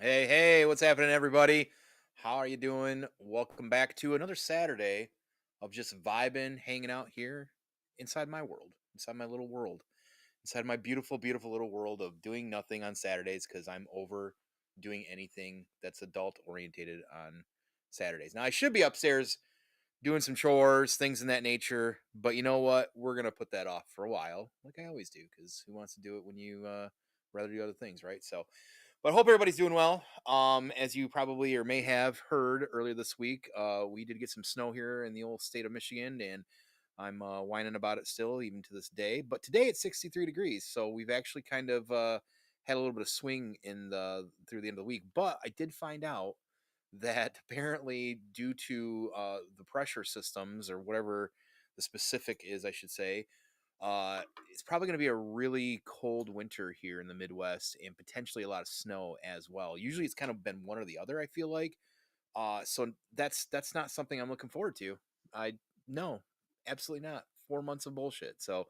Hey, what's happening, everybody? How are you doing? Welcome back to another Saturday of just vibing, hanging out here inside my world, inside my little world, inside my beautiful, beautiful little world of doing nothing on Saturdays because I'm over doing anything that's adult orientated on Saturdays. Now, I should be upstairs doing some chores, things in that nature, but you know what? We're going to put that off for a while, like I always do, because who wants to do it when you rather do other things, right? So, but I hope everybody's doing well. As you probably or may have heard earlier this week, we did get some snow here in the old state of Michigan, and I'm whining about it still, even to this day. But today it's 63 degrees, so we've actually kind of had a little bit of swing in the through the end of the week. But I did find out that apparently, due to the pressure systems or whatever the specific is, I should say, uh, it's probably going to be a really cold winter here in the Midwest and potentially a lot of snow as well. Usually, it's kind of been one or the other. I feel like, so that's not something I'm looking forward to. I no, absolutely not. 4 months of bullshit. So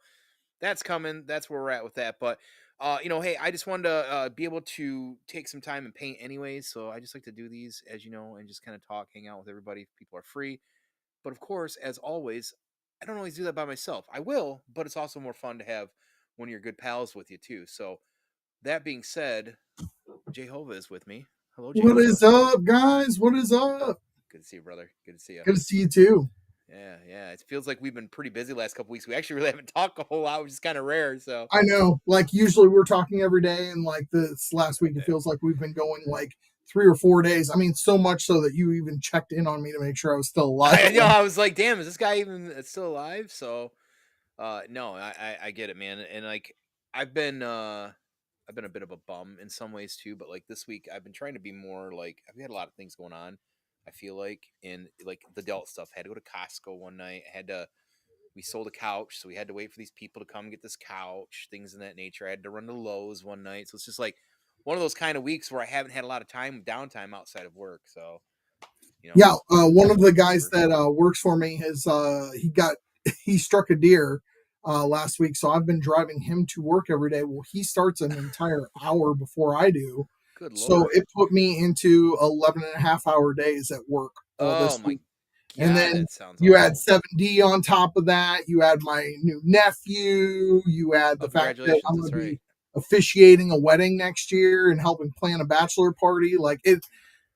that's coming. That's where we're at with that. But hey, I just wanted to be able to take some time and paint anyways. So I just like to do these, as you know, and just kind of talk, hang out with everybody if people are free. But of course, as always, I don't always do that by myself. I will, but it's also more fun to have one of your good pals with you too. So that being said, Jay Hova is with me. Hello, Jay What Hova. is up, guys? What is up? Good to see you, brother. Good to see you. Good to see you too. Yeah. It feels like we've been pretty busy the last couple weeks. We actually really haven't talked a whole lot, which is kind of rare. So I know, like usually we're talking every day, and like this last week, it yeah. feels like we've been going like 3 or 4 days. I mean, so much so that you even checked in on me to make sure I was still alive. I know. I was like, damn, is this guy even still alive? So, no, I get it, man. And like, I've been, uh, I've been a bit of a bum in some ways too. But like this week, I've been trying to be more like I've had a lot of things going on. I feel like, and like the adult stuff. I had to go to Costco one night. We sold a couch, so we had to wait for these people to come get this couch, things in that nature. I had to run to Lowe's one night, so it's just like one of those kind of weeks where I haven't had a lot of downtime outside of work. So Yeah, one of the guys whatever. that works for me has he struck a deer last week, so I've been driving him to work every day. Well, he starts an entire hour before I do, Good so lord. it put me into 11 and a half hour days at work Oh this my week. And god, then that sounds you add awful. 7D on top of that. You add my new nephew. You add Oh, the fact that congratulations. I'm going That's to be right. officiating a wedding next year and helping plan a bachelor party. Like it,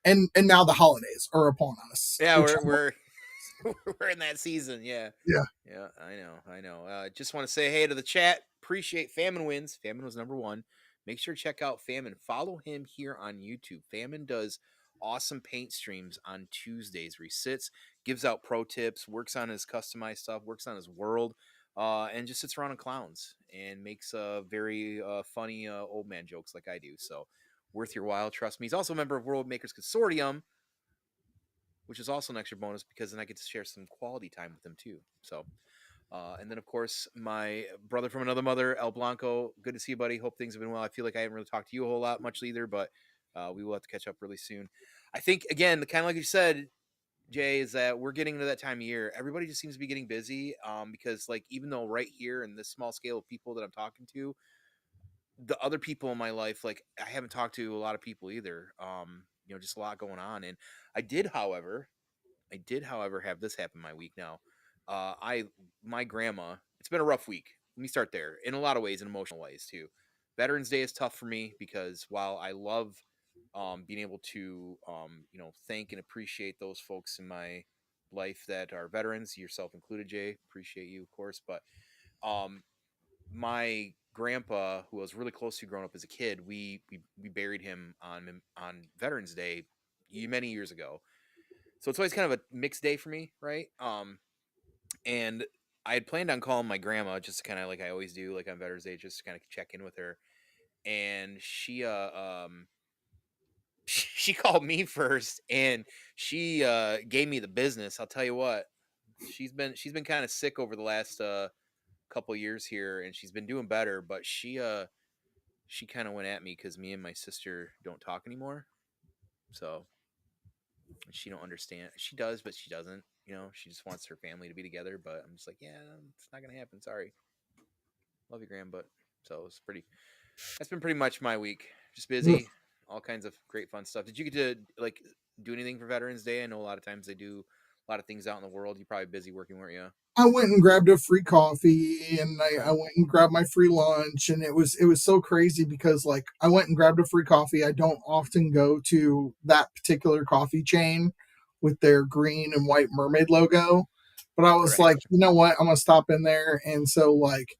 and now the holidays are upon us, Yeah, which we're we're in that season. Yeah. yeah, Yeah, I know. Just want to say hey to the chat. Appreciate Famine wins. Famine was number one. Make sure to check out Famine. Follow him here on YouTube. Famine does awesome paint streams on Tuesdays where he sits, gives out pro tips, works on his customized stuff, works on his world, and just sits around and clowns and makes very funny old man jokes like I do. So worth your while. Trust me. He's also a member of World Makers Consortium, which is also an extra bonus because then I get to share some quality time with him too. So and then, of course, my brother from another mother, El Blanco. Good to see you, buddy. Hope things have been well. I feel like I haven't really talked to you a whole lot much either, but we will have to catch up really soon. I think, again, kind of like you said, Jay, is that we're getting into that time of year. Everybody just seems to be getting busy because, like, even though right here in this small scale of people that I'm talking to, the other people in my life, like, I haven't talked to a lot of people either. Just a lot going on. And I did, however, have this happen my week now. I my grandma. It's been a rough week. Let me start there. In a lot of ways, in emotional ways too. Veterans Day is tough for me because while I love being able to thank and appreciate those folks in my life that are veterans, yourself included, Jay. Appreciate you, of course. But um, my grandpa, who I was really close to growing up as a kid, we buried him on Veterans Day many years ago, so it's always kind of a mixed day for me, right? And I had planned on calling my grandma just to kind of like I always do, like on Veterans Day, just to kind of check in with her. And she called me first, and she gave me the business. I'll tell you what, she's been kind of sick over the last couple years here, and she's been doing better, but she kind of went at me because me and my sister don't talk anymore. So she don't understand. She does, but she doesn't. She just wants her family to be together. But I'm just like, yeah, it's not gonna happen. Sorry. Love you, Graham, but so it's pretty. That's been pretty much my week. Just busy. all kinds of great fun stuff. Did you get to like do anything for Veterans Day? I know a lot of times they do a lot of things out in the world. You're probably busy working, weren't you? I went and grabbed a free coffee, and I Okay. went and grabbed my free lunch, and it was so crazy because like I went and grabbed a free coffee. I don't often go to that particular coffee chain with their green and white mermaid logo, but I was Right. like, you know what, I'm gonna stop in there. And so like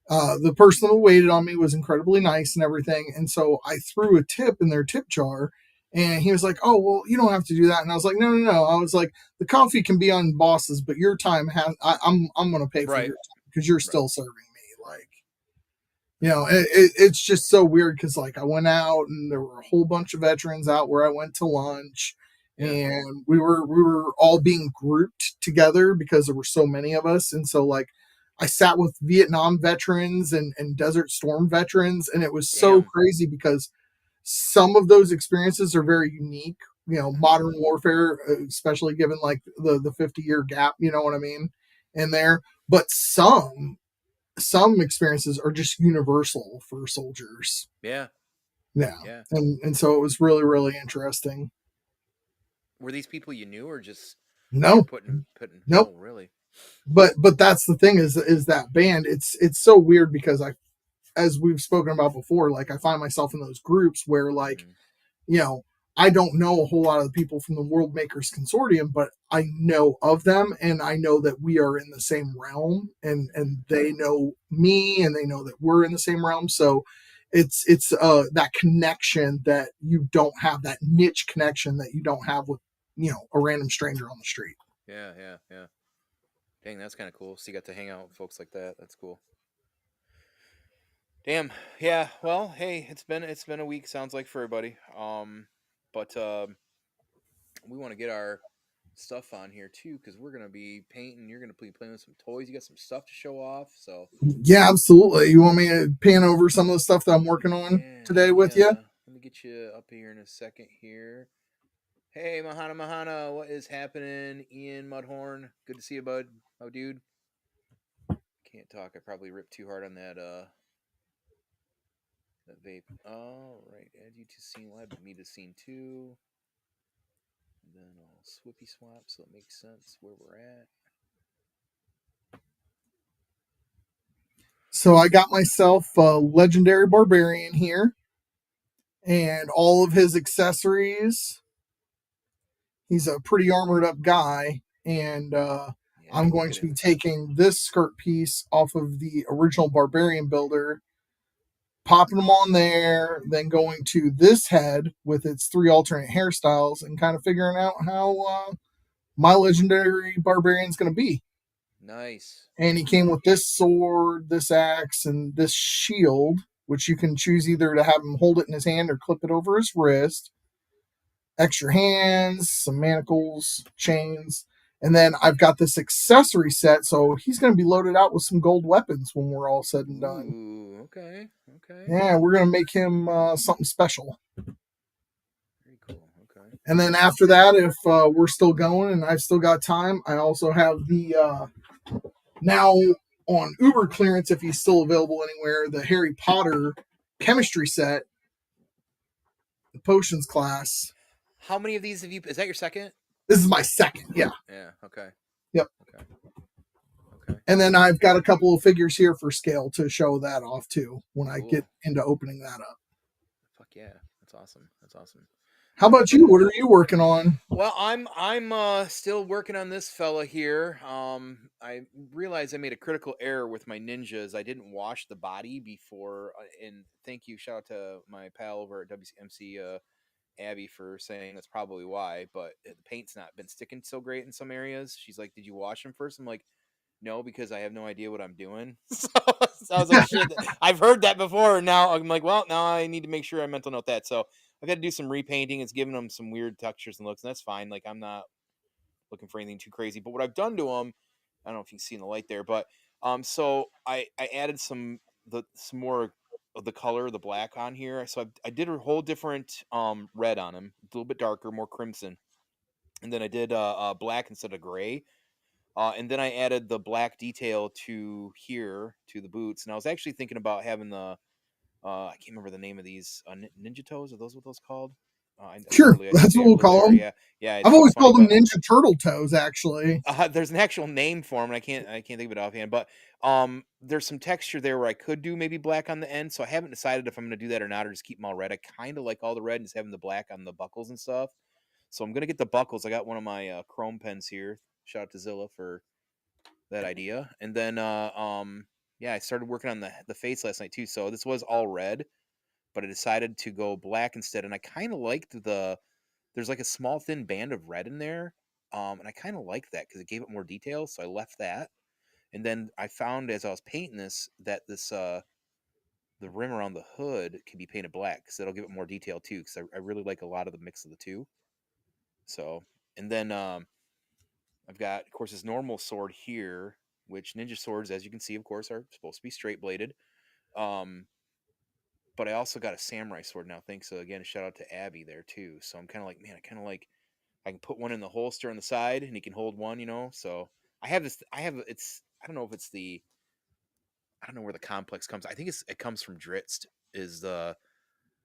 the person who waited on me was incredibly nice and everything. And so I threw a tip in their tip jar. And he was like, "Oh, well, you don't have to do that." And I was like, "No, no, no." I was like, "The coffee can be on bosses, but your time has. I'm going to pay for Right. your time because you're Right. still serving me." Like, it's just so weird because like I went out and there were a whole bunch of veterans out where I went to lunch, Yeah. and we were all being grouped together because there were so many of us. And so like I sat with Vietnam veterans and Desert Storm veterans, and it was so Damn. crazy because some of those experiences are very unique. Hmm. Modern warfare, especially given like the 50-year gap. You know what I mean? In there, but some experiences are just universal for soldiers. Yeah. Yeah. Yeah. And so it was really, really interesting. Were these people you knew or just you're No, putting? nope. Oh, really? But that's the thing is that band. It's so weird because as we've spoken about before, like I find myself in those groups where like Hmm. you know, I don't know a whole lot of the people from the World Makers Consortium, but I know of them, and I know that we are in the same realm, and Hmm. they know me, and they know that we're in the same realm. So it's that connection that you don't have, that niche connection that you don't have with a random stranger on the street. Yeah. Yeah. Yeah. Dang, that's kind of cool. So you got to hang out with folks like that. That's cool. Damn. Yeah. Well, hey, it's been a week. Sounds like for everybody. But we want to get our stuff on here too because we're gonna be painting. You're gonna be playing with some toys. You got some stuff to show off. So Yeah, absolutely. You want me to pan over some of the stuff that I'm working on yeah, today with you? yeah. Let me get you up here in a second here. Hey, Mahana Mahana, what is happening? Ian Mudhorn, good to see you, bud. Oh, dude, can't talk. I probably ripped too hard on that vape. All right, add you to scene. We'll add me to scene two. And then I'll swippy swap so it makes sense where we're at. So I got myself a legendary barbarian here and all of his accessories. He's a pretty armored up guy, and Yeah, I'm I'm going looking to at be it. taking this skirt piece off of the original barbarian builder, popping them on there, then going to this head with its three alternate hairstyles, and kind of figuring out how my legendary barbarian's going to be. Nice. And he came with this sword, this axe, and this shield, which you can choose either to have him hold it in his hand or clip it over his wrist. Extra hands, some manacles, chains, and then I've got this accessory set, so he's going to be loaded out with some gold weapons when we're all said and done. Ooh, okay, okay. Yeah, we're going to make him something special. Very cool. Okay. And then after that, if we're still going and I've still got time, I also have the now on Uber clearance, if he's still available anywhere, the Harry Potter chemistry set, the potions class. How many of these have you? Is that your second? This is my second, yeah. Yeah. Okay. Yep. Okay. Okay. And then I've got a couple of figures here for scale to show that off too when I get Cool. into opening that up. Fuck yeah. That's awesome. That's awesome. How about you? What are you working on? Well, I'm still working on this fella here. I realized I made a critical error with my ninjas. I didn't wash the body before, and thank you, shout out to my pal over at WMC, Abby, for saying that's probably why. But the paint's not been sticking so great in some areas. She's like, "Did you wash them first?" I'm like, "No, because I have no idea what I'm doing." So I was like, "Shit, I've heard that before." And now I'm like, "Well, now I need to make sure I mental note that." So I've had to do some repainting. It's giving them some weird textures and looks, and that's fine. Like I'm not looking for anything too crazy. But what I've done to them, I don't know if you can see in the light there, but so I added some more of the color, the black on here. So I did a whole different red on them, a little bit darker, more crimson, and then I did black instead of gray. And then I added the black detail to here to the boots, and I was actually thinking about having I can't remember the name of these ninja toes. Are those what those called? Sure, Literally, I that's what we'll literally call are. them. Yeah, yeah. I've It's always funny, called them but Ninja Turtle toes, actually. there's an actual name for them, and I can't think of it offhand. But there's some texture there where I could do maybe black on the end. So I haven't decided if I'm going to do that or not, or just keep them all red. I kind of like all the red and just having the black on the buckles and stuff. So I'm gonna get the buckles. I got one of my chrome pens here. Shout out to Zilla for that idea. And then yeah, I started working on the face last night too. So this was all red, but I decided to go black instead. And I kind of liked there's like a small thin band of red in there. And I kind of liked that because it gave it more detail. So I left that. And then I found as I was painting this that this the rim around the hood can be painted black because it'll give it more detail too. Because I really like a lot of the mix of the two. So and then I've got, of course, this normal sword here, which ninja swords, as you can see, of course, are supposed to be straight bladed. Um, but I also got a samurai sword now. Thanks again, a shout out to Abby there too. So I'm kind of like, man, I kind of like I can put one in the holster on the side, and he can hold one, you know. So I have this. I have it's. I don't know if it's the. I don't know where the complex comes. I think it comes from Dritst. Is the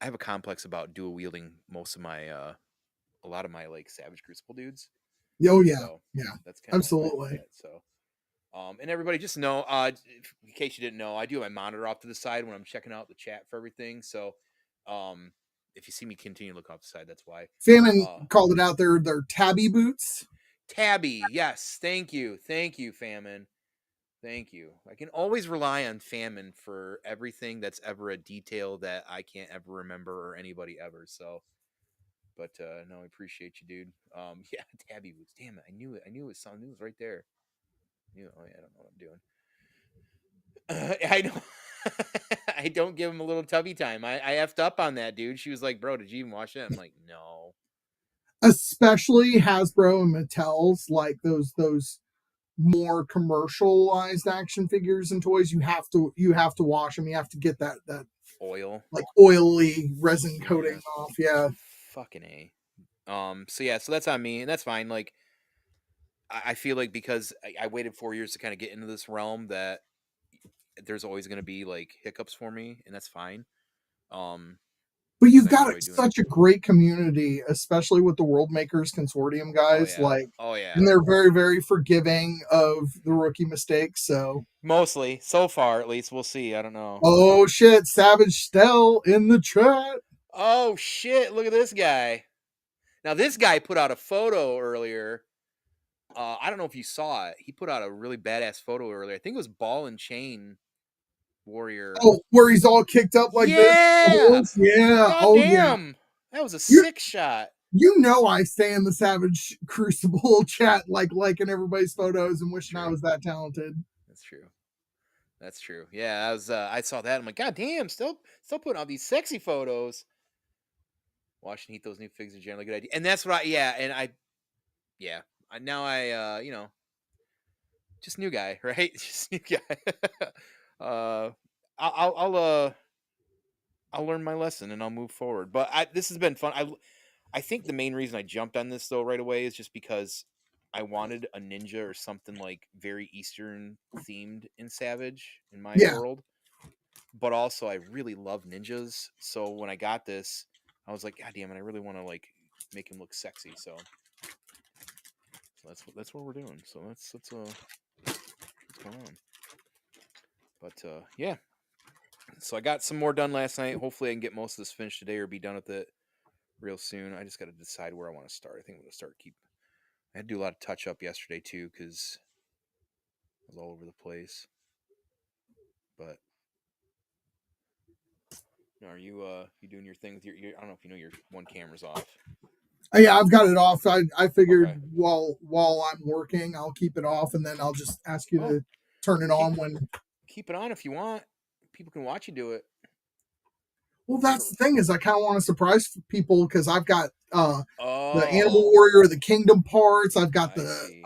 I have a complex about dual wielding most of my a lot of my like Savage Crucible dudes. Oh yeah, So yeah, that's kind of why I did absolutely. that. So and everybody just know, in case you didn't know, I do have my monitor off to the side when I'm checking out the chat for everything. So, um, if you see me continue to look off the side, that's why. Famine Uh, called it out there. Their tabby boots. Tabby, yes, thank you, Famine, thank you. I can always rely on Famine for everything that's ever a detail that I can't ever remember or anybody ever. So, but no, I appreciate you, dude. Yeah, Tabby boots. Damn it, I knew it. I knew it was something. It was right there. Oh yeah, I don't know what I'm doing. I don't. I don't give him a little tubby time. I effed up on that, dude. She was like, "Bro, did you even watch it?" I'm like, "No." Especially Hasbro and Mattel's, like those more commercialized action figures and toys. You have to wash them. You have to get that Oil. like oily resin coating Yeah. off. Yeah, Fucking a. So yeah. So that's on me, and that's fine. Like, I feel like because I waited 4 years to kind of get into this realm, that there's always going to be like hiccups for me, and that's fine. Um, but because you've I got enjoy doing it. such a great community, especially with the World Makers Consortium Oh guys. yeah. Like, Oh yeah. and they're very very forgiving of the rookie mistakes. So, Mostly so far, at least. We'll see. I don't know. oh shit, Savage Stell in the chat. Oh shit! Look at this guy. Now this guy put out a photo earlier. I don't know if you saw it. He put out a really badass photo earlier. I think it was Ball and Chain Warrior. Oh, where he's all kicked up like this. The Yeah. horse? Yeah. God Oh yeah. damn. That was a You sick shot. you know I stay in the Savage Crucible chat, like liking everybody's photos and wishing I True. was that talented. That's true. That's true. Yeah, I was. I saw that. I'm like, God damn, still putting out these sexy photos. Watching Heat, those new figs are generally a good idea, and that's what I. Yeah, and I. Yeah, now I. Just new guy, right? Just new guy. uh, I'll I'll learn my lesson and I'll move forward. But this has been fun. I think the main reason I jumped on this though right away is just because I wanted a ninja or something like very Eastern themed in Savage in my Yeah. world. But also I really love ninjas. So when I got this, I was like, God damn it, I really want to like make him look sexy. So that's what we're doing. So that's what's going on. But yeah. So I got some more done last night. Hopefully I can get most of this finished today or be done with it real soon. I just got to decide where I want to start. I think I'm going to start I had to do a lot of touch up yesterday too because I was all over the place. But are you doing your thing with I don't know if you know your one camera's off. Yeah, I've got it off. I figured Okay. while I'm working, I'll keep it off, and then I'll just ask you Oh, to turn it keep on when. keep it on if you want. People can watch you do it. Well, that's Whatever. the thing is, I kind of want to surprise people because I've got the Animal Oh, Warrior, the Kingdom parts. I've got I see.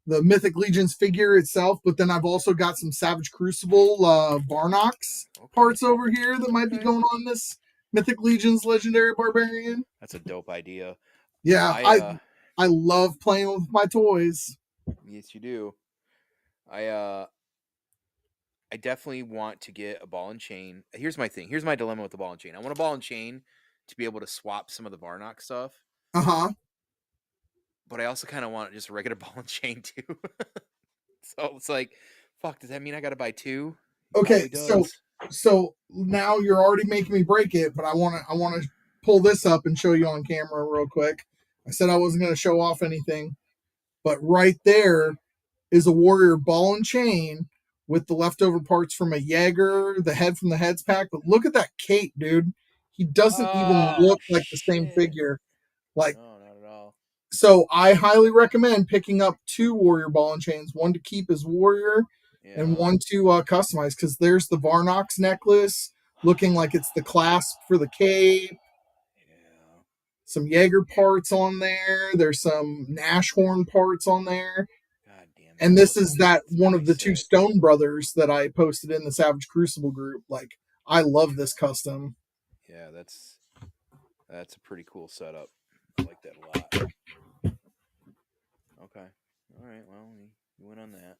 the Mythic Legions figure itself, but then I've also got some Savage Crucible Varnox Okay. parts over here that might be Okay. going on this Mythic Legions Legendary Barbarian. That's a dope idea. Yeah, I I love playing with my toys. yes you do. I I definitely want to get a ball and chain. Here's my thing. Here's my dilemma with the ball and chain. I want a ball and chain to be able to swap some of the Varnock stuff, Uh huh. but I also kind of want just a regular ball and chain too. So it's like, fuck. Does that mean I got to buy two? It Okay, probably so does. now you're already making me break it, but I want to pull this up and show you on camera real quick. I said I wasn't going to show off anything, but right there is a Warrior ball and chain with the leftover parts from a Jaeger, the head from the heads pack. But look at that cape, dude. He doesn't even Oh look like the same shit! figure. Like, No, not at all. so I highly recommend picking up two Warrior ball and chains, one to keep as Warrior and Yeah. one to customize, because there's the Varnox necklace looking like it's the clasp for the cape. Yeah. Some Jaeger parts on there. There's some Nashorn parts on there. God damn, And that this looks is that it's one very of the two sick. Stone brothers that I posted in the Savage Crucible group. Like, I love this custom. Yeah, that's a pretty cool setup. I like that a lot. Okay. All right. Well, you went on that.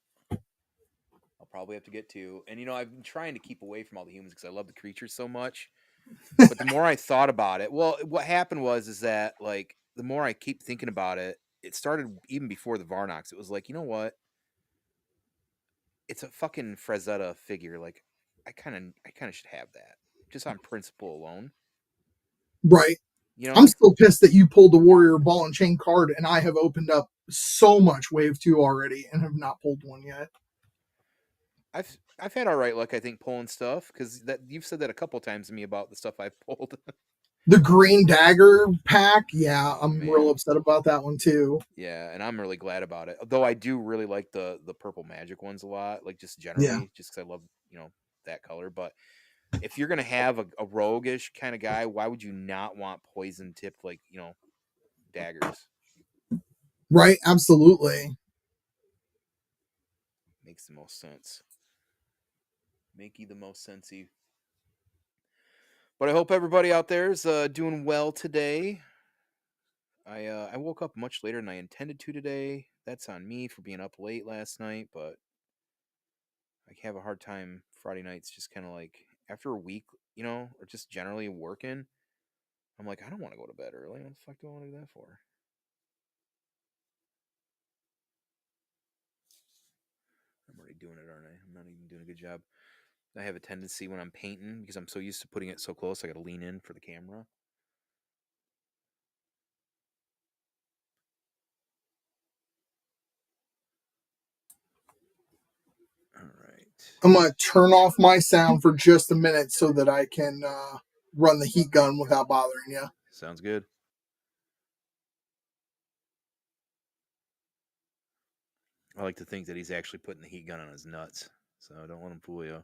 I'll probably have to get two. And I've been trying to keep away from all the humans because I love the creatures so much. But the more I thought about it, well, what happened was is that like the more I keep thinking about it, it started even before the Varnox. It was like, you know what? It's a fucking Frazetta figure. Like, I kind of should have that just on principle alone. Right. You I'm know, still pissed that you pulled the Warrior Ball and Chain card, and I have opened up so much Wave 2 already and have not pulled one yet. I've had all right luck. I think pulling stuff because that you've said that a couple times to me about the stuff I've pulled. The Green Dagger pack, yeah, Oh I'm real man, upset about that one too. yeah, and I'm really glad about it. Though I do really like the purple magic ones a lot, like just Yeah. generally, just because I love that color. But if you're gonna have a roguish kind of guy, why would you not want poison tipped like daggers? Right, absolutely. Makes the most sense. Makey the most sensey. But I hope everybody out there is doing well today. I woke up much later than I intended to today. That's on me for being up late last night, but I have a hard time Friday nights just kind of like after a week, or just generally working. I'm like, I don't want to go to bed early. What the fuck do I want to do that for? I'm already doing it, aren't I? I'm not even doing a good job. I have a tendency when I'm painting because I'm so used to putting it so close, I got to lean in for the camera. All right. I'm gonna turn off my sound for just a minute so that I can run the heat gun without bothering you. Sounds good. I like to think that he's actually putting the heat gun on his nuts, so don't let him fool you.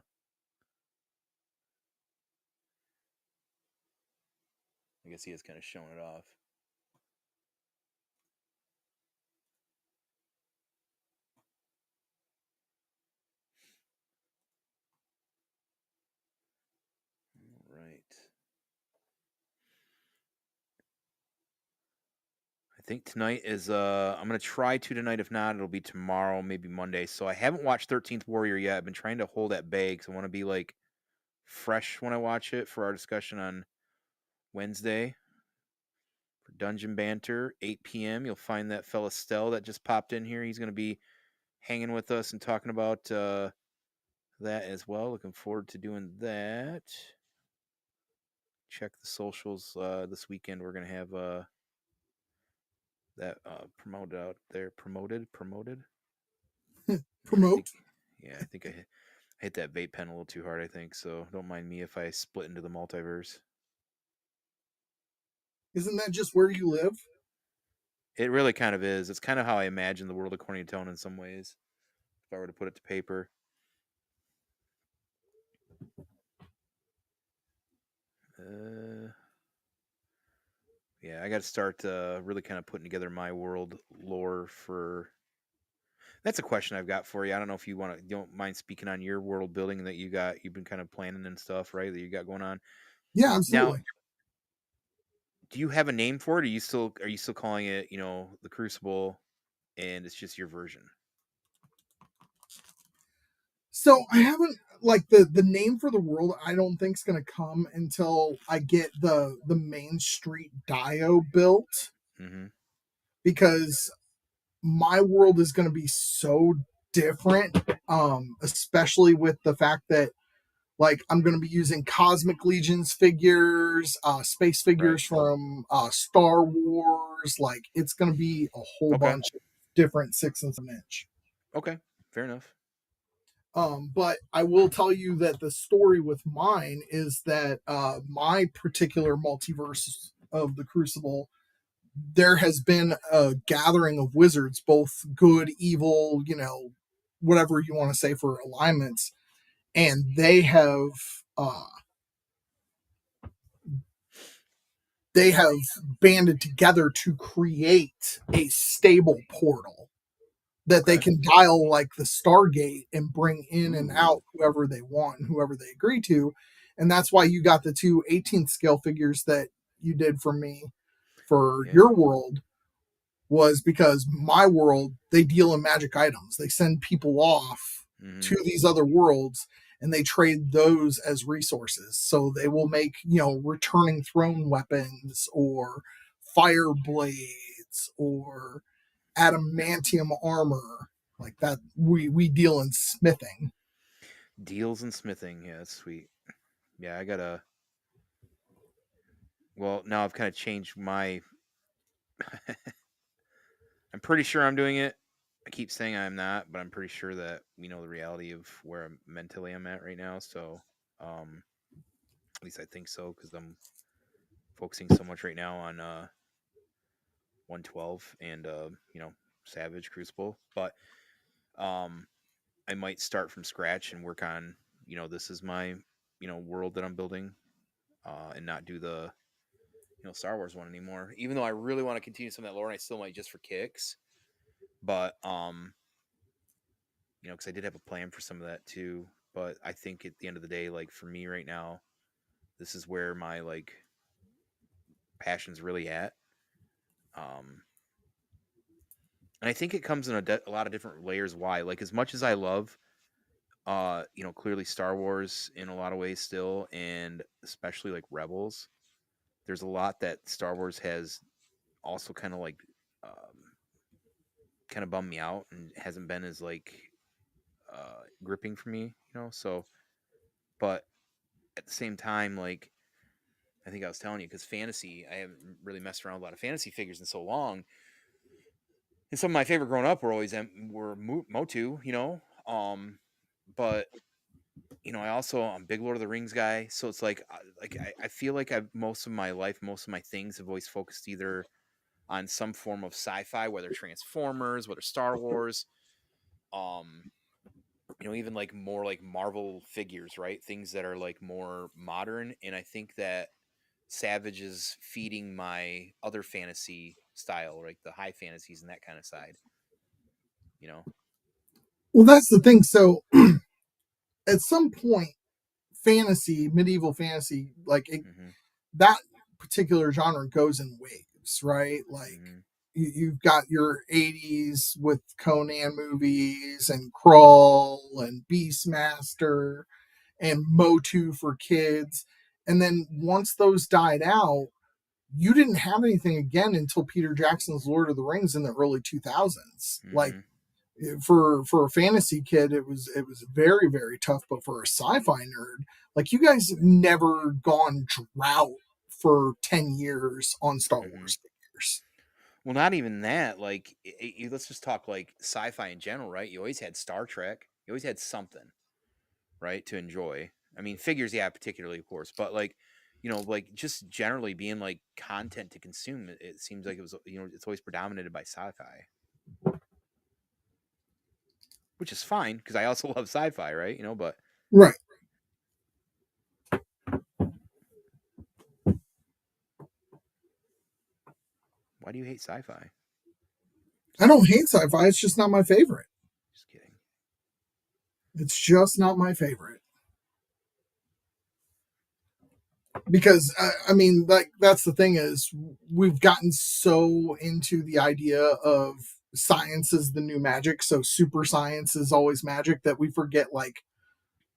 I guess he is kind of showing it off. All right. I think tonight is I'm gonna try to tonight. If not, it'll be tomorrow, maybe Monday. So I haven't watched 13th Warrior yet. I've been trying to hold that bag because I want to be like fresh when I watch it for our discussion on Wednesday for Dungeon Banter, 8 p.m. You'll find that fella Stell that just popped in here. He's gonna be hanging with us and talking about that as well. Looking forward to doing that. Check the socials this weekend. We're gonna have that promoted out there. Promoted. Yeah, I Promote. think. Yeah, I think I hit that vape pen a little too hard. I think so. Don't mind me if I split into the multiverse. Isn't that just where you live? It really kind of is. It's kind of how I imagine the world according to Tone in some ways. If I were to put it to paper. Uh, yeah, I got to start really kind of putting together my world lore for. That's a question I've got for you. I don't know if you don't mind speaking on your world building that you've been kind of planning and stuff, right? That you got going on. Yeah, Now, absolutely. do you have a name for it? Are you still calling it, the Crucible, and it's just your version? So I haven't like the name for the world. I don't think is going to come until I get the Main Street Dio built, Mm-hmm. because my world is going to be so different. Especially with the fact that like I'm going to be using Cosmic Legions figures, space Right. figures from Star Wars. Like it's going to be a whole Okay. bunch of different 6 and 7 inch. Okay. Fair enough. But I will tell you that the story with mine is that my particular multiverse of the Crucible, there has been a gathering of wizards, both good, evil, whatever you want to say for alignments, and uh, they have banded together to create a stable portal that they Okay. can dial like the Stargate and bring in and out whoever they want and whoever they agree to. And that's why you got the two 18th scale figures that you did for me for Yeah. your world, was because my world, they deal in magic items. They send people off Mm-hmm. to these other worlds and they trade those as resources. So they will make, returning throne weapons or fire blades or adamantium armor like that. We deal in smithing. Deals and smithing. Yeah, that's sweet. Yeah, I gotta. Well, now I've kind of changed my. I'm pretty sure I'm doing it. I keep saying I'm not, but I'm pretty sure that we know the reality of where mentally I'm at right now. So, um, at least I think so because I'm focusing so much right now on 112 and Savage Crucible. But um, I might start from scratch and work on this is my world that I'm building, and not do the Star Wars one anymore. Even though I really want to continue some of that lore, and I still might just for kicks. But because I did have a plan for some of that too. But I think at the end of the day, like for me right now, this is where my like passion's really at. Um, and I think it comes in a lot of different layers. Why? Like as much as I love, clearly Star Wars in a lot of ways still, and especially like Rebels. There's a lot that Star Wars has also kind of like kind of bummed me out and hasn't been as like gripping for me, So, but at the same time, like I think I was telling you, because fantasy, I haven't really messed around with a lot of fantasy figures in so long. And some of my favorite growing up were always were Motu, but I also I'm a big Lord of the Rings guy, so it's like I feel like I've most of my life, most of my things have always focused either on some form of sci-fi, whether Transformers, whether Star Wars, um, even like more like Marvel figures, right? Things that are like more modern, and I think that Savage is feeding my other fantasy style, like the high fantasies and that kind of side, you know. Well, that's the thing. So at some point, fantasy, medieval fantasy, like Mm-hmm. that particular genre goes in waves, right? Like Mm-hmm. you've got your 80s with Conan movies and Krull and Beastmaster and Motu for kids. And then once those died out, you didn't have anything again until Peter Jackson's Lord of the Rings in the early 2000s. Like Mm-hmm. for a fantasy kid, it was very very tough, but for a sci-fi nerd, like you guys have never gone drought for 10 years on Star Mm-hmm. Wars figures. Well, not even that. Like, let's just talk like sci-fi in general, right? You always had Star Trek. You always had something, right, to enjoy. I mean, figures, yeah, particularly, of course, but like, like just generally being like content to consume. It seems like it was, it's always predominated by sci-fi, which is fine because I also love sci-fi, right? But Right. why do you hate sci-fi? I Just don't kidding. hate sci-fi, it's just not my favorite. Just kidding. It's just not my favorite. Because I mean, like that's the thing is we've gotten so into the idea of science is the new magic, so super science is always magic, that we forget like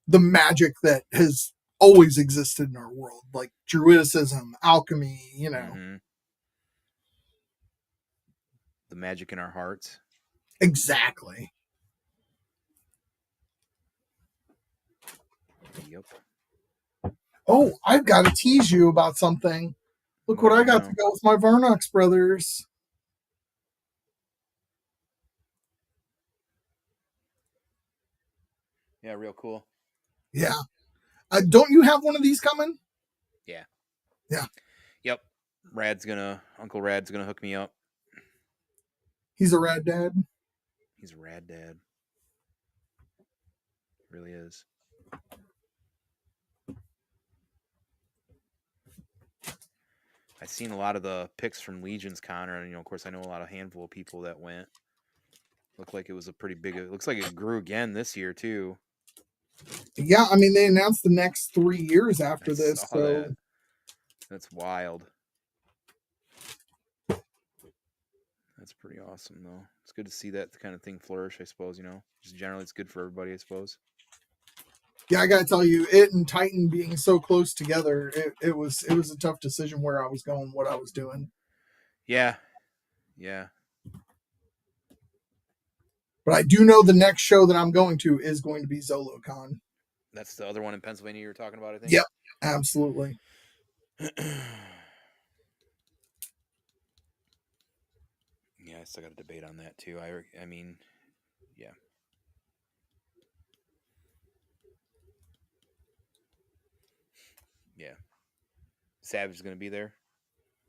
the magic that has always existed in our world, like druidicism, alchemy, Mm-hmm. The magic in our hearts. Exactly. Yep. Oh, I've got to tease you about something. Look What what is I it got to now? go with my Varnox brothers. Yeah, real cool. Yeah. Don't you have one of these coming? Yeah. Yeah. Yep. Uncle Rad's gonna hook me up. He's a rad dad. He's a rad dad. Really is. I've seen a lot of the pics from Legion's Con, and of course, I know a lot of handful of people that went. Looked like it was a pretty big. It looks like it grew again this year too. Yeah, I mean, they announced the next 3 years I after saw this, so that. That's wild. That's pretty awesome, though. It's good to see that kind of thing flourish. I suppose just generally, it's good for everybody. I suppose. yeah, I gotta tell you, it and Titan being so close together, it was a tough decision where I was going, what I was doing. Yeah. Yeah. But I do know the next show that I'm going to is going to be ZoloCon. That's the other one in Pennsylvania you were talking about, I think. Yep, absolutely. Yeah, I still got a debate on that too. I mean, yeah. Yeah. Savage is going to be there,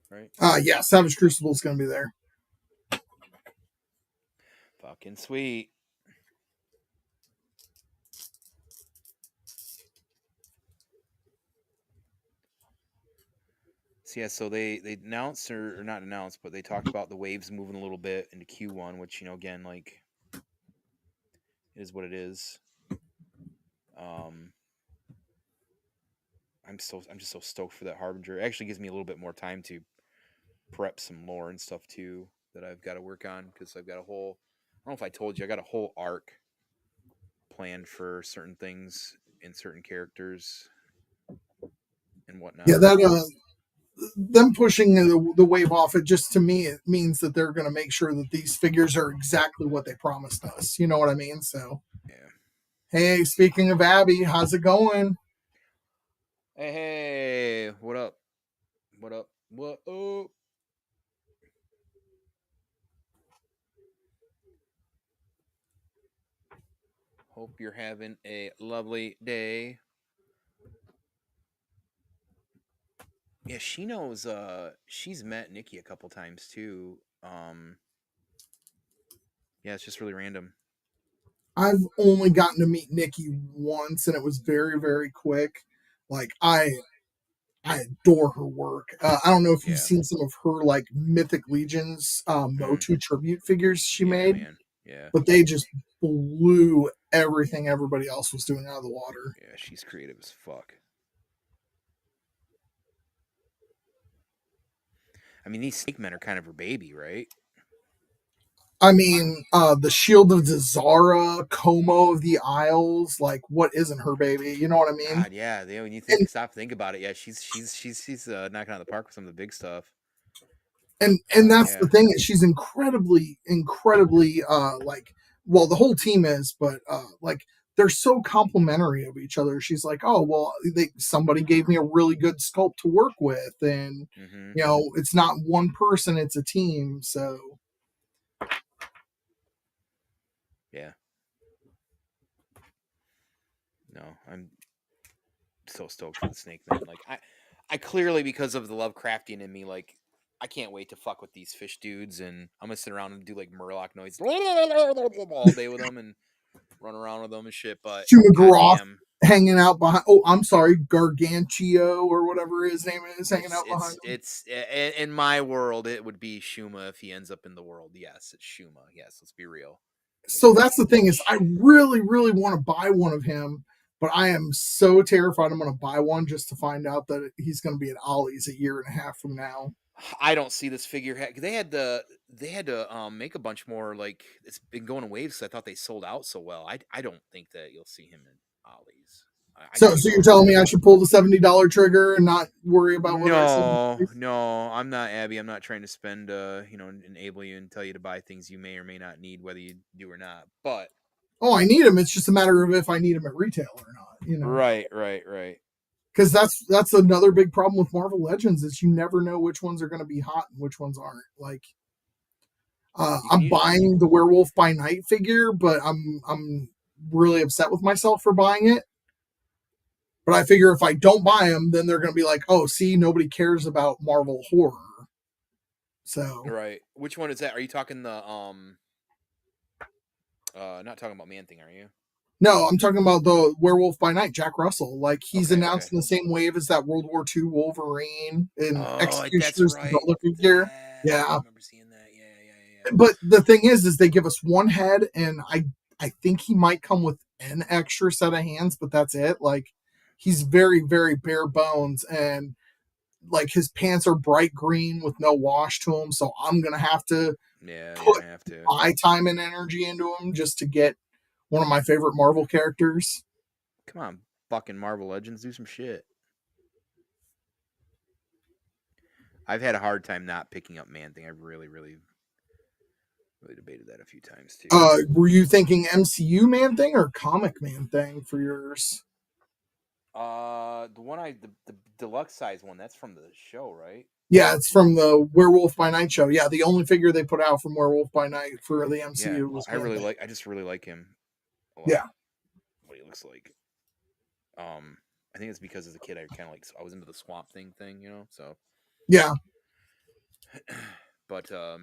right? Yeah, Savage Crucible is going to be there. Fucking sweet. So yeah, so they announced or not announced, but they talked about the waves moving a little bit into Q1, which again, like, it is what it is. Um, I'm just so stoked for that Harbinger. It actually gives me a little bit more time to prep some lore and stuff too that I've got to work on, because I've got a whole. I don't know if I told you, I got a whole arc planned for certain things in certain characters and Yeah, whatnot. that them pushing the wave off, it just, to me, it means that they're going to make sure that these figures are exactly what they promised us. You know what I mean? So, Yeah. hey, speaking of Abby, how's it going? Hey, what up? What up? What up? Hope you're having a lovely day. Yeah, she knows she's met Nikki a couple times too. Yeah, it's just really random. I've only gotten to meet Nikki once, and it was very, very quick. Like, I adore her work. I don't know if you've Yeah. seen some of her like Mythic Legions Mm, Motu tribute figures she yeah, made, man. Yeah. but they just blew everything everybody else was doing out of the water. Yeah, she's creative as fuck. I mean, these snake men are kind of her baby, right? I mean, the Shield of Zara, Como of the Isles, like, what isn't her baby? You know what I mean? God, yeah. When you And think about it, yeah, she's knocking out of the park with some of the big stuff. and God, that's the yeah. thing, is she's incredibly like, well, the whole team is, but like, they're so complimentary of each other. She's like, oh well, somebody gave me a really good sculpt to work with, and Mm-hmm. it's not one person, it's a team. So Yeah. No, I'm so stoked for the snake men. Like, I clearly, because of the Lovecraftian in me, like, I can't wait to fuck with these fish dudes, and I'm gonna sit around and do like Murloc noise all day with them and run around with them and shit. But Shumagroth goddamn, hanging out behind, oh, I'm sorry, Gargantio or whatever his name is, hanging out behind him. in my world it would be Shuma if he ends up in the world. Yes, it's Shuma. Yes, let's be real. It So would that's be. the thing, is I really, really want to buy one of him, but I am so terrified I'm going to buy one just to find out that he's going to be at Ollie's a year and a half from now. I don't see this figure. They had to make a bunch more. Like it's been going in waves. 'Cause I thought they sold out so well. I don't think that you'll see him in Ollie's. I So could be so you're wrong on telling me I that. should pull the $70 trigger and not worry about whether I sell No, them? no, I'm not Abby. I'm not trying to spend, enable you and tell you to buy things you may or may not need, whether you do or not. But Oh, I need them. It's just a matter of if I need them at retail or not. right, right, right. Because that's another big problem with Marvel Legends is you never know which ones are going to be hot and which ones aren't. Like, You can I'm use buying the Werewolf by Night figure, but I'm really upset with myself for buying it. But I figure if I don't buy them, then they're going to be like, oh, see, nobody cares about Marvel horror. So right. Which one is that? Are you talking the not talking about Man Thing, are you? no, I'm talking about the Werewolf by Night, Jack Russell. Like he's Okay, okay. announced in the same wave as that World War II Wolverine and Oh, that's Executioner's right. Butler figure. That I Yeah, remember seeing that. Yeah, yeah, but the thing is they give us one head, and I think he might come with an extra set of hands, but that's it. Like he's very very bare bones, and like his pants are bright green with no wash to them. So I'm gonna have to yeah. Yeah, you're put gonna have to. my time and energy into him just to get one of my favorite Marvel characters. Come on, fucking Marvel Legends, do some shit. I've had a hard time not picking up Man Thing. I've really, really, really debated that a few times too. Were you thinking MCU Man Thing or Comic Man Thing for yours? The one the deluxe size one, that's from the show, right? Yeah, it's from the Werewolf by Night show. Yeah, the only figure they put out from Werewolf by Night for the Yeah, MCU was Man Thing. I just really like him a Yeah, lot. What he looks like. I think it's because as a kid I kind of like I was into the Swamp thing, So, yeah. but I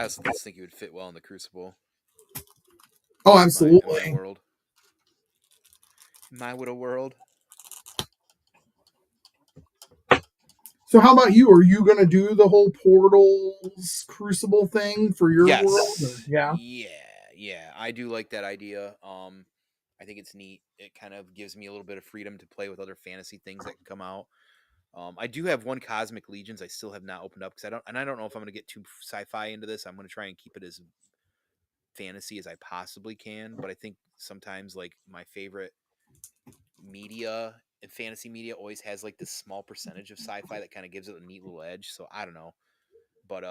also just think he would fit well in the Crucible. Oh, My absolutely. world, my little world. So, how about you? Are you gonna do the whole Portals Crucible thing for your world? Or, Yes. yeah, Yeah. Yeah. I do like that idea. I think it's neat. It kind of gives me a little bit of freedom to play with other fantasy things that can come out. I do have one Cosmic Legions I still have not opened up because I don't know if I'm going to get too sci-fi into this. I'm going to try and keep it as fantasy as I possibly can. But I think sometimes like my favorite media and fantasy media always has like this small percentage of sci-fi that kind of gives it a neat little edge. So I don't know, but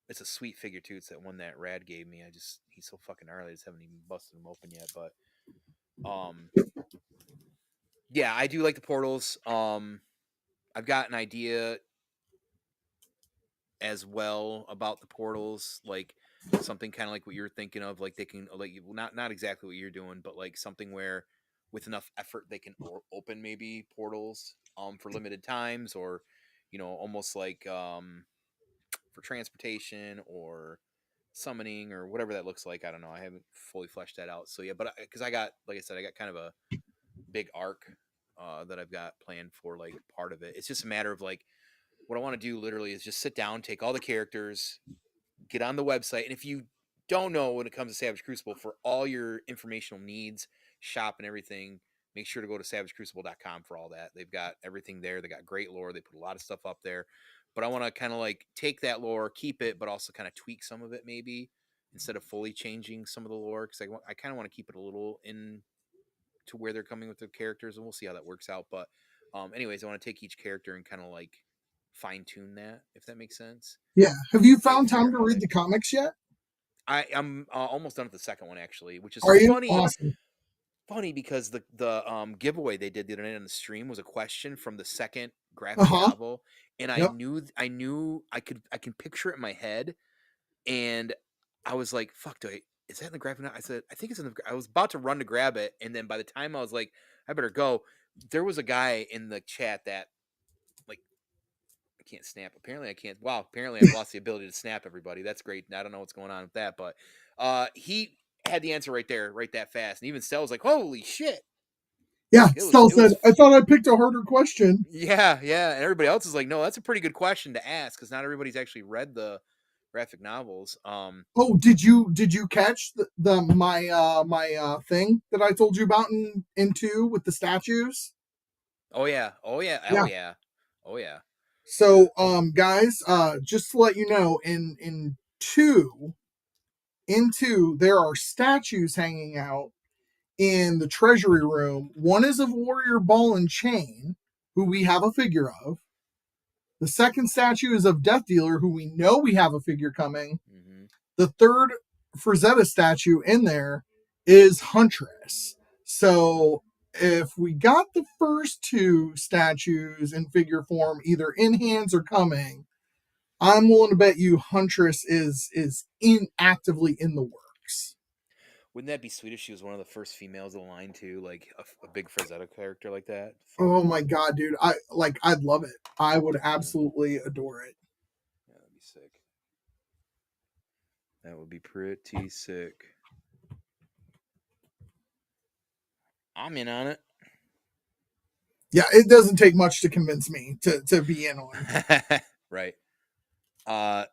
it's a sweet figure too. It's that one that Rad gave me. He's so fucking gnarly. I just haven't even busted him open yet. But um, yeah, I do like the portals. I've got an idea as well about the portals, like something kind of like what you're thinking of. Like they can like not exactly what you're doing, but like something where with enough effort they can open maybe portals for limited times, or almost like for transportation or summoning or whatever that looks like. I don't know. I haven't fully fleshed that out. So yeah, but because I got, like I said, I got kind of a big arc that I've got planned for like part of it. It's just a matter of like what I want to do. Literally, is just sit down, take all the characters, get on the website, and if you don't know when it comes to Savage Crucible for all your informational needs, shop and everything, make sure to go to savagecrucible.com for all that. They've got everything there. They got great lore. They put a lot of stuff up there. But I want to kind of like take that lore, keep it, but also kind of tweak some of it maybe instead of fully changing some of the lore because I kind of want to keep it a little in to where they're coming with their characters, and we'll see how that works out. But anyways, I want to take each character and kind of like fine tune that, if that makes sense. yeah. Have you Like found figure time out to how read that the comics yet? I'm almost done with the second one actually, which is Are you funny. awesome? Funny because the giveaway they did the other night on the stream was a question from the second Uh graphic huh. novel, and Yep. I knew I can picture it in my head, and I was like, "Fuck, is that in the graphic novel?" I said, "I think it's in the." I was about to run to grab it, and then by the time I was like, "I better go," there was a guy in the chat that like I can't snap. Apparently, I can't. Wow. Apparently, I've lost the ability to snap everybody. That's great. I don't know what's going on with that, but he had the answer right there, right that fast. And even Stell was like, "Holy shit!" Yeah. Like Stell it said, was. "I thought I picked a harder question." Yeah, yeah. And everybody else is like, "No, that's a pretty good question to ask because not everybody's actually read the graphic novels." Oh, did you catch the my thing that I told you about in two with the statues? Oh yeah, oh yeah, hell Yeah. yeah. Oh yeah. Yeah. So, guys, just to let you know, in two, there are statues hanging out in the treasury room. One is of Warrior Ball and Chain, who we have a figure of. The second statue is of Death Dealer, who we know we have a figure coming. Mm-hmm. The third Frazetta statue in there is Huntress. So if we got the first two statues in figure form, either in hands or coming, I'm willing to bet you Huntress is actively in the works. Wouldn't that be sweet if she was one of the first females of the line too, like a big Frazetta character like that? Fuck. Oh my god, dude! I'd love it. I would Yeah. absolutely adore it. Yeah, that'd be sick. That would be pretty sick. I'm in on it. Yeah, it doesn't take much to convince me to be in on. Right. Uh,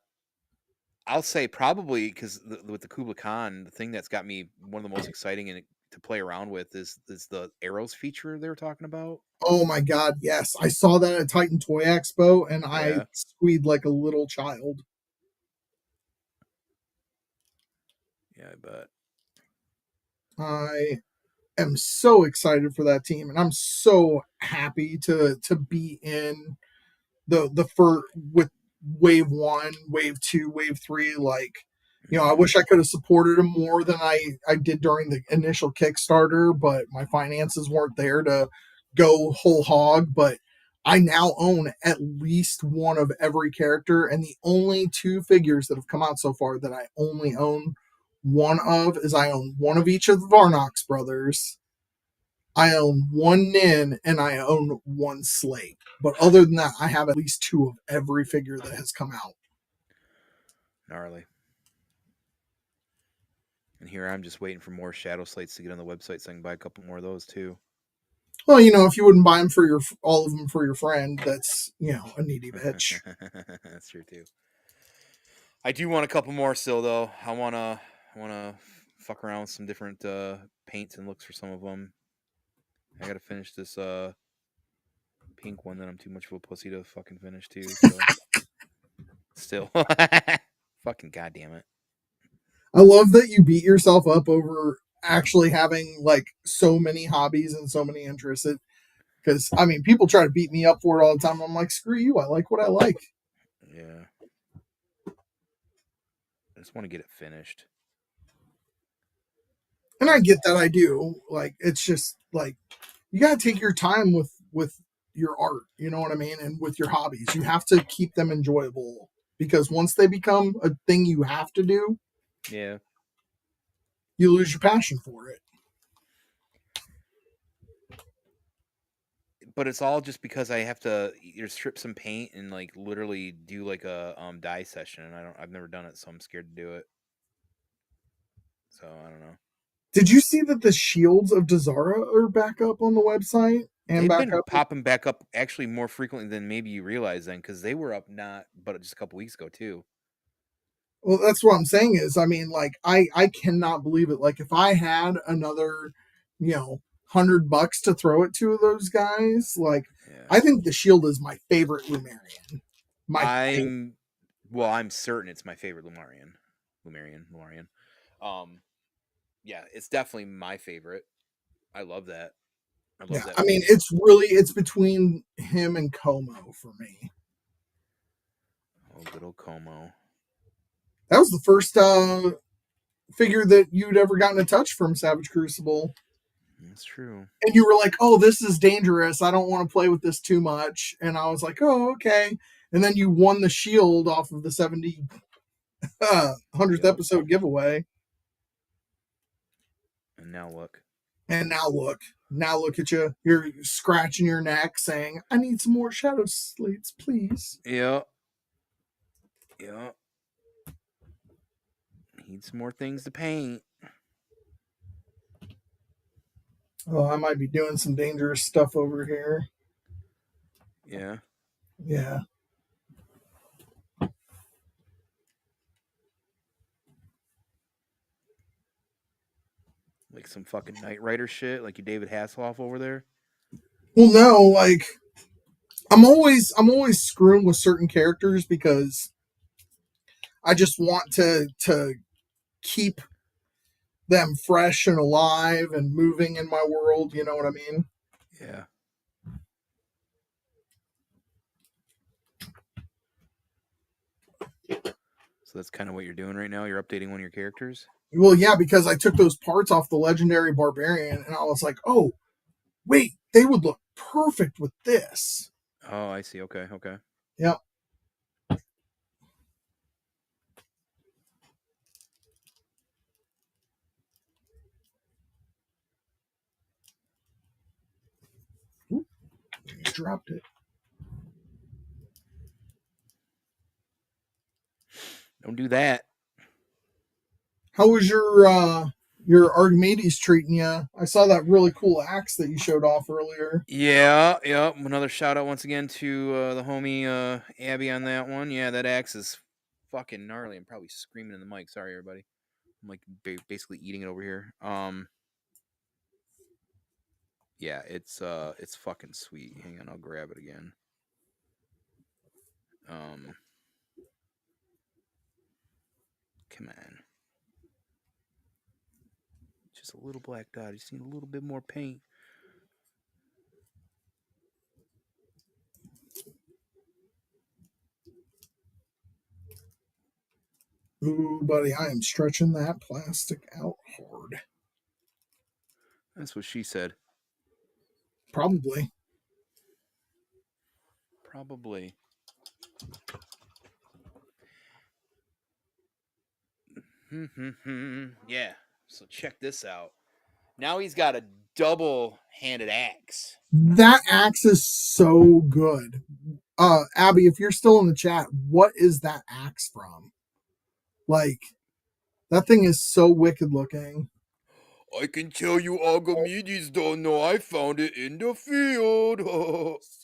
I'll say probably because with the Kubla Khan, the thing that's got me one of the most exciting and to play around with is the arrows feature they were talking about. Oh my god, yes. I saw that at Titan Toy Expo and I Yeah. squeed like a little child. Yeah, I bet. I am so excited for that team and I'm so happy to be in the first with wave one, wave two, wave three. Like, I Mm-hmm. wish I could have supported him more than I did during the initial Kickstarter, but my finances weren't there to go whole hog. But I now own at least one of every character, and the only two figures that have come out so far that I only own one of is I own one of each of the Varnox brothers. I own one Nin and I own one Slate. But other than that, I have at least two of every figure that has come out. Gnarly. And here I'm just waiting for more shadow slates to get on the website so I can buy a couple more of those too. Well, if you wouldn't buy them for all of them for your friend, that's a needy bitch. That's true too. I do want a couple more still though. I wanna fuck around with some different paints and looks for some of them. I gotta finish this pink one that I'm too much of a pussy to fucking finish too. So still, fucking goddamn it. I love that you beat yourself up over actually having like so many hobbies and so many interests. Because I mean, people try to beat me up for it all the time. I'm like, screw you. I like what I like, Yeah, I just want to get it finished. and I get that. I do. Like, it's just like you gotta take your time with your art. You know what I mean? And with your hobbies, you have to keep them enjoyable because once they become a thing you have to do, Yeah, you lose your passion for it. but it's all just because I have to either strip some paint and like literally do like a dye session, and I've never done it, so I'm scared to do it. So I don't know. Did you see that the shields of Dazara are back up on the website and They've back been up? popping back up actually more frequently than maybe you realize then, because they were up not but just a couple weeks ago too. Well, that's what I'm saying is, I mean, like, I cannot believe it. Like, if I had another, $100 to throw it to those guys, like, Yeah. I think the shield is my favorite Lumarian. My favorite. I'm well, I'm certain it's my favorite Lumarian. Um yeah, it's definitely my favorite. I love that. I love Yeah, that I mean, paint. it's between him and Como for me. Oh, good old Como. That was the first figure that you'd ever gotten a touch from Savage Crucible. That's true. And you were like, "Oh, this is dangerous. I don't want to play with this too much." And I was like, "Oh, okay." And then you won the shield off of the 100th Yep. episode giveaway. And now look. And now look at you. You're scratching your neck, saying, "I need some more shadow slates, please." Yep. Yep. Need some more things to paint. Oh, I might be doing some dangerous stuff over here. Yeah. Yeah. Like some fucking Knight Rider shit, like you David Hasselhoff over there. Well, no, like I'm always screwing with certain characters because I just want to keep them fresh and alive and moving in my world. You know what I mean? Yeah. So that's kind of what you're doing right now. You're updating one of your characters. Well, yeah, because I took those parts off the legendary barbarian, and I was like, oh, wait, they would look perfect with this. Oh, I see. Okay. Okay. Yep. Oop, I dropped it. Don't do that. How was your Archimedes treating you? I saw that really cool axe that you showed off earlier. Yeah. Yep. Another shout out once again to the homie Abby on that one. Yeah, that axe is fucking gnarly. I'm probably screaming in the mic. Sorry, everybody. I'm like basically eating it over here. Yeah, it's fucking sweet. Hang on, I'll grab it again. Come on. Just a little black dot. You just need a little bit more paint. Ooh, buddy, I am stretching that plastic out hard. That's what she said. Probably. Probably. Yeah. So check this out. Now he's got a double-handed axe. That axe is so good. Abby, if you're still in the chat, what is that axe from? Like, that thing is so wicked looking. I can tell you Archimedes don't know I found it in the field.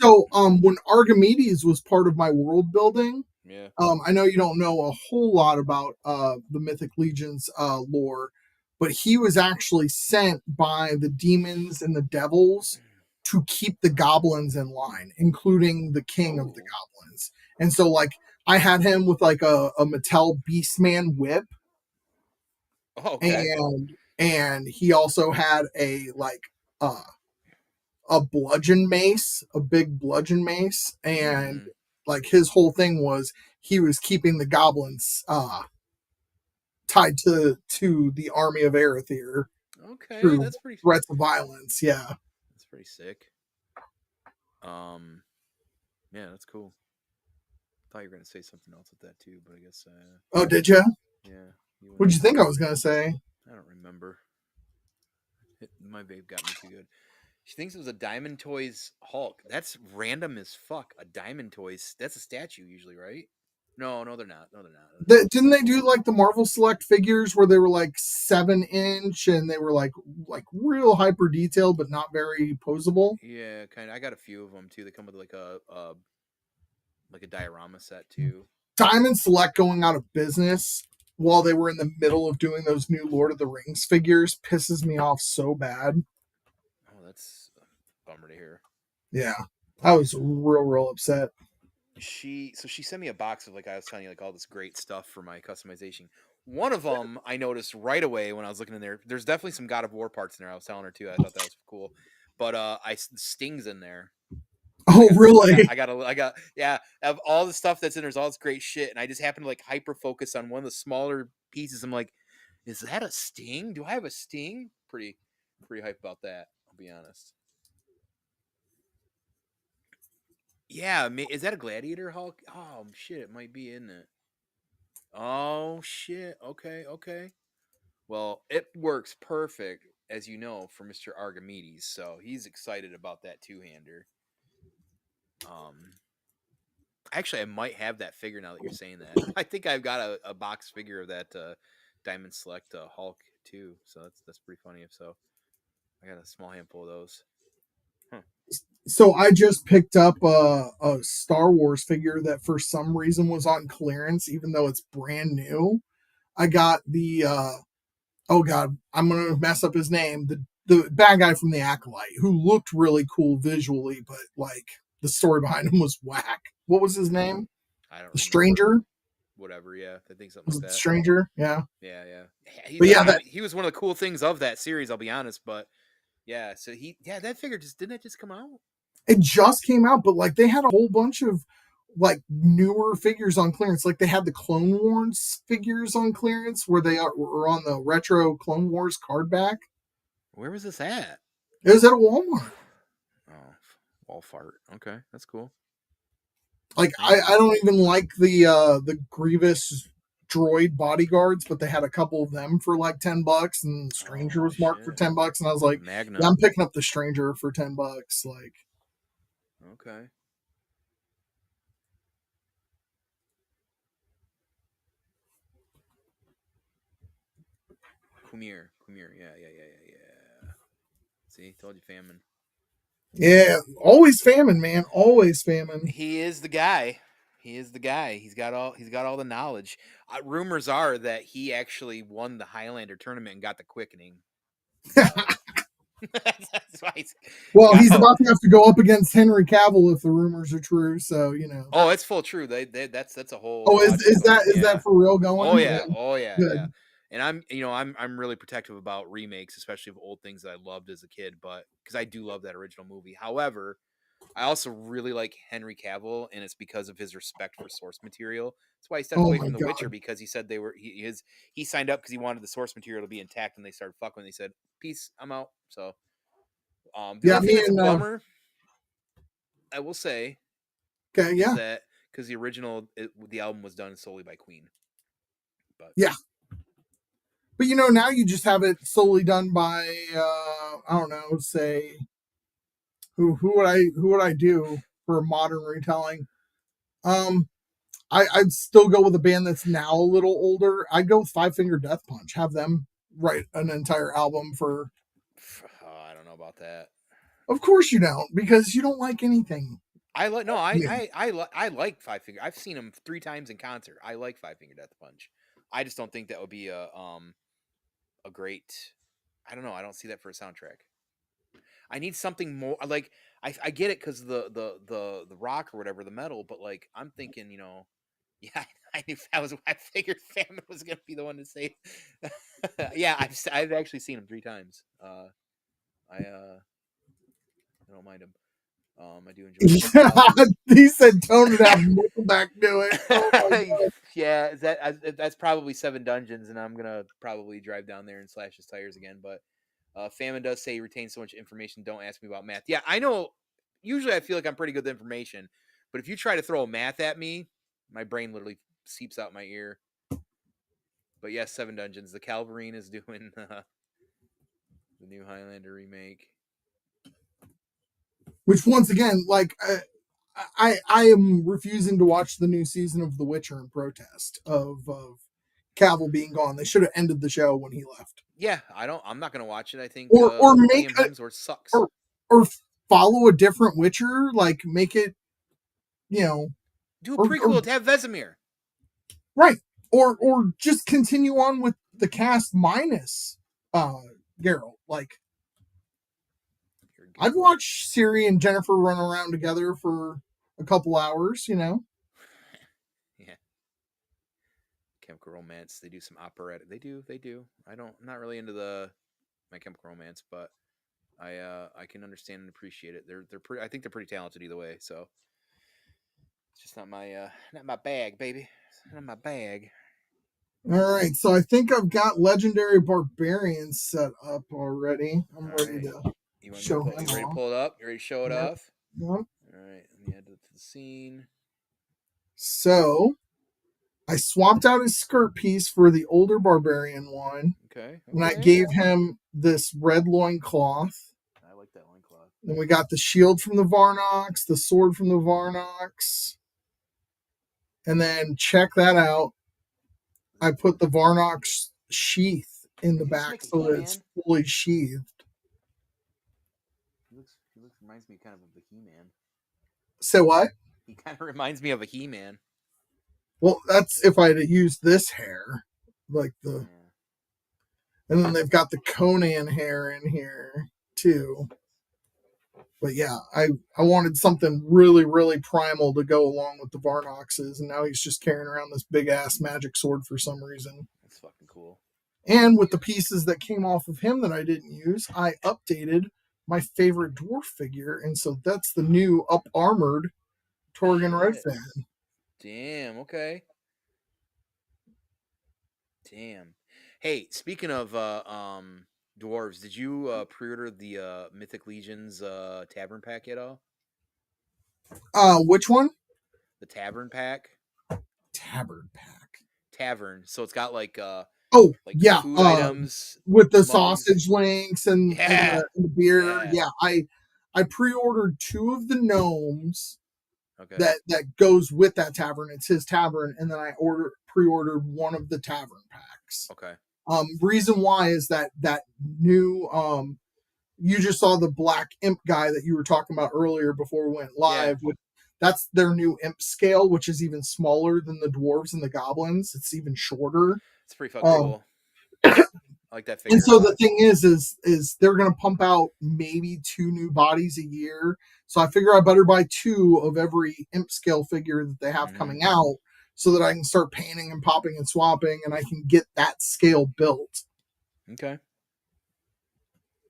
So, when Archimedes was part of my world building, Yeah. I know you don't know a whole lot about the Mythic Legions lore, but he was actually sent by the demons and the devils to keep the goblins in line, including the king of the goblins. And so, like, I had him with like a Mattel Beastman whip, Okay. and he also had a like uh, a bludgeon mace, a big bludgeon mace, and like his whole thing was he was keeping the goblins tied to the army of Arethyr Okay, through that's pretty. threats of violence. Yeah. That's pretty sick. Yeah, that's cool. Thought you were gonna say something else with that too, but I guess. Oh, did you? Yeah. What'd you think I was gonna say? I don't remember. My babe got me too good. She thinks it was a Diamond Toys Hulk. That's random as fuck. A Diamond Toys. That's a statue usually, right? No, they're not. No, they're not. Didn't they do like the Marvel Select figures where they were like 7 inch and they were like real hyper detailed but not very posable? Yeah, kind of. I got a few of them too. They come with like a diorama set too. Diamond Select going out of business while they were in the middle of doing those new Lord of the Rings figures pisses me off so bad. Oh, that's a bummer to hear. Yeah, I was real upset. She sent me a box of, like I was telling you, like all this great stuff for my customization. One of them I noticed right away when I was looking in there. There's definitely some God of War parts in there. I was telling her too. I thought that was cool, but Sting's in there. Oh, really? I got yeah. Of all the stuff that's in there's all this great shit, and I just happened to like hyper focus on one of the smaller pieces. I'm like, is that a Sting? Do I have a Sting? Pretty hype about that. I'll be honest. Yeah, is that a Gladiator Hulk? Oh shit, it might be, isn't it? Oh shit. Okay. Well, it works perfect, as you know, for Mr. Archimedes, so he's excited about that two-hander. Actually, I might have that figure now that you're saying that. I think I've got a box figure of that Diamond Select Hulk too, so that's pretty funny. If so, I got a small handful of those. Huh. So I just picked up a Star Wars figure that for some reason was on clearance, even though it's brand new. I got the oh god, I'm gonna mess up his name. The bad guy from the Acolyte who looked really cool visually, but like the story behind him was whack. What was his name? I don't The remember. Stranger? Whatever, yeah, I think something Was like it the that. Stranger? Yeah. Yeah, yeah. But yeah, He was one of the cool things of that series. I'll be honest, but yeah. So that figure just didn't it just come out? it just came out, but like they had a whole bunch of like newer figures on clearance. Like they had the Clone Wars figures on clearance where they were on the retro Clone Wars card back. Where was this at? It was at a Walmart. Oh, wall fart. Okay, that's cool. Like Nice. I don't even like the Grievous droid bodyguards, but they had a couple of them for like $10, and Stranger Oh was marked for shit. $10, and I was like, yeah, Magna. I'm picking up the Stranger for $10. Like, Okay. Kumir. Kumir. Yeah. See, told you famine. yeah, always famine, man, always famine. He is the guy. He is the guy. He's got all the knowledge. Rumors are that he actually won the Highlander tournament and got the quickening. So that's why he Well, got he's all. about to have to go up against Henry Cavill if the rumors are true. So you know. Oh, it's full true. That's a whole Oh, is project that going. is that Yeah. for real going? Yeah, Oh yeah. good. And I'm really protective about remakes, especially of old things that I loved as a kid, but because I do love that original movie. However, I also really like Henry Cavill, and it's because of his respect for source material. That's why he stepped Oh away my from The Witcher, god. because he said he signed up because he wanted the source material to be intact, and they started fucking. And he said, "Peace, I'm out." So, the Yeah, only thing me that's a and bummer, I will say, okay, is yeah, that because the album was done solely by Queen, but yeah. But you know, now you just have it solely done by I don't know, say who would I do for a modern retelling? Um, I'd still go with a band that's now a little older. I'd go with Five Finger Death Punch. Have them write an entire album for. I don't know about that. Of course you don't, because you don't like anything. I like no, Yeah. I like Five Finger. I've seen him 3 times in concert. I like Five Finger Death Punch. I just don't think that would be a great. I don't know. I don't see that for a soundtrack. I need something more. Like I get it because the rock or whatever, the metal, but like I'm thinking, yeah, I knew that was. I figured Famine was gonna be the one to say. Yeah, I've actually seen him 3 times. I don't mind him. I do enjoy him. He said tone it out, Nickelback do it. Oh my god. Yeah, that's probably 7 dungeons, and I'm gonna probably drive down there and slash his tires again. But Famine does say he retains so much information. Don't ask me about math. Yeah, I know. Usually, I feel like I'm pretty good with information, but if you try to throw math at me, my brain literally seeps out my ear. But yes, 7 dungeons. The Calvarine is doing the new Highlander remake. Which once again, like I am refusing to watch the new season of The Witcher in protest of Cavill being gone. They should have ended the show when he left, Yeah, I'm not gonna watch it. I think or make Liam a Hemsworth sucks. or or follow a different Witcher. Like make it, you know, Do a or prequel to have Vesemir. right, or just continue on with the cast minus uh Geralt. Like I'd watch Siri and Jennifer run around together for a couple hours. You know. Yeah. Chemical Romance. They do some operetta. They do. I'm not really into My Chemical Romance, but I can understand and appreciate it. They're pretty. I think they're pretty talented either way. So it's just not my bag, baby. It's not my bag. All right, so I think I've got Legendary Barbarian set up already. I'm All ready right. to You want me to show pull? him You ready to off. pull it up? You ready to show it Yep, off? yep. All right. Let me add it to the scene. So I swapped out his skirt piece for the older Barbarian one, Okay. and I Okay. gave him this red loin cloth. I like that loincloth. Then we got the shield from the Varnox, the sword from the Varnox, and then check that out. I put the Varnox sheath in the Did he just back make a so that it's He-Man? fully sheathed. He looks reminds me kind of the He-Man. So what? He kind of reminds me of a He-Man. Well, that's if I had used this hair, like the, Yeah. and then they've got the Conan hair in here too. But yeah, I wanted something really, really primal to go along with the Varnoxes, and now he's just carrying around this big ass magic sword for some reason. That's fucking cool. And with the pieces that came off of him that I didn't use, I updated my favorite dwarf figure, and so that's the new up armored Torgan Shit. Redfang. Damn. Okay. Damn. Hey, speaking of dwarves, did you pre-order the Mythic Legions Tavern pack at all? Which one? The Tavern pack? Tabard pack. Tavern. So it's got Oh like yeah, food items, with the mugs. sausage links Yeah. and the beer. Yeah. Yeah, I pre-ordered two of the gnomes Okay. that goes with that tavern. It's his tavern, and then I pre-ordered one of the tavern packs. Okay. Reason why is that new you just saw the black imp guy that you were talking about earlier before we went Yeah. live with. That's their new imp scale, which is even smaller than the dwarves and the goblins. It's even shorter. It's pretty fucking Um, cool. I like that and figure a so the lot. thing is they're gonna pump out maybe two new bodies a year. So I figure I better buy two of every imp scale figure that they have Mm-hmm. coming out so that I can start painting and popping and swapping and I can get that scale built. Okay.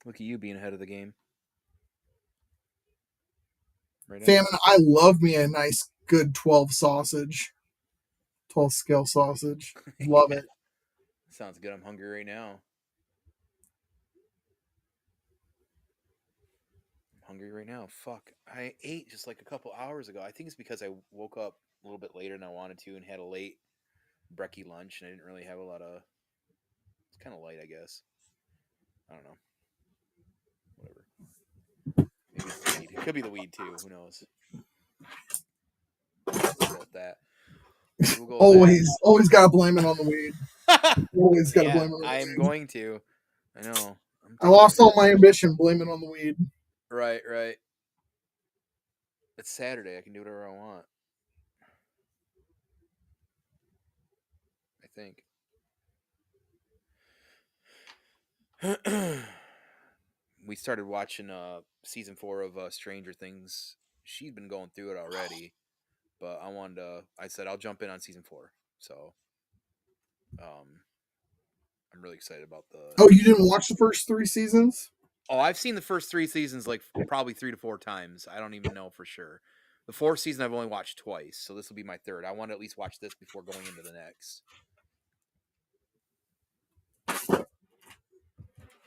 Look at you being ahead of the game right now. Famine, I love me a nice good 12 sausage. 12 scale sausage. Love Yeah. it. Sounds good. I'm hungry right now. I'm hungry right now. Fuck. I ate just like a couple hours ago. I think it's because I woke up a little bit later than I wanted to and had a late brekkie lunch and I didn't really have a lot of. It's kind of light, I guess. I don't know. Whatever. Maybe it's the weed. It could be the weed too. Who knows? We'll go with that. We'll go with that. Always gotta blame it on the weed. Always gotta Yeah, blame it on I'm the weed. going to. I know. I'm I taking lost it. all my ambition, blame it on the weed. Right, right. It's Saturday. I can do whatever I want. I think. We started watching season 4 of Stranger Things. She'd been going through it already, but I said I'll jump in on season 4. So, um I'm really excited about the Oh, you new didn't one. watch the first three seasons? Oh, I've seen the first 3 seasons like probably 3 to 4 times. I don't even know for sure. The fourth season I've only watched twice, so this will be my third. I want to at least watch this before going into the next.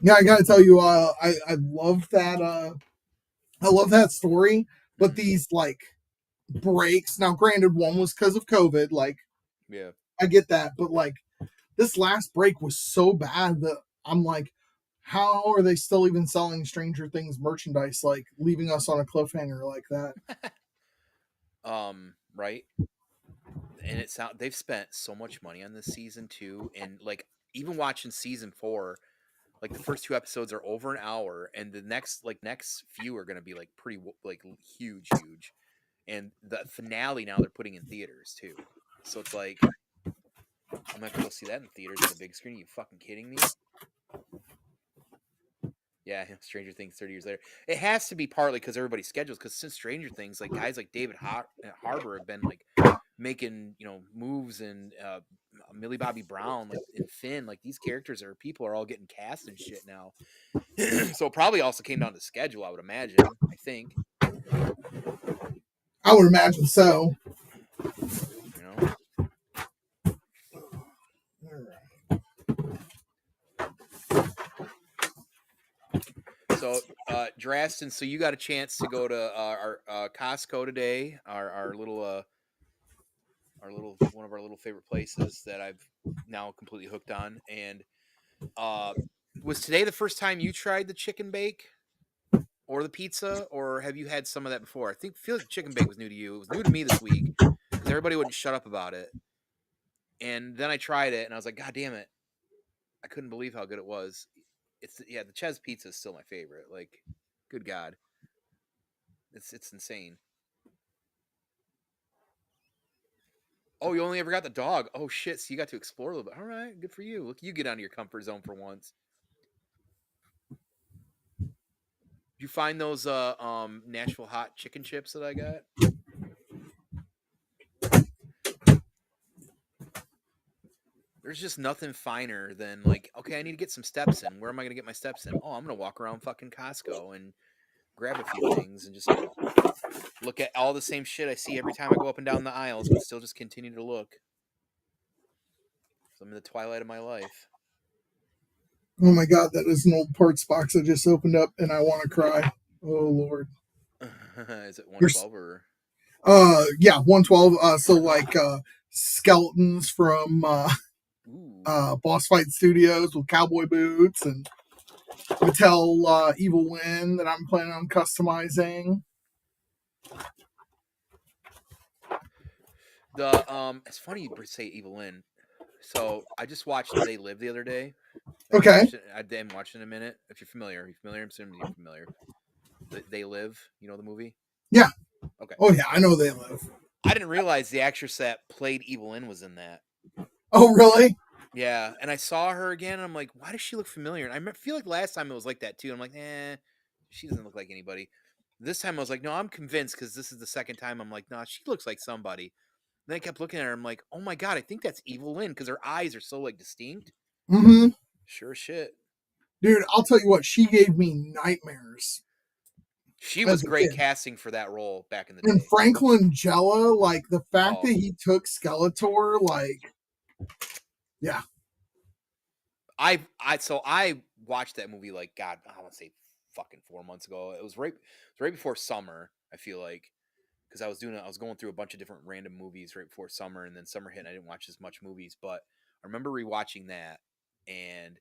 Yeah, I gotta tell you, I love that story, but Mm-hmm. these like breaks. Now, granted, one was because of COVID. Like, Yeah. I get that, but like this last break was so bad that I'm like, how are they still even selling Stranger Things merchandise? Like leaving us on a cliffhanger like that. Right. And they've spent so much money on this season too, and like even watching season 4, like the first 2 episodes are over an hour, and the next few are gonna be like like huge, and the finale now they're putting in theaters too. So it's like I'm gonna have to go see that in theaters on the big screen. Are you fucking kidding me? Yeah, Stranger Things 30 years later. It has to be partly because everybody's schedules. Because since Stranger Things, like guys like David Harbour have been like making moves, and Millie Bobby Brown, like in Finn, like these characters are people are all getting cast and shit now. So it probably also came down to schedule, I would imagine. I think I would imagine so. you know. So Drasten, so you got a chance to go to our Costco today, our little one of our little favorite places that I've now completely hooked on. And uh, was today the first time you tried the chicken bake or the pizza, or have you had some of that before? I feel like chicken bake was new to you. It was new to me this week because everybody wouldn't shut up about it. And then I tried it, and I was like, God damn it! I couldn't believe how good it was. The Ches pizza is still my favorite. Like, good God, it's insane. Oh, you only ever got the dog. Oh shit! So you got to explore a little bit. All right, good for you. Look, you get out of your comfort zone for once. you find those Nashville hot chicken chips that I got? There's just nothing finer than like, okay, I need to get some steps in. Where am I gonna get my steps in? Oh, I'm gonna walk around fucking Costco and grab a few things and just look at all the same shit I see every time I go up and down the aisles, but still just continue to look. So I'm in the twilight of my life. Oh my god, that is an old parts box I just opened up, and I want to cry. Oh lord. Is it There's 112 or? yeah, 112. So like skeletons from Ooh, Boss Fight Studios with cowboy boots and Mattel Evil Win that I'm planning on customizing. it's funny you say Evil Lynn. So I just watched They Live the other day. I haven't Okay. watched it. I haven't watched it in a minute. If you're familiar, I'm assuming you're familiar. They Live. You know the movie? Yeah. Okay. Oh yeah, I know They Live. I didn't realize the actress that played Evil Lynn was in that. Oh really? Yeah, and I saw her again, and I'm like, why does she look familiar? And feel like last time it was like that too. I'm like, she doesn't look like anybody. This time I was like, no, I'm convinced because this is the second time. I'm like, nah, she looks like somebody. Then I kept looking at her. I'm like, oh my god, I think that's Evil Lynn because her eyes are so like distinct. Mm-hmm. Sure shit. Dude, I'll tell you what, she gave me nightmares She was as a great kid. casting for that role back in the And day. Franklin Jella, like the fact that Oh, he took Skeletor, like, yeah. I watched that movie like God, I want to say fucking 4 months ago. It was right before summer. I feel like because I was going through a bunch of different random movies right before summer, and then summer hit, and I didn't watch as much movies. But I remember rewatching that, and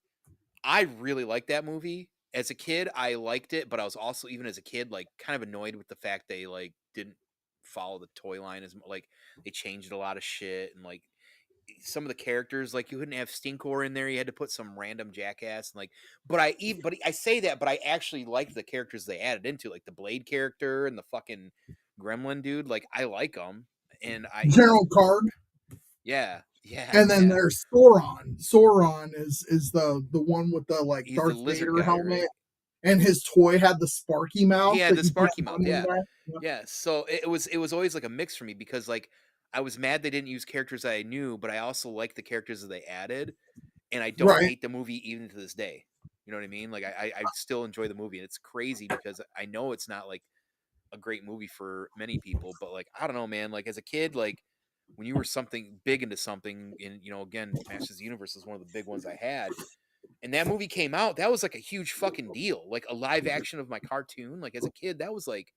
I really liked that movie. As a kid, I liked it, but I was also even as a kid like kind of annoyed with the fact they like didn't follow the toy line like they changed a lot of shit and like some of the characters like you couldn't have Stinkor in there. You had to put some random jackass and like. But I say that, but I actually liked the characters they added into like the Blade character and the fucking Gremlin dude. Like I like them, and General Card. yeah, yeah, And then yeah. there's Sauron. Sauron is the one with the like He's the Darth lizard Vader guy, helmet, right? and his toy had the sparky He mouth had that the you put Sparky mouth, money in yeah, there. Yeah. yeah. So it was always like a mix for me because like I was mad they didn't use characters that I knew, but I also liked the characters that they added, and I don't Right. hate the movie even to this day. You know what I mean? Like I still enjoy the movie, and it's crazy because I know it's not like a great movie for many people, but like I don't know, man. Like as a kid, like when you were something big into something, and again, Masters of the Universe is one of the big ones I had, and that movie came out, that was like a huge fucking deal. Like a live action of my cartoon. Like as a kid, that was like,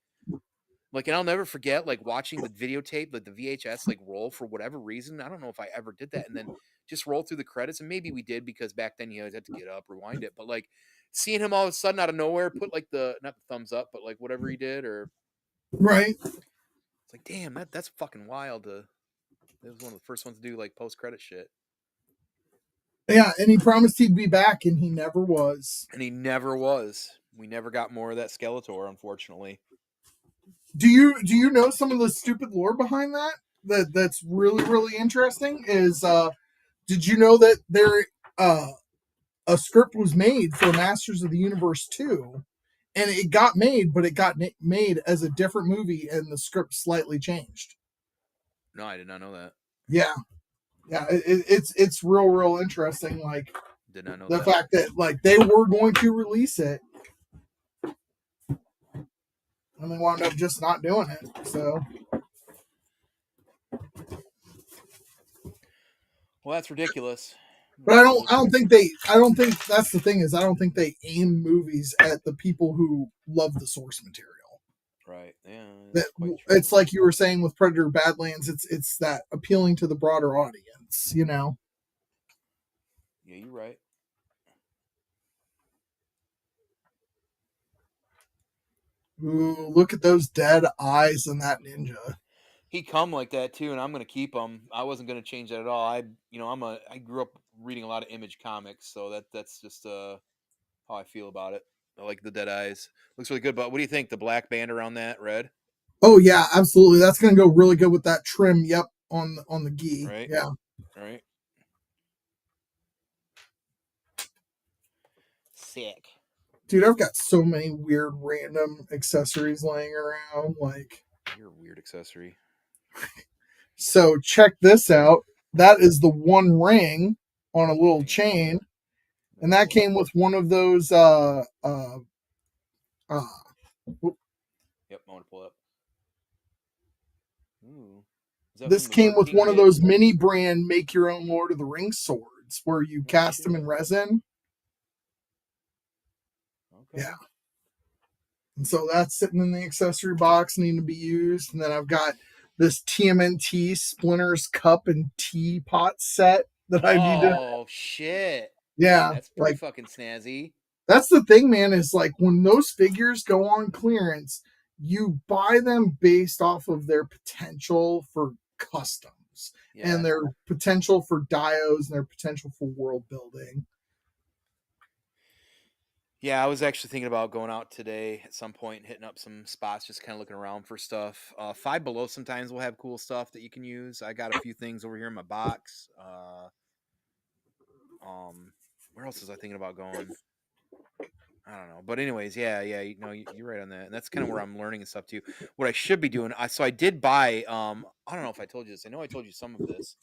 and I'll never forget like watching the videotape, like the VHS, like roll for whatever reason. I don't know if I ever did that, and then just roll through the credits, and maybe we did because back then you always had to get up, rewind it. But like seeing him all of a sudden out of nowhere put like the not the thumbs up, but like whatever he did, or Right. it's like damn, that's fucking wild. It was one of the first ones to do like post credit shit, Yeah, and he promised he'd be back, and he never was. and he never was. We never got more of that Skeletor, unfortunately. Do you know some of the stupid lore behind that? That's really really interesting. Is did you know that there a script was made for Masters of the Universe 2, and it got made, but it got made as a different movie, and the script slightly changed. No, I did not know that. Yeah, yeah, it's real interesting. Like Did not know the that. fact that like they were going to release it, and they wound up just not doing it. So, Well, that's ridiculous. but But we'll, I don't think that's the thing is I don't think they aim movies at the people who love the source material. right. Yeah, That that's quite it's true. like you were saying with Predator Badlands. It's that appealing to the broader audience. You know. Yeah, you're right. Ooh, look at those dead eyes in that ninja. He come like that too, and I'm gonna keep him. I wasn't gonna change that at all. I grew up reading a lot of Image comics, so that's just how I feel about it. I like the dead eyes. Looks really good. But what do you think? The black band around that red, Oh yeah, absolutely. That's gonna go really good with that trim. Yep, on the gi. right? Yeah. Right. Sick. Dude, I've got so many weird random accessories laying around. Like, You're a weird accessory. so check this out. That is the one ring on a little chain, and that came with one of those Yep, I want to pull up. Ooh. this came with one of those mini brand make your own Lord of the Rings swords where you cast them in resin. Okay. Yeah. And so that's sitting in the accessory box needing to be used. And then I've got this TMNT Splinters cup and teapot set that I need to. Oh shit. Yeah. That's pretty fucking snazzy. That's the thing, man, is like when those figures go on clearance, you buy them based off of their potential for customs and their potential for dios and their potential for world building. Yeah, I was actually thinking about going out today at some point and hitting up some spots, just kind of looking around for stuff. Five Below sometimes will have cool stuff that you can use. I got a few things over here in my box. Where else was I thinking about going? I don't know, but anyways, yeah, you're right on that, and that's kind of where I'm learning and stuff too. What I should be doing, so I did buy. I don't know if I told you this. I know I told you some of this.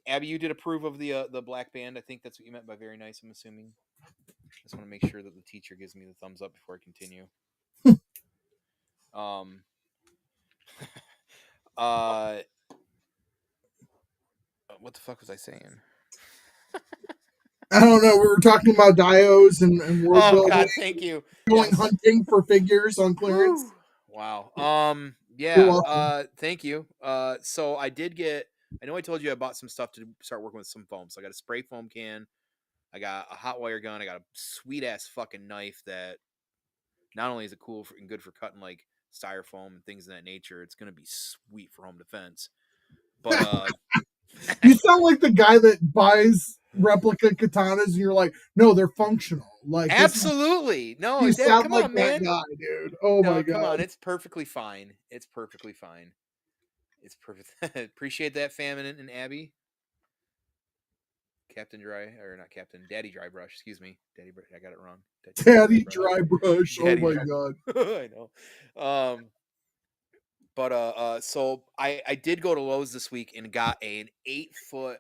Abby, you did approve of the black band. I think that's what you meant by very nice. I'm assuming. I just want to make sure that the teacher gives me the thumbs up before I continue. What the fuck was I saying? I don't know. We were talking about dios and world building. God, thank you. Going hunting for figures on clearance. Wow. Yeah. Thank you. So I did get. I know I told you I bought some stuff to start working with some foam. So I got a spray foam can. I got a hot wire gun. I got a sweet ass fucking knife that not only is it cool and good for cutting like styrofoam and things of that nature, it's gonna be sweet for home defense. But you sound like the guy that buys replica katanas and you're like, no, they're functional. Like absolutely. No, you sound come like on, that man. guy, dude. Oh no, my god. Come on, it's perfectly fine. It's perfectly fine. It's perfect. Appreciate that, Famine and Abby. Captain Dry, or not Captain, Daddy Dry Brush, excuse me. I got it wrong. Daddy Dry Brush. Daddy oh my dry. god. I know. So I did go to Lowe's this week and got an 8-foot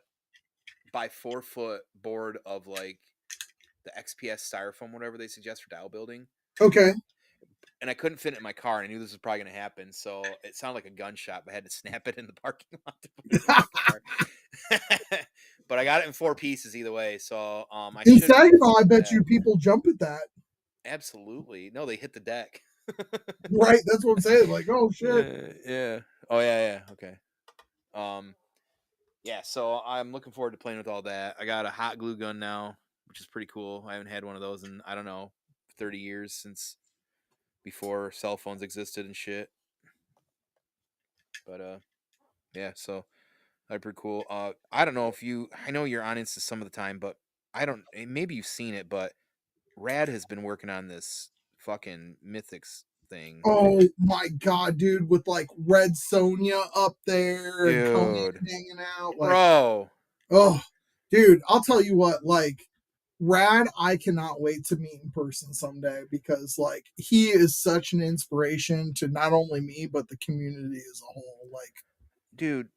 by 4-foot board of like the XPS styrofoam, whatever they suggest for dial building. Okay. And I couldn't fit it in my car, and I knew this was probably going to happen. So it sounded like a gunshot, but I had to snap it in the parking lot to put it in my car. But I got it in 4 pieces either way. So I in should. I bet you people jump at that. Absolutely. No, they hit the deck. Right. That's what I'm saying. Like, oh shit. Yeah. Oh yeah. Okay. Yeah. So I'm looking forward to playing with all that. I got a hot glue gun now, which is pretty cool. I haven't had one of those in, I don't know, 30 years, since before cell phones existed and shit. But yeah. So that's pretty cool. I don't know if I know you're on Insta some of the time, but maybe you've seen it, but Rad has been working on this fucking Mythics thing. Oh my god, dude, with like Red Sonia up there and Conan hanging out. Like, bro. Oh, dude, I'll tell you what, like Rad, I cannot wait to meet in person someday because like he is such an inspiration to not only me but the community as a whole. Like, dude,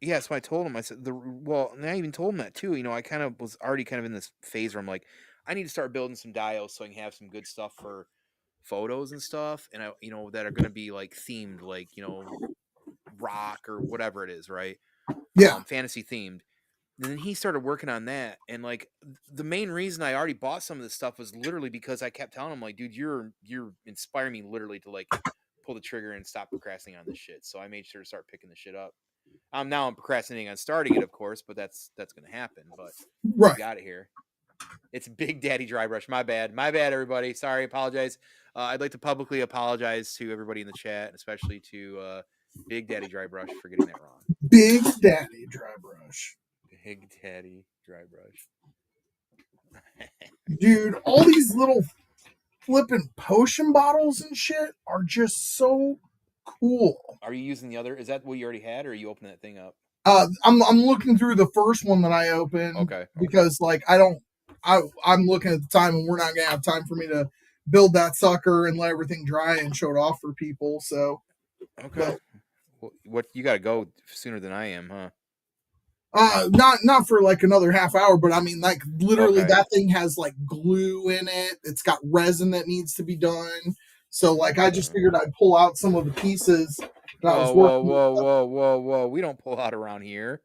yeah, so I told him, I said, and I even told him that too. I kind of was already kind of in this phase where I'm like, I need to start building some dials so I can have some good stuff for photos and stuff, and that are going to be like themed, like, rock or whatever it is, right? Yeah. Fantasy themed. And then he started working on that, and like the main reason I already bought some of this stuff was literally because I kept telling him, like, dude, you're inspiring me literally to like pull the trigger and stop procrastinating on this shit. So I made sure to start picking the shit up. Now I'm procrastinating on starting it, of course, but that's gonna happen. But right. Got it here. It's Big Daddy Dry Brush. My bad, everybody. Sorry, apologize. I'd like to publicly apologize to everybody in the chat, especially to Big Daddy Dry Brush for getting that wrong. Big Daddy Dry Brush. Big Daddy Dry Brush. Dude, all these little flipping potion bottles and shit are just so cool. Are you using the other? Is that what you already had, or are you opening that thing up? I'm looking through the first one that I opened. Okay. Because like I don't I'm looking at the time, and we're not gonna have time for me to build that sucker and let everything dry and show it off for people. So, Okay. but What you got to go sooner than I am, huh? not for like another half hour, but I mean, like literally, Okay. that thing has like glue in it. It's got resin that needs to be done. So, like, I just figured I'd pull out some of the pieces that I was Whoa, whoa, working whoa, with. whoa, whoa, whoa! We don't pull out around here.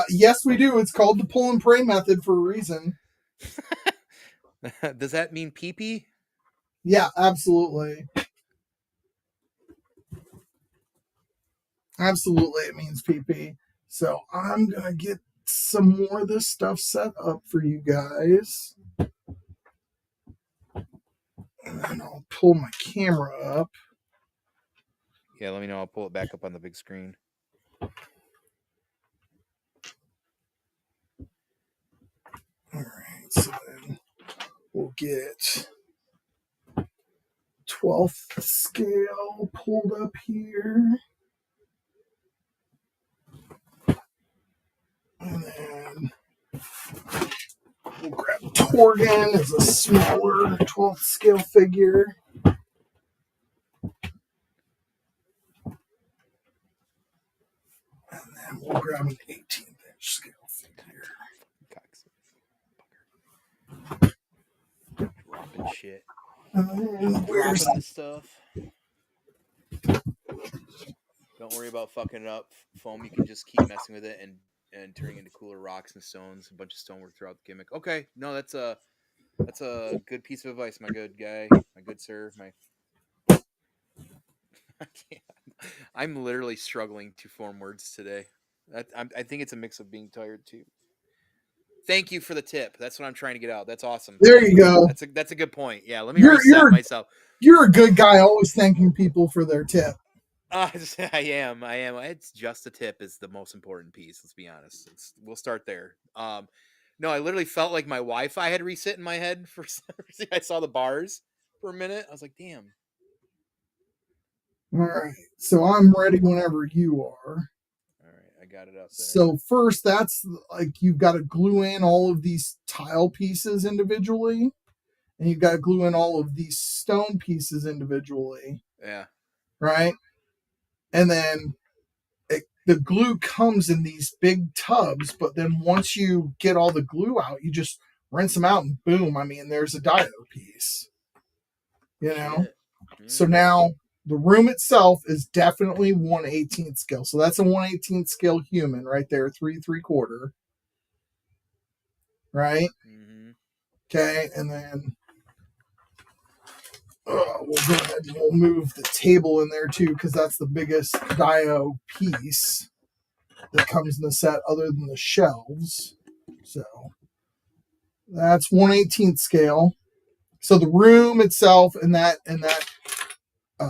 Yes, we do. It's called the pull and pray method for a reason. Does that mean pee pee? Yeah, absolutely. Absolutely, it means PP. So I'm going to get some more of this stuff set up for you guys. And then I'll pull my camera up. Yeah, let me know. I'll pull it back up on the big screen. All right, so then we'll get 12th scale pulled up here. And then we'll grab Torgan as a smaller 12th scale figure. And then we'll grab an 18th inch scale figure. Dropping shit. Where's Dropping the stuff. Don't worry about fucking it up. Foam, you can just keep messing with it and turning into cooler rocks and stones, a bunch of stonework throughout the gimmick. Okay, no, that's a good piece of advice, my good guy, my good sir, my. I can't. I'm literally struggling to form words today. I think it's a mix of being tired too. Thank you for the tip. That's what I'm trying to get out. That's awesome. there you go. That's a good point. Yeah, let me You're reset you're myself. you're a good guy, always thanking people for their tip. I am. I am. It's just a tip is the most important piece. Let's be honest. We'll start there. No, I literally felt like my Wi-Fi had reset in my head for some reason. I saw the bars for a minute. I was like, damn. All right, so I'm ready whenever you are. All right, I got it up there. So first, that's like you've got to glue in all of these tile pieces individually, and you've got to glue in all of these stone pieces individually, Yeah. right? And then the glue comes in these big tubs, but then once you get all the glue out, you just rinse them out, and boom! I mean, there's a diode piece. You know. Shit. So Yeah. now the room itself is definitely 1/18 scale. So that's a 1/18 scale human right there, 3 3/4. Right? Mm-hmm. Okay, and then we'll go ahead and we'll move the table in there too, because that's the biggest dio piece that comes in the set other than the shelves. So that's 1/18 scale. So the room itself and that uh,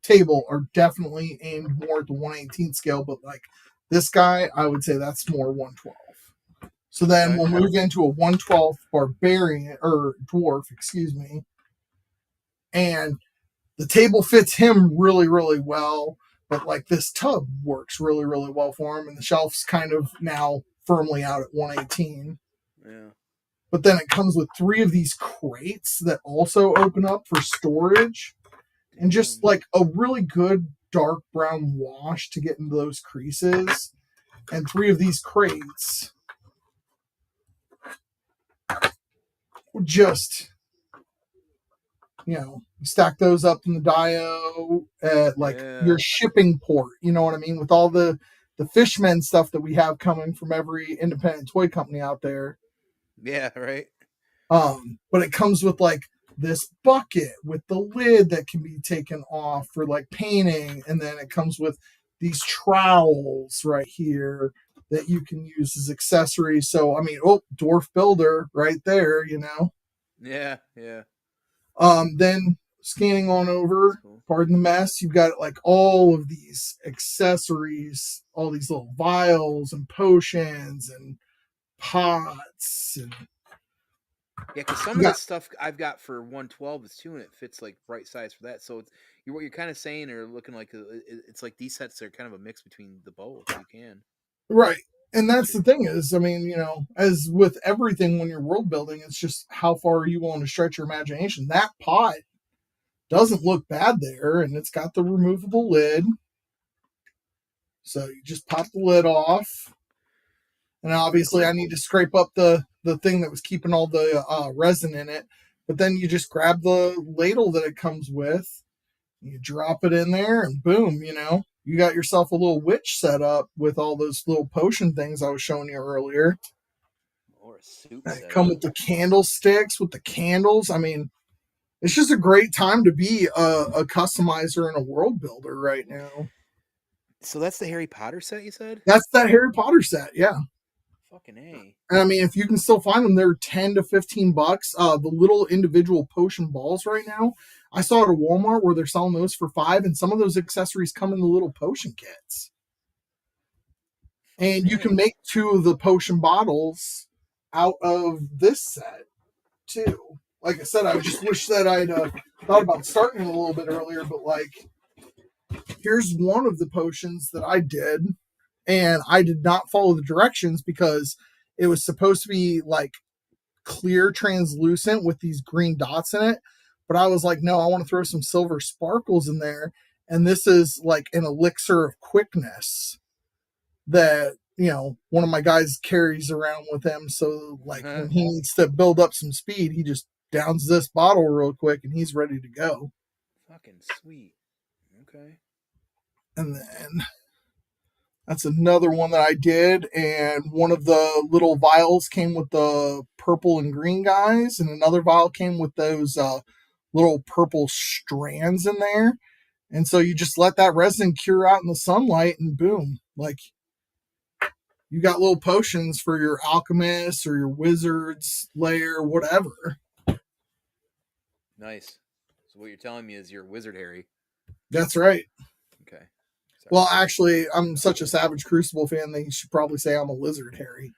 table are definitely aimed more at the 1/18 scale, but like this guy, I would say that's more 1/12. So then Okay. we'll move into a 1/12 barbarian or dwarf, excuse me, and the table fits him really, really well. But like this tub works really, really well for him, and the shelf's kind of now firmly out at 1/18. Yeah. But then it comes with 3 of these crates that also open up for storage, and just Damn. like a really good dark brown wash to get into those creases. And 3 of these crates just, stack those up in the dio at like Yeah. your shipping port. You know what I mean? With all the fishmen stuff that we have coming from every independent toy company out there. Yeah. Right. But it comes with like this bucket with the lid that can be taken off for like painting, and then it comes with these trowels right here that you can use as accessories. So I mean, dwarf builder right there. Yeah. Yeah. Then scanning on That's over, cool. pardon the mess, you've got like all of these accessories, all these little vials and potions and pots, and Yeah, because some you of got this stuff I've got for 112 is too, and it fits like right size for that. So what you're kind of saying or looking like it's like these sets are kind of a mix between the both. You can. right. And that's the thing is, I mean, as with everything when you're world building, it's just how far are you willing to stretch your imagination. That pot doesn't look bad there, and it's got the removable lid. So you just pop the lid off. And obviously I need to scrape up the thing that was keeping all the resin in it. But then you just grab the ladle that it comes with, you drop it in there, and boom, you got yourself a little witch set up with all those little potion things I was showing you earlier. Or a soup They set. come with the candlesticks, with the candles. I mean, it's just a great time to be a customizer and a world builder right now. So that's the Harry Potter set you said? That's that Harry Potter set, yeah. Fucking A. And I mean, if you can still find them, they're $10 to $15. The little individual potion balls right now, I saw at a Walmart where they're selling those for $5, and some of those accessories come in the little potion kits. And you can make 2 of the potion bottles out of this set too. Like I said, I just wish that I'd thought about starting it a little bit earlier, but like, here's one of the potions that I did, and I did not follow the directions because it was supposed to be like clear translucent with these green dots in it. But I was like, no, I want to throw some silver sparkles in there. And this is like an elixir of quickness that, one of my guys carries around with him. So like when he needs to build up some speed, he just downs this bottle real quick and he's ready to go. Fucking sweet. Okay. And then that's another one that I did. And one of the little vials came with the purple and green guys, and another vial came with those little purple strands in there. And so you just let that resin cure out in the sunlight, and boom, like you got little potions for your alchemists or your wizards lair, whatever. Nice. So what you're telling me is you're Wizard Harry. That's right. Okay. Sorry. Well, actually, I'm such a Savage Crucible fan that you should probably say I'm a Lizard Harry.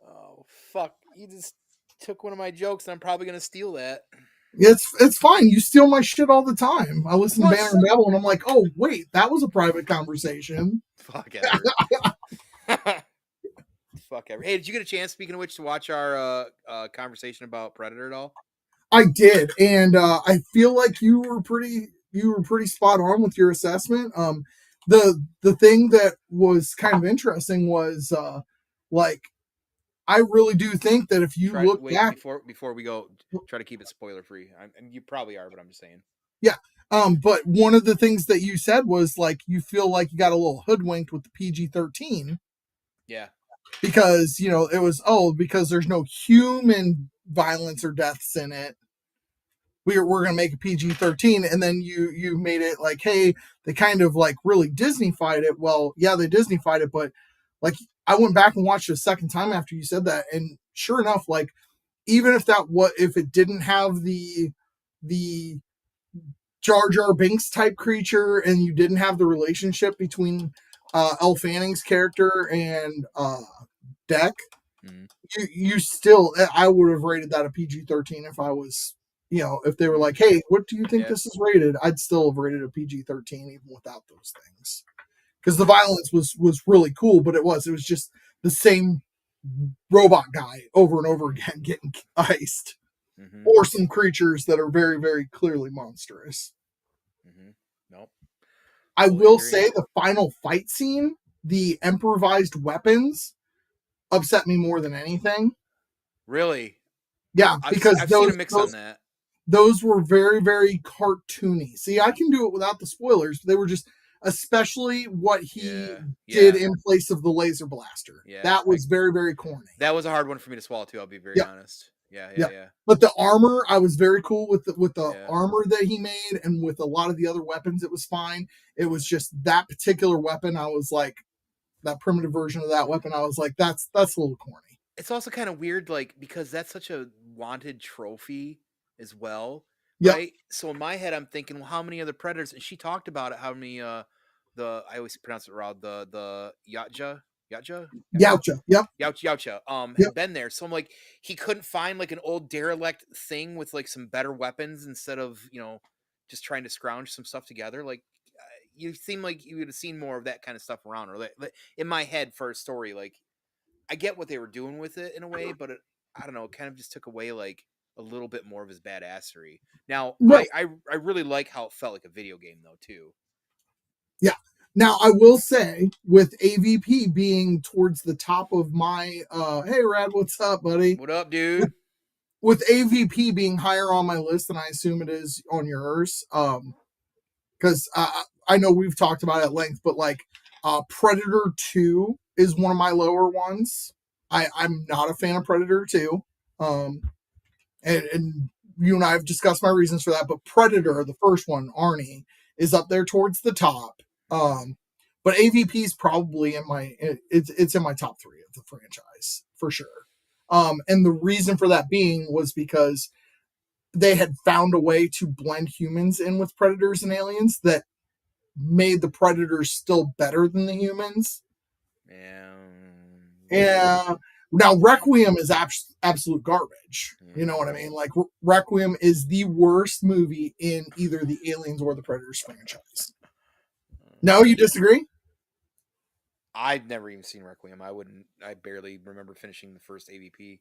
Oh, fuck. You just took one of my jokes, and I'm probably going to steal that. It's fine. You steal my shit all the time. I listen to Banner and Babble, and I'm like, oh, wait, that was a private conversation. Fuck ever. Fuck ever. Hey, did you get a chance, speaking of which, to watch our conversation about Predator at all? I did, and I feel like you were pretty spot on with your assessment. The thing that was kind of interesting was like, I really do think that if you look back before we go, try to keep it spoiler free. And you probably are, but I'm just saying. Yeah. But one of the things that you said was like you feel like you got a little hoodwinked with the PG-13. Yeah. Because it was because there's no human violence or deaths in it. We're gonna make a PG-13, and then you made it like, hey, they kind of like really Disney-fied it. Well, yeah, they Disney-fied it, but like I went back and watched it a second time after you said that, and sure enough, like even if it didn't have the Jar Jar Binks type creature, and you didn't have the relationship between Elle Fanning's character and Deck, you still, I would have rated that a PG-13 if I was, if they were like, hey, what do you think this is rated? I'd still have rated a PG-13 even without those things. Because the violence was really cool, but it was just the same robot guy over and over again getting iced. Or some creatures that are very, very clearly monstrous. Nope. I will say the final fight scene, the improvised weapons, upset me more than anything. Really? Yeah, because I've seen a mix on that. Those were very, very cartoony. See, I can do it without the spoilers. They were just, especially what he did in place of the laser blaster. Yeah, that was very, very corny. That was a hard one for me to swallow too. I'll be very honest. Yeah. But the armor, I was very cool with the armor that he made, and with a lot of the other weapons, it was fine. It was just that particular weapon. I was like, that primitive version of that weapon. I was like, that's a little corny. It's also kind of weird, like because that's such a wanted trophy as well, right? So in my head, I'm thinking, well, how many other Predators? And she talked about it. How many? I always pronounce it wrong. The Yautja. Had been there. So I'm like, he couldn't find like an old derelict thing with like some better weapons instead of just trying to scrounge some stuff together. Like, you seem like you would have seen more of that kind of stuff around, or like in my head for a story. Like I get what they were doing with it in a way, but I don't know, it kind of just took away like a little bit more of his badassery. Now, Right. I really like how it felt like a video game though too. Yeah. Now I will say, with AVP being towards the top of my hey Rad, what's up, buddy? What up, dude? With AVP being higher on my list than I assume it is on yours, because I know we've talked about it at length, but like Predator 2 is one of my lower ones. I'm not a fan of Predator 2. Um, and you and I have discussed my reasons for that, but Predator, the first one, Arnie, is up there towards the top. But AVP is probably in my it's in my top three of the franchise for sure. And the reason for that being was because they had found a way to blend humans in with predators and aliens that made the predators still better than the humans. Yeah. Yeah. Now Requiem is absolute garbage. You know what I mean? Like Requiem is the worst movie in either the Aliens or the Predators franchise. No, you disagree? I've never even seen Requiem. I barely remember finishing the first AVP.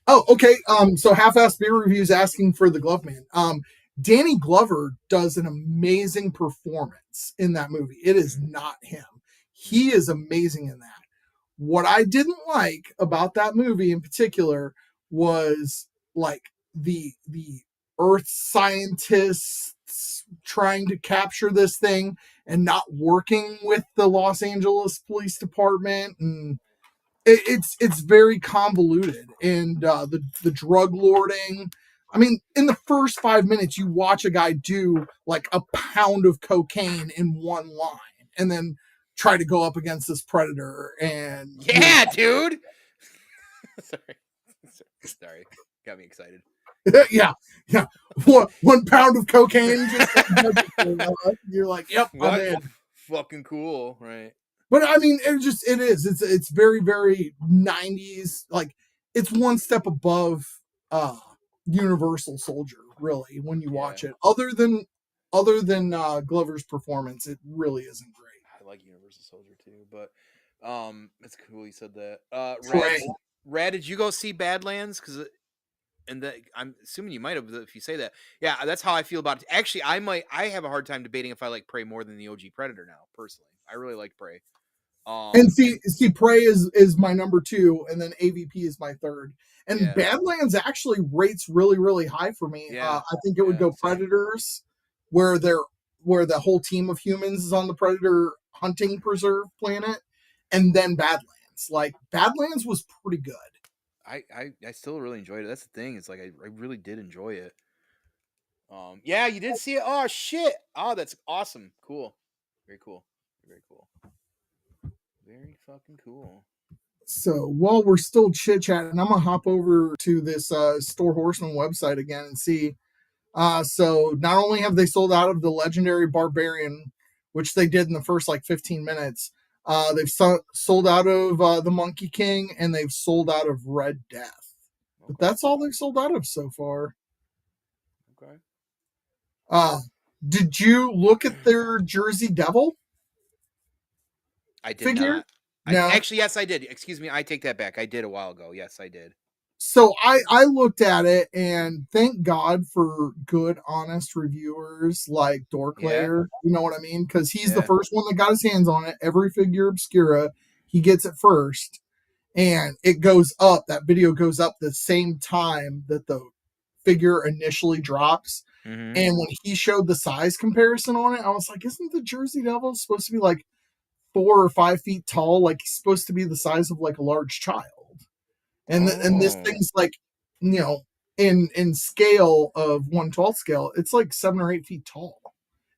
Oh, okay. So half-ass beer reviews asking for the Glove Man. Danny Glover does an amazing performance in that movie. It is not him. He is amazing in that. What I didn't like about that movie in particular was like the earth scientists trying to capture this thing and not working with the Los Angeles Police Department, and it's very convoluted, and the drug lording. I mean, in the first 5 minutes, you watch a guy do like a pound of cocaine in one line, and then try to go up against this predator, and Yeah, dude. Sorry. Sorry. Got me excited. yeah, yeah, 1 pound of cocaine. Just you're like, yep, I'm What? in. Fucking cool, right? But I mean, it is. It's very very 90s. Like it's one step above uh Universal Soldier, really, when you Yeah. watch it. Other than Glover's performance, it really isn't great. I like Universal Soldier too, but it's cool you said that. Right. Rad, did you go see Badlands? Because and that I'm assuming you might have if you say that. Yeah, that's how I feel about it. Actually, I have a hard time debating if I like Prey more than the OG Predator now. Personally, I really like Prey. And see, And Prey is my number two, and then AVP is my third. And yeah, Badlands actually rates really, really high for me. yeah, I think it would yeah, go same. Predators, where they're where the whole team of humans is on the Predator hunting preserve planet, and then Badlands. Like Badlands was pretty good. I still really enjoyed it. That's the thing. It's like I really did enjoy it. Yeah, you did see it. Oh shit. Oh, that's awesome. Cool. Very cool. Very cool. Very fucking cool. So while we're still chit chatting, I'm gonna hop over to this Store Horseman website again and see. So not only have they sold out of the legendary Barbarian, which they did in the first like 15 minutes, they've sold out of the Monkey King, and they've sold out of Red Death. But Okay. that's all they've sold out of so far. Okay. Uh, did you look at their Jersey Devil I did figure? not. I No. actually yes, I did. Excuse me, I take that back. I did a while ago. Yes, I did. So I looked at it, and thank God for good, honest reviewers like Yeah. Dorklayer. You know what I mean? Because he's the Yeah. first one that got his hands on it. Every figure obscura, he gets it first, and it goes up. That video goes up the same time that the figure initially drops. Mm-hmm. And when he showed the size comparison on it, I was like, isn't the Jersey Devil supposed to be like 4 or 5 feet tall? Like he's supposed to be the size of like a large child. And this Oh. thing's like, you know, in scale of 1/12 scale, it's like 7 or 8 feet tall.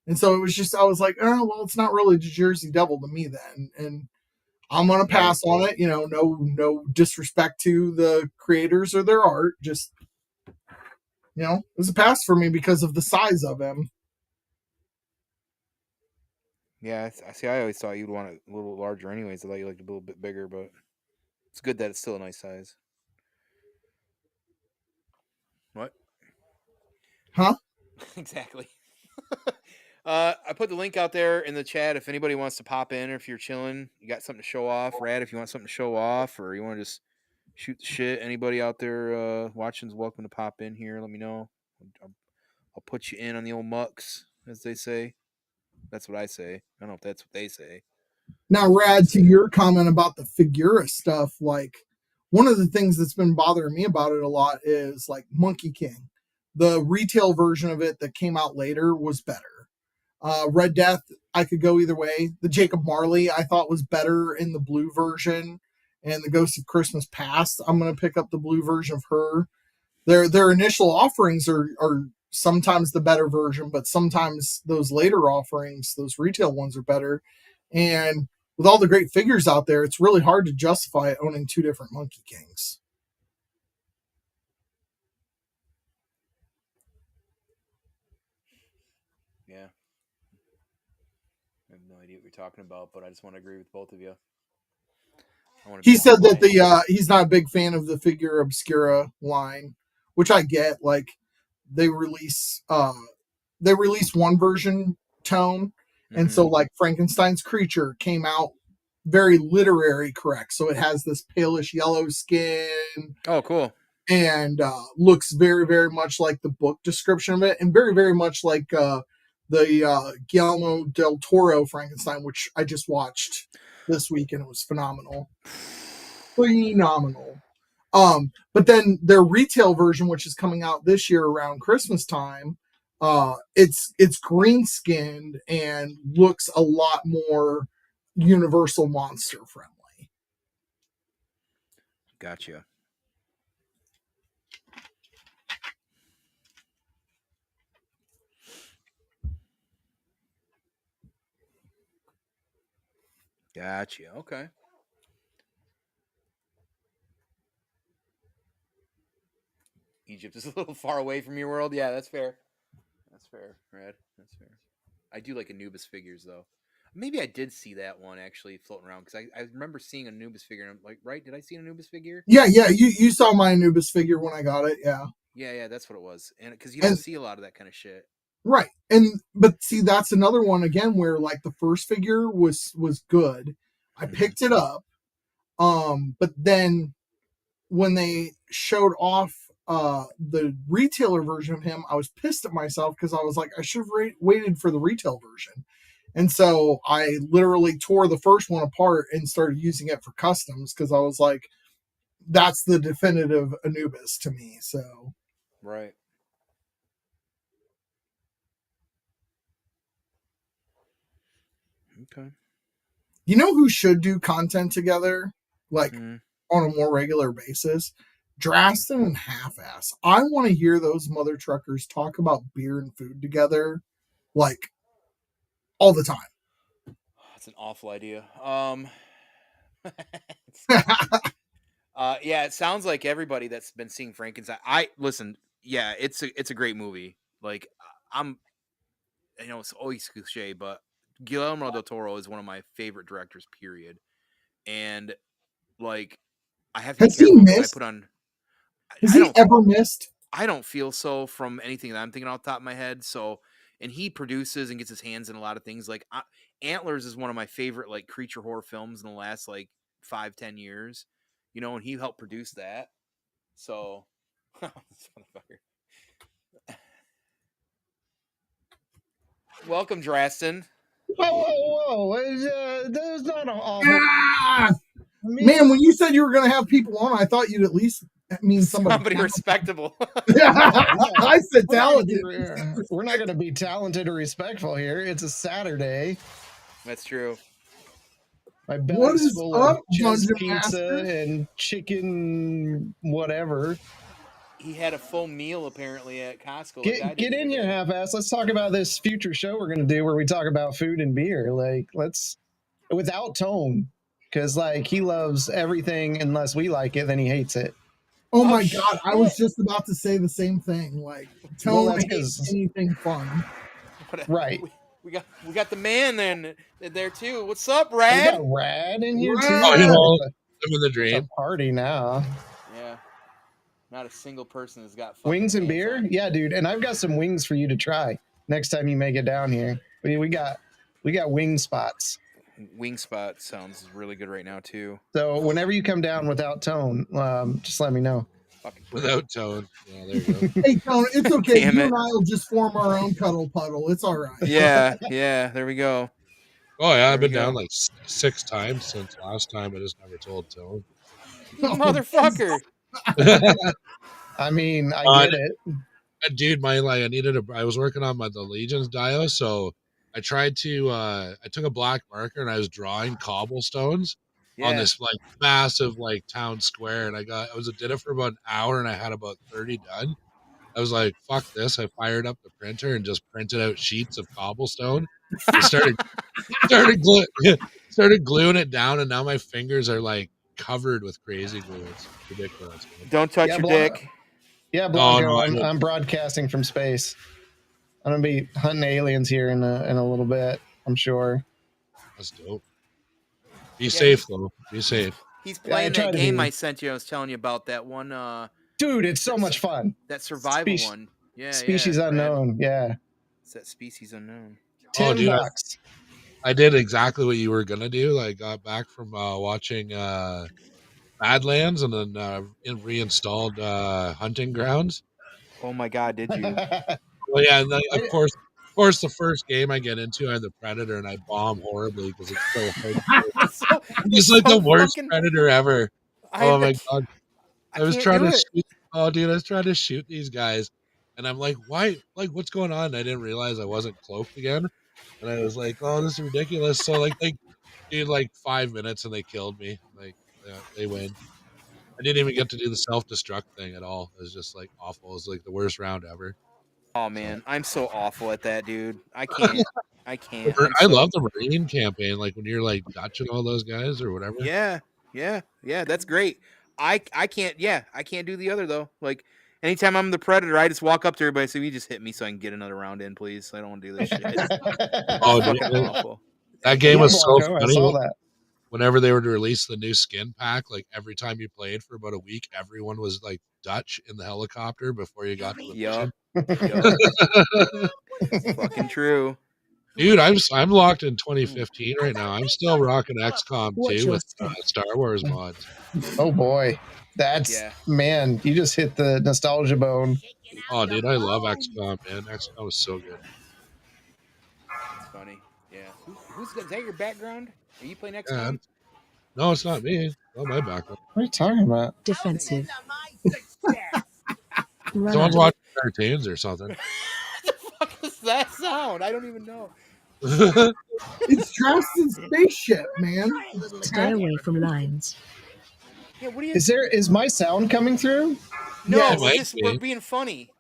And so it was just, I was like, oh well, it's not really the Jersey Devil to me then, and I'm gonna Yeah. pass on it. You know, no disrespect to the creators or their art, just it was a pass for me because of the size of him. Yeah. I see. I always thought you'd want it a little larger, anyways. I thought you liked it a little bit bigger, but it's good that it's still a nice size. What? Huh? Exactly. I put the link out there in the chat if anybody wants to pop in, or if you're chilling, you got something to show off. Rad, if you want something to show off, or you want to just shoot the shit. Anybody out there watching is welcome to pop in here. Let me know. I'll put you in on the old mucks, as they say. That's what I say. I don't know if that's what they say. Now, Rad, to your comment about the Figura stuff, like one of the things that's been bothering me about it a lot is like Monkey King. The retail version of it that came out later was better. Red Death, I could go either way. The Jacob Marley, I thought was better in the blue version, and the Ghost of Christmas Past, I'm going to pick up the blue version of her. Their initial offerings are sometimes the better version, but sometimes those later offerings, those retail ones, are better. And with all the great figures out there, it's really hard to justify owning two different Monkey Kings. Yeah. I have no idea what you're talking about, but I just want to agree with both of you. He said that he's not a big fan of the Figure Obscura line, which I get. Like they release one version tone, and so like Frankenstein's creature came out very literary correct, so it has this palish yellow skin. Oh, cool. And looks very, very much like the book description of it, and very, very much like the Guillermo del Toro Frankenstein, which I just watched this week, and it was phenomenal. Phenomenal. But then their retail version, which is coming out this year around Christmas time, it's green skinned and looks a lot more Universal monster friendly. Gotcha. Gotcha. Okay. Egypt is a little far away from your world. Yeah, that's fair. That's fair, Red. That's fair. I do like Anubis figures, though. Maybe I did see that one actually floating around because I remember seeing an Anubis figure. And I'm like, right? Did I see an Anubis figure? Yeah. You saw my Anubis figure when I got it. Yeah. Yeah, that's what it was. And because you don't see a lot of that kind of shit. Right. But see, that's another one again where like the first figure was good. I picked it up. But then when they showed off the retailer version of him, I was pissed at myself because I was like, I should have waited for the retail version. And so I literally tore the first one apart and started using it for customs because I was like, that's the definitive Anubis to me. So right. Okay. You know who should do content together, like on a more regular basis? Drasten and Half-Ass. I want to hear those mother truckers talk about beer and food together, like all the time. That's an awful idea. Yeah, it sounds like everybody that's been seeing Frankenstein. I listen. Yeah, it's a great movie. Like I know it's always cliche, but Guillermo del Toro is one of my favorite directors. Period. And like, I have to be careful because I put on. Has he ever missed? I don't feel so from anything that I'm thinking off the top of my head. So, and he produces and gets his hands in a lot of things. Like Antlers is one of my favorite like creature horror films in the last like 5-10 years. You know, and he helped produce that. So, this motherfucker. Welcome, Drasten. Whoa. There's not an awful. Man, when you said you were going to have people on, I thought you'd at least mean somebody respectable. I said talented. We're not going to be talented or respectful here. It's a Saturday. That's true. My belly's full of just pizza and chicken, whatever. He had a full meal apparently at Costco. Get in here, Half-Ass. Let's talk about this future show we're going to do where we talk about food and beer. Like, let's without Tone, because like he loves everything unless we like it, then he hates it. Oh my god! Shit. I was just about to say the same thing. Like, Tone hates anything fun. Right. We got the man then there too. What's up, Rad? We got Rad in here too. Oh, I'm in the dream. It's a party now. Yeah. Not a single person has got wings and beer. Yeah, dude. And I've got some wings for you to try next time you make it down here. We got wing spots. Wing spot sounds really good right now too. So whenever you come down without tone, just let me know. Fucking prick. Without tone. Yeah, there you go. Hey, Tone, it's okay. Damn You it. and I will just form our own cuddle puddle. It's all right. Yeah, there we go. Oh yeah, There I've we been down go. like 6 times since last time. I just never told tone. You motherfucker. I mean, I get it. Dude, I was working on the Legion's dio, so I took a black marker and I was drawing cobblestones on Yeah. this like massive like town square, and did it for about an hour and I had about 30 done. I was like, fuck this. I fired up the printer and just printed out sheets of cobblestone. Just started started gluing it down, and now my fingers are like covered with crazy glue. It's ridiculous. Man. Don't touch Yeah, your Blanco. dick. Yeah, Blanco. no, I didn't. I'm broadcasting from space. I'm gonna be hunting aliens here in a little bit. I'm sure. That's dope. Be safe though. Be safe. He's Yeah, I playing try that to game be. I sent you. I was telling you about that one. Dude, it's so much fun. That survival one. Yeah. Species yeah, unknown. Yeah. It's that species unknown. $10. I did exactly what you were gonna do. I got back from watching Badlands and then reinstalled Hunting Grounds. Oh my god, did you? Well, yeah, and then, of course, the first game I get into, I'm the Predator, and I bomb horribly because it's so hard. It's like the worst Predator ever. Oh my god! I was trying to shoot. Oh, dude, I was trying to shoot these guys, and I'm like, why? Like, what's going on? And I didn't realize I wasn't cloaked again, and I was like, oh, this is ridiculous. So like, they did like 5 minutes, and they killed me. Like, they win. I didn't even get to do the self-destruct thing at all. It was just like awful. It was like the worst round ever. Oh man, I'm so awful at that, dude. I can't. I love the Marine campaign, like when you're like Dutch and all those guys or whatever. Yeah. That's great. I can't. Yeah, I can't do the other though. Like anytime I'm the Predator, I just walk up to everybody and say, "You just hit me so I can get another round in, please. I don't want to do this shit." Oh, fucking awful. That game was so funny. I saw that. Whenever they were to release the new skin pack, like every time you played for about a week, everyone was like Dutch in the helicopter before you got to the mission. Fucking true. Dude, I'm locked in 2015 right now. I'm still rocking XCOM 2 with Star Wars mods. Oh boy, man! You just hit the nostalgia bone. Oh, dude, I love XCOM, man. XCOM was so good. It's funny. Yeah. Is that your background? Are you playing XCOM? Yeah. No, it's not me. It's not my background. What are you talking about? Defensive. Someone's watching cartoons or something. What the fuck is that sound? I don't even know. It's Drasten's spaceship, man. Stay away from lines. Yeah, what are you? Is my sound coming through? No, Yes. we're being funny.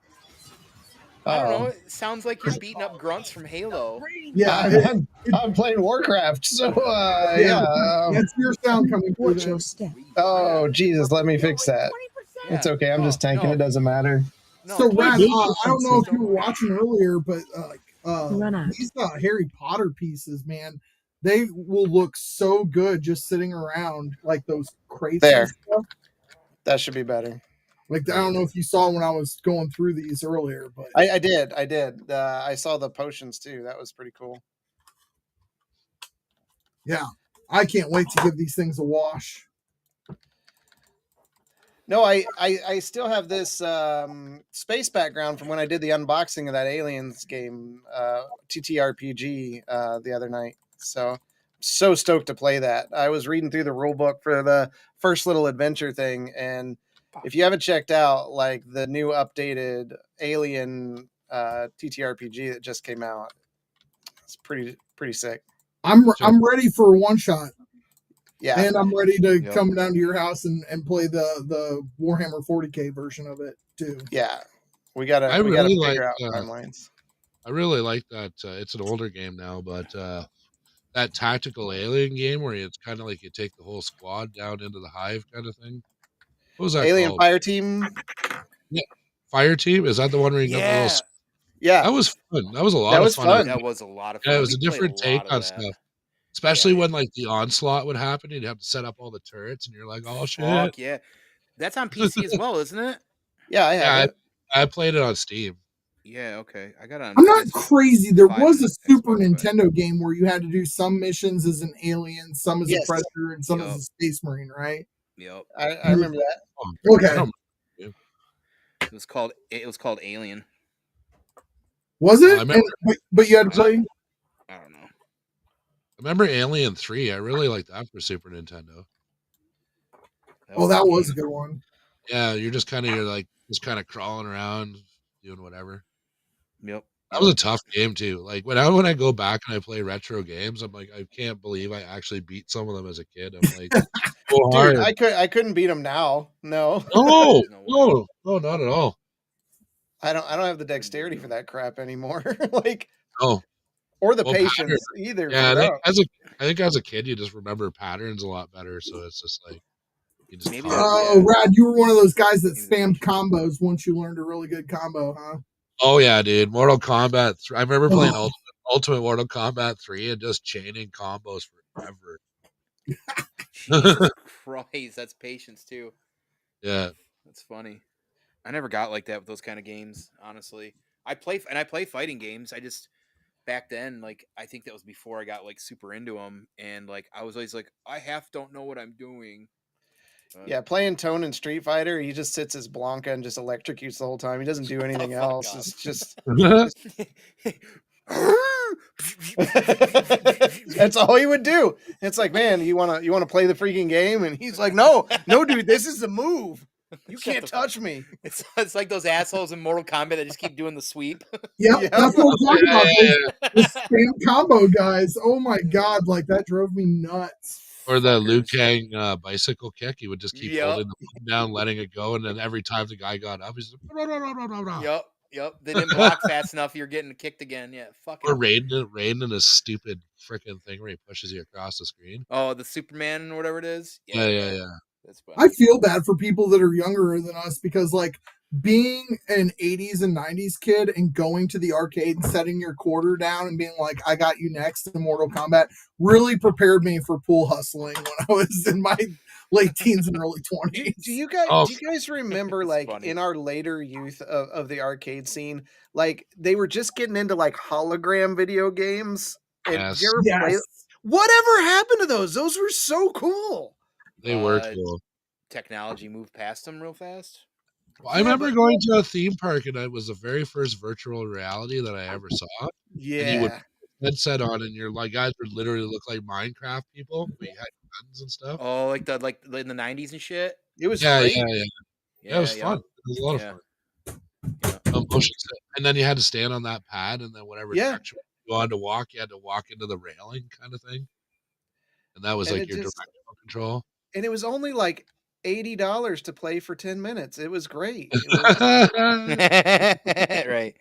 I don't know. It sounds like you're beating up grunts from Halo. Yeah, I'm playing Warcraft, so yeah. That's your sound coming through. Watch your step. Oh Jesus, let me fix that. Yeah. It's okay. I'm just tanking. It doesn't matter. No, So, Rad, please. I don't know if you were watching earlier, but Run out. these Harry Potter pieces, man, they will look so good just sitting around like those crates. There. And stuff. That should be better. Like, I don't know if you saw when I was going through these earlier, but I did. I saw the potions too. That was pretty cool. yeah, I can't wait to give these things a wash. No, I still have this space background from when I did the unboxing of that Aliens game, TTRPG, the other night. So stoked to play that. I was reading through the rule book for the first little adventure thing, and if you haven't checked out like the new updated Alien TTRPG that just came out, it's pretty sick. I'm ready for a one shot. Yeah, and I'm ready to come down to your house and play the Warhammer 40K version of it too. Yeah, we gotta figure out timelines. I really like that. It's an older game now, but that tactical alien game where it's kind of like you take the whole squad down into the hive kind of thing. What was that Alien called? Fire Team? Yeah. Fire Team? Is that the one where you got the little... Yeah. That was fun. That was a lot of fun. That was a lot of fun. Yeah, it was a different take on stuff. Especially when like the onslaught would happen, you'd have to set up all the turrets, and you're like, "Oh shit!" Fuck yeah, that's on PC as well, isn't it? Yeah, I have it. I played it on Steam. Yeah, okay. I got it on. I'm not PS5 crazy. There was a and Super Xbox, but- Nintendo game where you had to do some missions as an alien, some as a Yes. predator, and some as Yup. a space marine, right? Yep. I remember that. Oh, Okay. I don't- It was called Alien. Was Well, it? I remember- But you had to Was it? play. I don't know. I remember Alien 3. I really liked that for Super Nintendo. Oh, that a was a game. good one. Yeah, you're like just kind of crawling around doing whatever. Yep. That was a tough game too. Like when I go back and I play retro games, I'm like, I can't believe I actually beat some of them as a kid. I'm like, so hard. Dude, I couldn't beat him now. No. No, There's no way. no, not at all. I don't have the dexterity for that crap anymore. Like, No. or the Well, patience either. Yeah, for that. I think as a kid you just remember patterns a lot better. So it's just like you just Maybe talk. that's- Oh, Rad, you were one of those guys that Maybe the spammed patience. combos once you learned a really good combo, huh? Oh yeah, dude. Mortal Kombat. I remember playing Oh. Ultimate Mortal Kombat 3 and just chaining combos forever. Jesus Christ, that's patience too. Yeah. That's funny. I never got like that with those kind of games, honestly. I play fighting games. I just back then, like, I think that was before I got like super into them, and like I was always like, I don't know what I'm doing. Yeah, playing Tone in Street Fighter, he just sits as Blanca and just electrocutes the whole time. He doesn't do anything fuck else. up. It's just That's that's all he would do. It's like, man, you wanna play the freaking game? And he's like, no, dude, this is the move. You Shut can't the fuck touch me. It's like those assholes in Mortal Kombat that just keep doing the sweep. Yep, Yeah. that's what I'm talking about. Yeah. The spam combo guys. Oh my god, like that drove me nuts. Or the Liu Fuckers. Kang bicycle kick. He would just keep Yep. holding the button down, letting it go, and then every time the guy got up, he's like, Yep. They didn't block fast enough. You're getting kicked again. Yeah, fucking. or Raiden in his stupid freaking thing where he pushes you across the screen. Oh, the Superman or whatever it is. Yeah. That's funny. I feel bad for people that are younger than us because, like, being an 80s and 90s kid and going to the arcade and setting your quarter down and being like, I got you next in Mortal Kombat really prepared me for pool hustling when I was in my late teens and early 20s. Do you guys Oh. remember It's like funny. in our later youth of the arcade scene, like they were just getting into like hologram video games? And Yes. did you ever play? Whatever happened to those? Those were so cool. They were Uh, cool. Technology moved past them real fast. I remember going to a theme park, and it was the very first virtual reality that I ever saw. And you would Yeah. put a headset on, and your like guys would literally look like Minecraft people. We had guns and stuff. Oh, like in the 90s and shit. It was Yeah, great. Yeah, it was fun. It was a lot of Yeah. fun. Yeah. Motion set. And then you had to stand on that pad, and then whatever Yeah. direction you wanted to walk, you had to walk into the railing, kind of thing. And that was And like it your just- directional control. And it was only like $80 to play for 10 minutes. It was great. It was,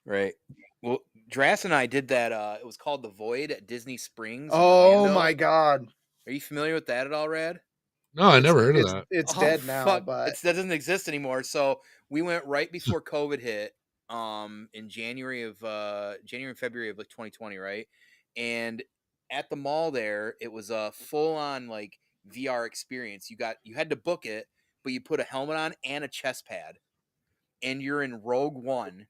right. Well, Drasten and I did that. It was called The Void at Disney Springs. in oh Orlando. my god. Are you familiar with that at all, Rad? No, I never heard of It's, that. it's Oh, dead now, fuck. but That doesn't exist anymore. So we went right before COVID hit, in January and February of like 2020, right? And at the mall there, it was a full on like VR experience. You had to book it, but you put a helmet on and a chest pad, and you're in Rogue One.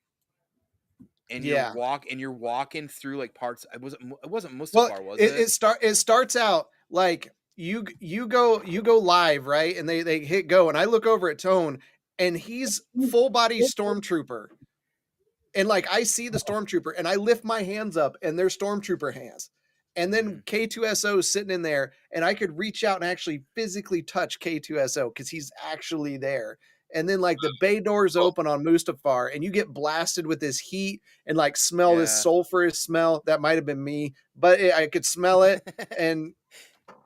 And Yeah. you're walking through like parts. It wasn't well, Mustafar, was it? it starts out like you go live, right? And they hit go, and I look over at Tone, and he's full body stormtrooper. And like I see the stormtrooper, and I lift my hands up, and they're stormtrooper hands. And then K2SO is sitting in there, and I could reach out and actually physically touch K2SO because he's actually there. And then like the bay doors open on Mustafar, and you get blasted with this heat and like smell this Yeah. sulfurous smell. That might have been me, but I could smell it. And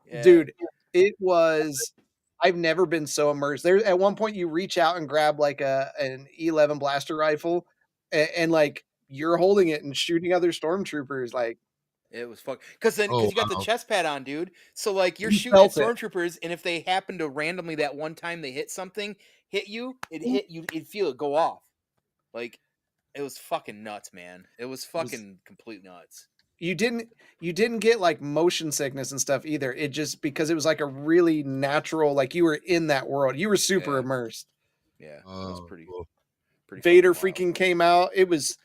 Yeah. dude, it was. I've never been so immersed. There at one point you reach out and grab like an E11 blaster rifle, and like you're holding it and shooting other stormtroopers. Like It was fuck because Oh, you got the wow. chest pad on, dude. So like you're You shooting at felt it. stormtroopers, and if they happen to randomly that one time they hit something, hit you, you'd feel it go off. Like it was fucking nuts, man. It was fucking complete nuts. you didn't get like motion sickness and stuff either. It just because it was like a really natural, like you were in that world. You were super Yeah. immersed. Yeah, it was Oh, pretty cool. Vader fucking wild. freaking came out. It was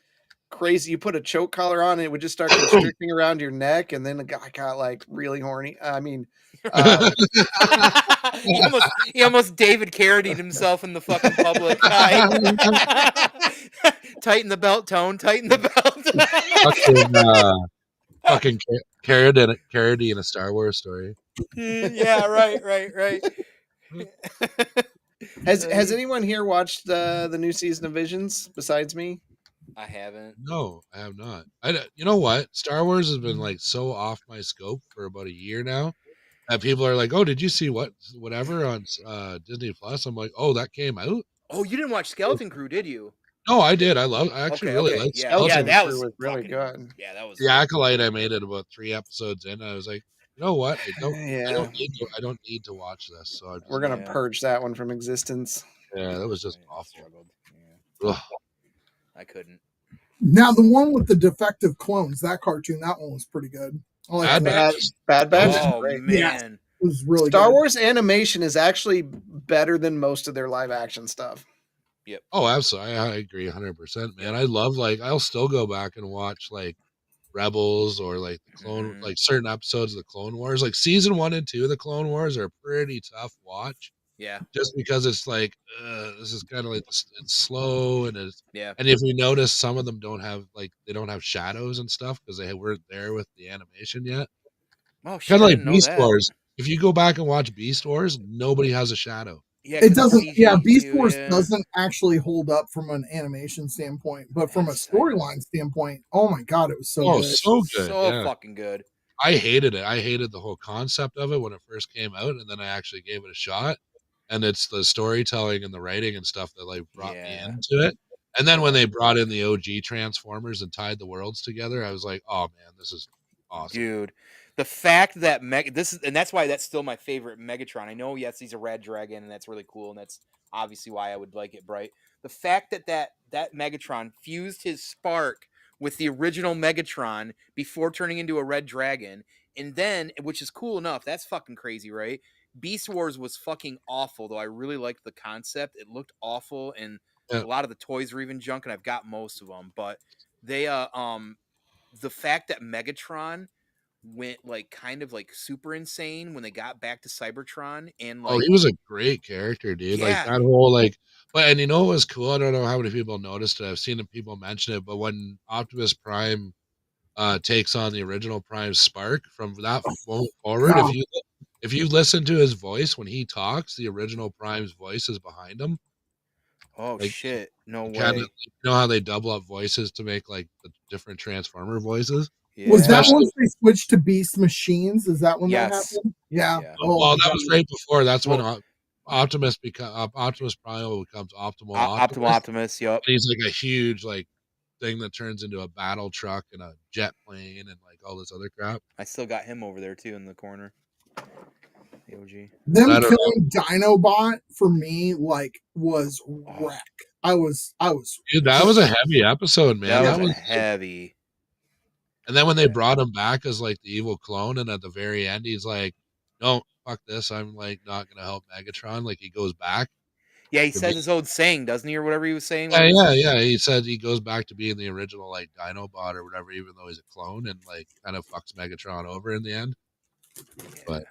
crazy. You put a choke collar on, it would just start constricting around your neck, and then the guy got like really horny. I mean, he almost David Carradine himself in the fucking public eye. Tighten the belt, Tone. Tighten the belt. fucking Carradine in a Star Wars story. Yeah, right. Has anyone here watched the new season of Visions besides me? I haven't. No, I have not. You know what? Star Wars has been like so off my scope for about a year now. That people are like, "Oh, did you see whatever on Disney Plus?" I'm like, "Oh, that came out." Oh, you didn't watch Skeleton Crew, did you? No, I did. I actually really liked Yeah, Skeleton. that was really fucking good. Yeah, that was The Acolyte. I made it about 3 episodes in. I was like, you know what? I don't need to watch this. So we're gonna purge that one from existence. Yeah, that was just awful. Struggled. Ugh. I couldn't. Now the one with the defective clones, that cartoon, that one was pretty good. I like Bad Batch. Oh Great. man, Yeah. It was really Star good. Wars animation is actually better than most of their live action stuff. Yep. Oh, absolutely. I agree 100%, man. I love I'll still go back and watch like Rebels or like the Clone like certain episodes of the Clone Wars. Like season 1 and 2 of the Clone Wars are a pretty tough watch. Yeah. Just because it's like this is kind of like it's slow and it's Yeah. And if you notice, some of them don't have shadows and stuff because they weren't there with the animation yet. Oh shit! Kind of like I didn't know Beast that. Wars. If you go back and watch Beast Wars, nobody has a shadow. Yeah, It doesn't. CG Yeah, Beast too, Wars yeah. doesn't actually hold up from an animation standpoint, but from a storyline standpoint, oh my god, it was so good. So good, So fucking good. I hated it. I hated the whole concept of it when it first came out, and then I actually gave it a shot. And it's the storytelling and the writing and stuff that like brought me into it. And then when they brought in the OG Transformers and tied the worlds together, I was like, "Oh man, this is awesome, dude." The fact that that's why that's still my favorite Megatron. I know, yes, he's a red dragon, and that's really cool, and that's obviously why I would like it bright. The fact that Megatron fused his spark with the original Megatron before turning into a red dragon, and then, which is cool enough, that's fucking crazy, right? Beast Wars was fucking awful, though I really liked the concept. It looked awful, and a lot of the toys were even junk, and I've got most of them. But they, the fact that Megatron went like kind of like super insane when they got back to Cybertron, and like, he was a great character, dude. Like that whole and you know what was cool? I don't know how many people noticed it. I've seen people mention it, but when Optimus Prime takes on the original Prime Spark from that moment forward, if you listen to his voice when he talks, the original Prime's voice is behind him. Oh shit! No way. You know how they double up voices to make like the different Transformer voices? Yeah. Was that once they switched to Beast Machines? Is that when that happened? Yeah. Oh, well, that was right before. That's when Optimus Prime becomes Optimus. Yep. And he's like a huge thing that turns into a battle truck and a jet plane and like all this other crap. I still got him over there too in the corner. The OG. Them killing Dinobot for me was wreck. I was. Dude, that was a heavy episode, man. That was heavy. And then when they brought him back as like the evil clone, and at the very end, he's like, "No, fuck this. I'm like not gonna help Megatron." Like he goes back. Yeah, he says his old saying, doesn't he, or whatever he was saying? Yeah. He said he goes back to being the original like Dinobot or whatever, even though he's a clone, and like kind of fucks Megatron over in the end. But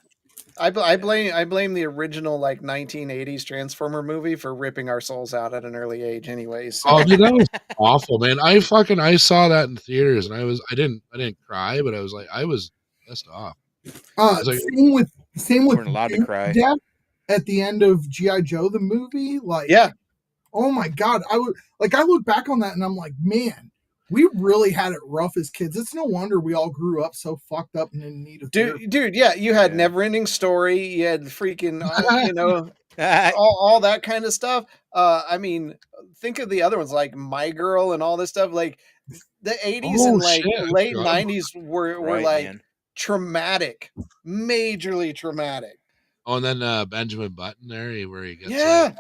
I blame the original like 1980s Transformer movie for ripping our souls out at an early age. Anyways, oh dude, that was awful, man. I saw that in theaters, and I didn't cry, but I was pissed off. Same with allowed to cry death at the end of G.I. Joe the movie. Oh my god, I look back on that and I'm like, man, we really had it rough as kids. It's no wonder we all grew up so fucked up and in need of dude. Yeah, you had Never Ending Story. You had freaking, all that kind of stuff. I mean, think of the other ones like My Girl and all this stuff. Like the 80s and late 90s were traumatic, majorly traumatic. Oh, and then Benjamin Button there, where he gets that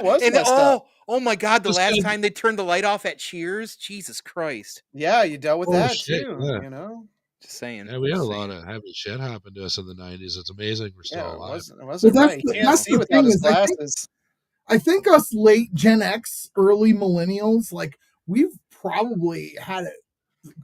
was messed up. Oh my god, the last time they turned the light off at Cheers, Jesus Christ. Yeah, you dealt with that too, you know. Just saying. Yeah, we had a Just lot saying. of heavy shit happen to us in the 90s. It's amazing we're still Yeah, it alive. wasn't Well, right. He can't that's see the without thing his is, glasses. I think us late Gen X, early millennials, like we've probably had it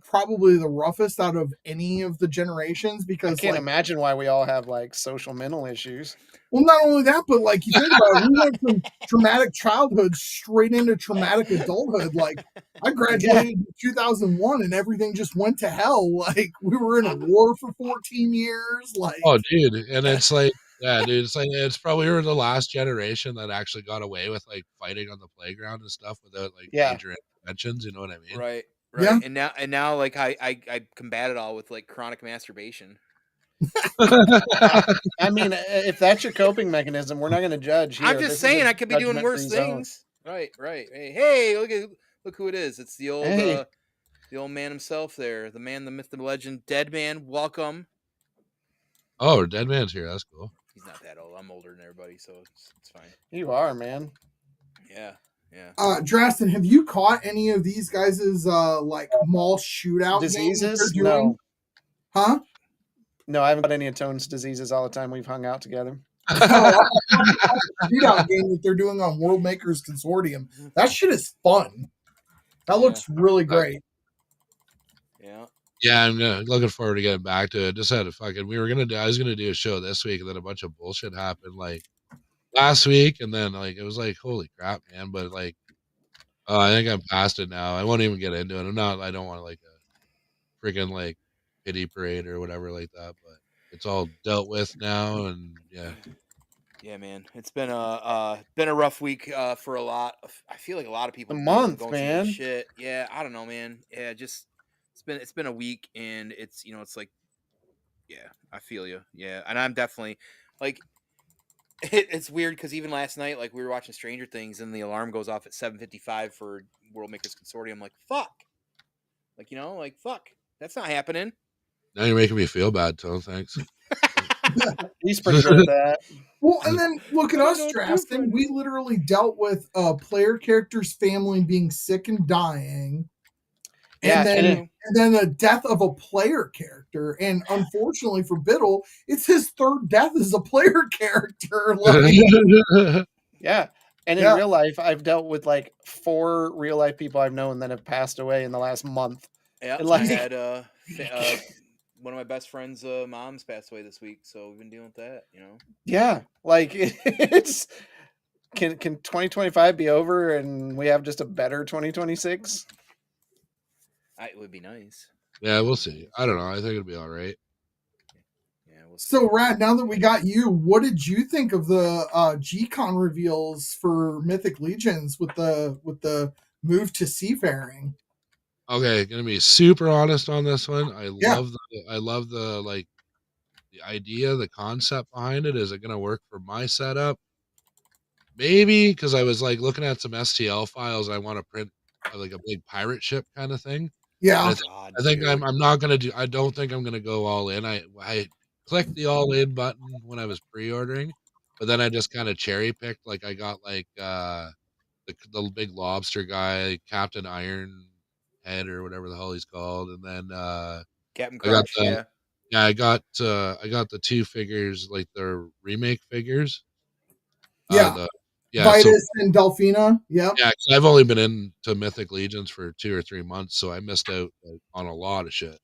probably the roughest out of any of the generations I because can't like imagine why we all have like social mental issues. well not only that but like you think about it, we went from traumatic childhood straight into traumatic adulthood. Like I graduated in 2001 and everything just went to hell. Like we were in a war for 14 years. Like Oh, dude, and it's like, yeah, dude, it's like it's probably we were the last generation that actually got away with like fighting on the playground and stuff without like Yeah. major interventions. You know what I mean? Right. Yeah. And now like I combat it all with like chronic masturbation. I mean, if that's your coping mechanism, we're not going to judge here. I'm just This is saying a I could be doing worse judgment-free zone. things. Right. Hey, look who it is. It's the old Hey. the old man himself there. The man, the myth, the legend, Dead Man. Welcome. Oh, Dead Man's here. That's cool. He's not that old. I'm older than everybody, so it's fine. You are, man. Yeah. Drasten, have you caught any of these guys' like mall shootout games that Diseases? they're doing? No. Huh? No, I haven't got any of Tone's diseases all the time we've hung out together. Shootout game that they're doing on World Makers Consortium. That shit is fun. That looks really great. Yeah. Yeah, I'm looking forward to getting back to it. Just had a fucking. I was gonna do a show this week, and then a bunch of bullshit happened like last week, and then like it was like holy crap, man. But like, I think I'm past it now. I won't even get into it. I don't want like a freaking like pity parade or whatever like that. But it's all dealt with now, and yeah. Yeah, man, it's been a rough week for a lot. I feel like a lot of people A going month, through man. this shit. Yeah, I don't know, man. Yeah, just it's been a week, and it's it's like, yeah, I feel you. Yeah, and I'm definitely like, it's weird because even last night, like we were watching Stranger Things, and the alarm goes off at 7:55 for World Makers Consortium. I'm like, fuck, like fuck, that's not happening. Now you're making me feel bad, Tone. Thanks. He's preferred that. Well, and then look at us, Drasten. We literally dealt with a player character's family being sick and dying. Yeah, and then a death of a player character. And unfortunately for Biddle, it's his third death as a player character. Like, yeah. And in real life, I've dealt with like 4 real life people I've known that have passed away in the last month. Yeah, like, I had one of my best friends' moms passed away this week, so we've been dealing with that. Yeah, like it's can 2025 be over and we have just a better 2026? It would be nice. Yeah, we'll see. I don't know. I think it'll be all right. Yeah. So, Rad, now that we got you, what did you think of the G-Con reveals for Mythic Legions with the move to seafaring? Okay, gonna be super honest on this one. I love the like the idea, the concept behind it. Is it gonna work for my setup? Maybe, because I was like looking at some STL files. I want to print like a big pirate ship kind of thing. Yeah, I think I'm not gonna do. I don't think I'm gonna go all in. I clicked the all in button when I was pre-ordering, but then I just kind of cherry picked. Like I got like the big lobster guy, Captain Iron Head or whatever the hell he's called, and then Captain Crunch. I got the 2 figures, like the remake figures. Vitus and Delphina. Yeah, yeah. Cause I've only been into Mythic Legions for 2 or 3 months, so I missed out on a lot of shit.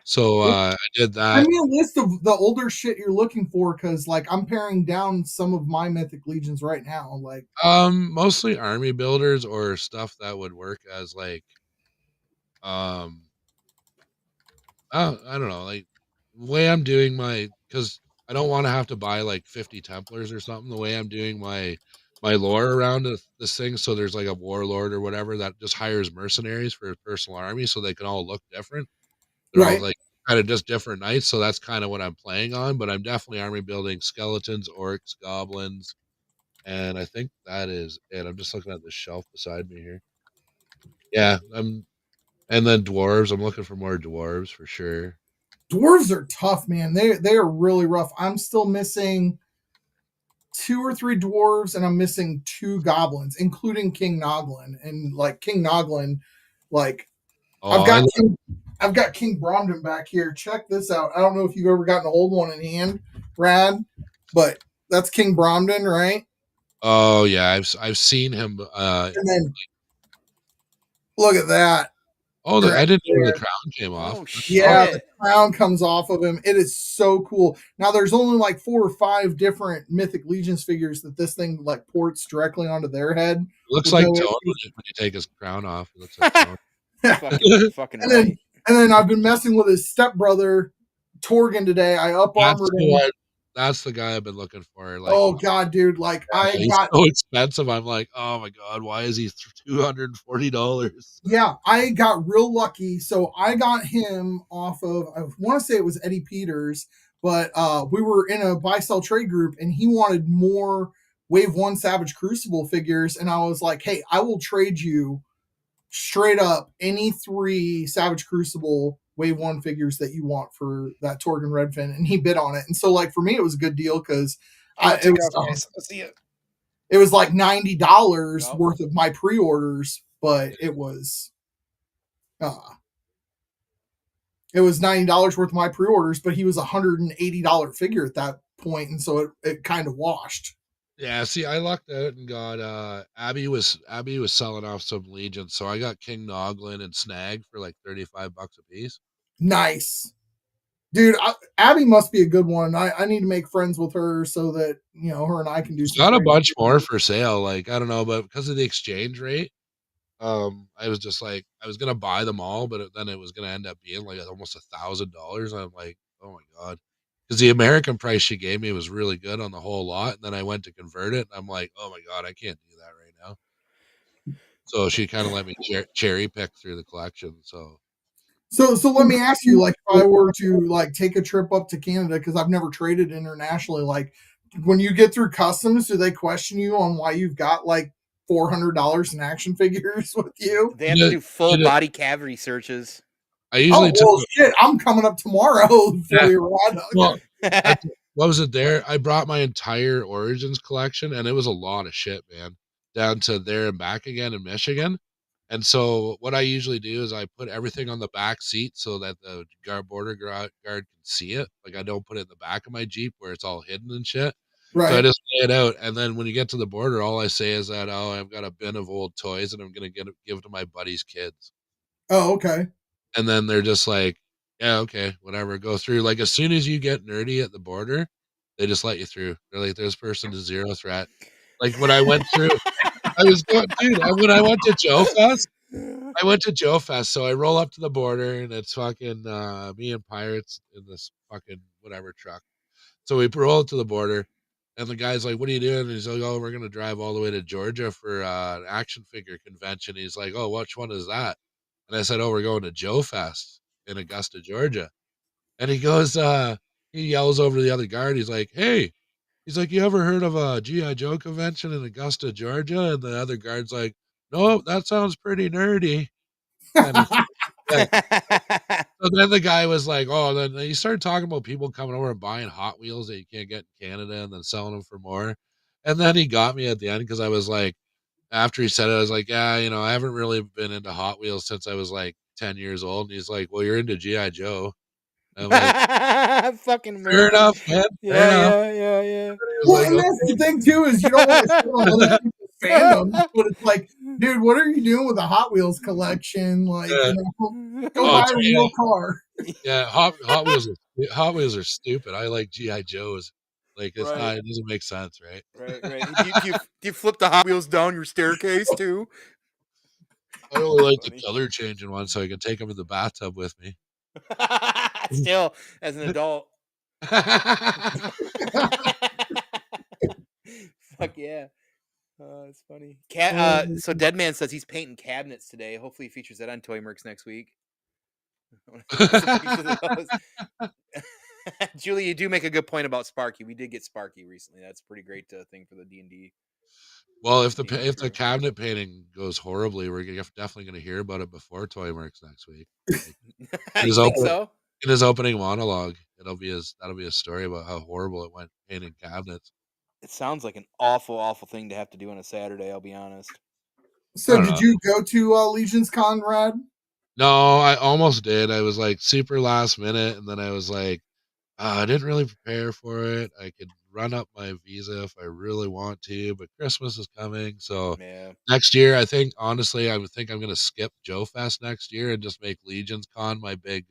So I did that. Send me a list of the older shit you're looking for, because like I'm paring down some of my Mythic Legions right now. Like mostly army builders or stuff that would work as like I don't know, like the way I'm doing because I don't want to have to buy like 50 Templars or something. The way I'm doing my lore around this thing, so there's like a warlord or whatever that just hires mercenaries for his personal army, so they can all look different. They're all like kind of just different knights, so that's kind of what I'm playing on. But I'm definitely army building skeletons, orcs, goblins, and I think that is it. I'm just looking at the shelf beside me here. Yeah, and then dwarves. I'm looking for more dwarves for sure. Dwarves are tough, man. They are really rough. I'm still missing 2 or 3 dwarves, and I'm missing 2 goblins, including King Noglin. And like King Noglin, like I've got I've got King Bromden back here. Check this out. I don't know if you've ever gotten to hold one in hand, Rad, but that's King Bromden, right? Oh yeah, I've seen him. And then look at that. I Right didn't know there. the crown came off. Oh Yeah, the shit! crown comes off of him. It is so cool. Now there's only like 4 or 5 different Mythic Legions figures that this thing like ports directly onto their head. It looks with like no Tone issues. when you take his crown off. It looks like Tone. Fucking And right. then I've been messing with his stepbrother Torgan today. I up armored him. That's the guy I've been looking for. Like, Oh god, dude! Like I he's got so expensive. I'm like, oh my god, why is he $240? yeah, I got real lucky. So I got him off of I want to say it was Eddie Peters, but we were in a buy sell trade group and he wanted more Wave 1 Savage Crucible figures and I was like, "Hey, I will trade you straight up any 3 Savage Crucible Wave 1 figures that you want for that Torgan Redfin," and he bid on it. And so like for me it was a good deal cuz it was like $90 worth of my pre-orders, but it was $90 worth of my pre-orders, but he was $180 figure at that point, and so it kind of washed. Yeah, see, I lucked out and got Abby was selling off some Legions, so I got King Noglin and Snag for like $35 a piece. Nice. Dude, Abby must be a good one. I need to make friends with her so that her and I can do. Got a bunch more for sale. Like I don't know, but because of the exchange rate, I was just like I was gonna buy them all, but then it was gonna end up being like almost $1,000. I'm like, oh my god, because the American price she gave me was really good on the whole lot, and then I went to convert it, and I'm like, oh my god, I can't do that right now. So she kind of let me cherry pick through the collection. So let me ask you, like, if I were to like take a trip up to Canada because I've never traded internationally, like when you get through customs, do they question you on why you've got like $400 in action figures with you? They have to do full body cavity searches. I usually shit! I'm coming up tomorrow for you, Rod. Well, what was it there? I brought my entire Origins collection, and it was a lot of shit, man. Down to there and back again in Michigan. And so what I usually do is I put everything on the back seat so that the border guard can see it. Like I don't put it in the back of my Jeep where it's all hidden and shit. Right. So I just lay it out. And then when you get to the border, all I say is that, oh, I've got a bin of old toys and I'm going to give to my buddy's kids. Oh, okay. And then they're just like, yeah, okay, whatever, go through. Like as soon as you get nerdy at the border, they just let you through. They're like, this person is zero threat. Like when I went through, I was going, dude, when I went to Joe Fest, so I roll up to the border and it's fucking me and Pirates in this fucking whatever truck. So we roll to the border and the guy's like, what are you doing? And he's like, oh, we're going to drive all the way to Georgia for an action figure convention. He's like, oh, which one is that? And I said, oh, we're going to Joe Fest in Augusta, Georgia. And he goes, he yells over to the other guard. He's like, hey, he's like, you ever heard of a G.I. Joe convention in Augusta, Georgia? And the other guard's like, no, that sounds pretty nerdy. And, yeah. So then the guy was like, oh, then he started talking about people coming over and buying Hot Wheels that you can't get in Canada and then selling them for more. And then he got me at the end because I was like, after he said it, I was like, yeah, I haven't really been into Hot Wheels since I was like 10 years old. And he's like, well, you're into G.I. Joe. I'm like, fucking fair enough, man. Fair enough. Yeah. Well, and that's the thing too is you don't want to sit on other people's fandoms, but it's like, dude, what are you doing with a Hot Wheels collection? Like, go buy a real car. Yeah, Hot Wheels are stupid. I like G.I. Joes. Like it's not. It doesn't make sense, right? Right. Do you flip the Hot Wheels down your staircase too? I only like the color changing one, so I can take them in the bathtub with me. Still, as an adult. Fuck yeah. It's funny. So Deadman says he's painting cabinets today. Hopefully he features that on Toy Mercs next week. Julie, you do make a good point about Sparky. We did get Sparky recently. That's a pretty great thing for the D&D. Well, if the cabinet painting goes horribly, we're definitely going to hear about it before Toy Mercs next week. Like, in his opening monologue, that'll be a story about how horrible it went painting cabinets. It sounds like an awful thing to have to do on a Saturday, I'll be honest. So did you go to Legions Con, Rad? No, I almost did. I was like super last minute, and then I was like, I didn't really prepare for it. I could run up my visa if I really want to, but Christmas is coming, so Yeah. next year, I think honestly, I would think I'm gonna skip Joe Fest next year and just make Legion's Con my big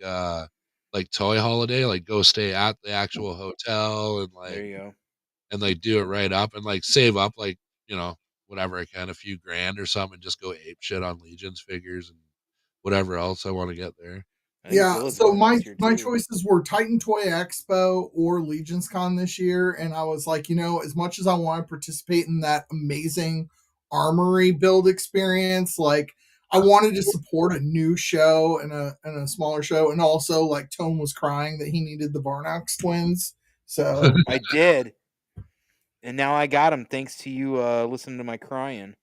like toy holiday, like go stay at the actual hotel and There you go. like do it right up and like save up like, you know, whatever I can, a few grand or something, and just go ape shit on Legion's figures and whatever else I want to get there. I think Yeah, Billy's so going my this year my too. choices were Titan Toy Expo or Legion's Con this year, and I was like, as much as I want to participate in that amazing armory build experience, like I wanted to support a new show and a smaller show, and also like Tone was crying that he needed the Varnox twins, so I did. And now I got him thanks to you listening to my crying.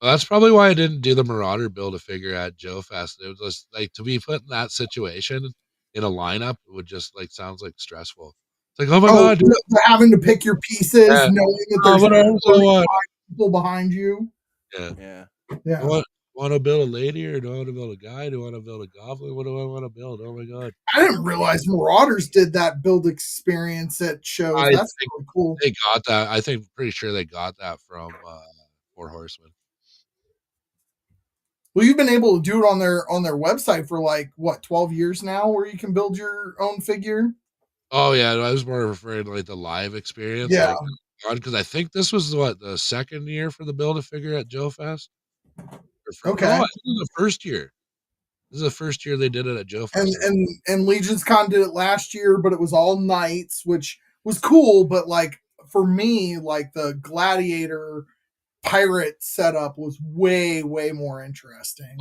Well, that's probably why I didn't do the Marauder build a figure at Joe Fest. It was just like to be put in that situation in a lineup would just like sounds like stressful. It's like, oh my god, dude. having to pick your pieces, Yeah. knowing that Oh, there's what else I 35 want? people behind you. Yeah. Yeah. I Yeah. want to build a lady or do I want to build a guy? Do I want to build a goblin? What do I want to build? Oh my god. I didn't realize Marauders did that build experience at shows. I That's think really cool. they got that. I think pretty sure they got that from Four Horsemen. Well, you've been able to do it on their website for like what 12 years now, where you can build your own figure. Oh yeah, I was more referring to like the live experience, Yeah. like because I think this was what the second year for the build a figure at Joe Fest. Okay. No, I think it was the first year. This is the first year they did it at Joe And Fest. and Legion's Con did it last year, but it was all knights, which was cool. But like for me, like the gladiator pirate setup was way more interesting.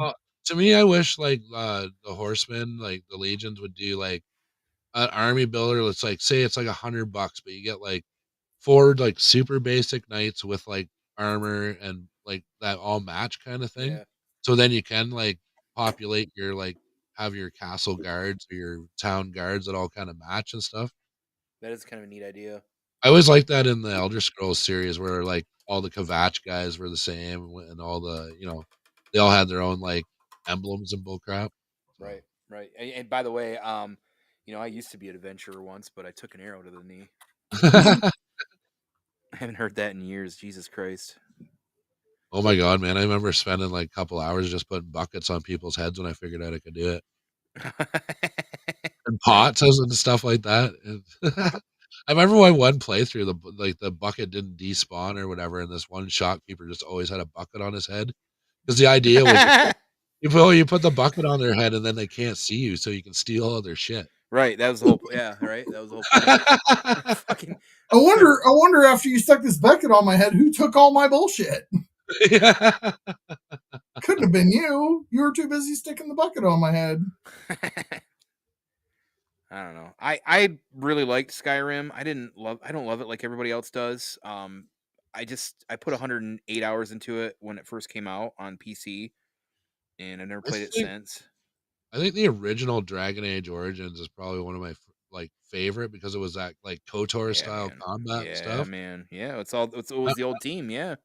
To me, I wish like the horsemen, like the legions, would do like an army builder. Let's like say it's like $100, but you get like 4 like super basic knights with like armor and like that all match kind of thing. Yeah. So then you can like populate your like have your castle guards or your town guards that all kind of match and stuff. That is kind of a neat idea. I always like that in the Elder Scrolls series where like all the Kvatch guys were the same and all the they all had their own like emblems and bullcrap. Right. Right. And by the way, I used to be an adventurer once, but I took an arrow to the knee. I haven't heard that in years. Jesus Christ. Oh my god, man! I remember spending like a couple hours just putting buckets on people's heads when I figured out I could do it, and pots and stuff like that. I remember one playthrough, the bucket didn't despawn or whatever, and this one shopkeeper just always had a bucket on his head because the idea was you put the bucket on their head and then they can't see you, so you can steal all their shit. Right. That was the whole. Yeah. Right. That was the whole point. Fucking. I wonder after you stuck this bucket on my head, who took all my bullshit? Yeah. Couldn't have been you. You were too busy sticking the bucket on my head. I don't know. I really liked Skyrim. I don't love it like everybody else does. I put 108 hours into it when it first came out on PC, and I've never played it since. I think the original Dragon Age Origins is probably one of my like favorite because it was that like KOTOR style combat and stuff. Man. Yeah, it was the old team. Yeah.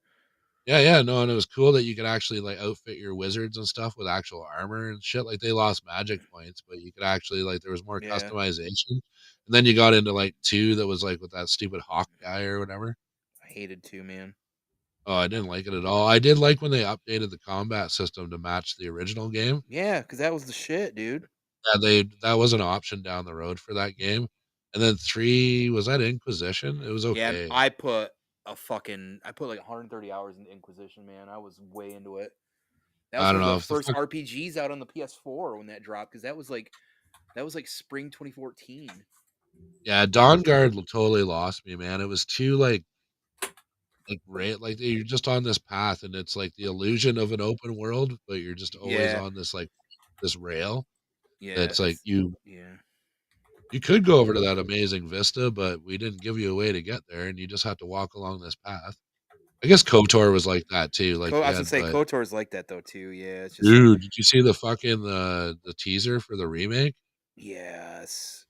Yeah, no, and it was cool that you could actually like outfit your wizards and stuff with actual armor and shit. Like they lost magic points, but you could actually like there was more Yeah. customization. And then you got into like 2 that was like with that stupid hawk guy or whatever. I hated 2, man. Oh, I didn't like it at all. I did like when they updated the combat system to match the original game. Yeah, because that was the shit, dude. Yeah, that was an option down the road for that game. And then 3 was that Inquisition? It was okay. Yeah, I put like 130 hours into Inquisition, man. I was way into it. That was I don't one know of if the first RPGs out on the PS4 when that dropped, because that was like spring 2014. Yeah, Dawn Guard totally lost me, man. It was too like like you're just on this path and it's like the illusion of an open world, but you're just always on this like this rail. Yeah, That's like yeah. you could go over to that amazing vista, but we didn't give you a way to get there, and you just have to walk along this path. I guess KOTOR was like that too. Like I was gonna say KOTOR's like that though too. Yeah, it's just dude, did you see the fucking the teaser for the remake? Yes.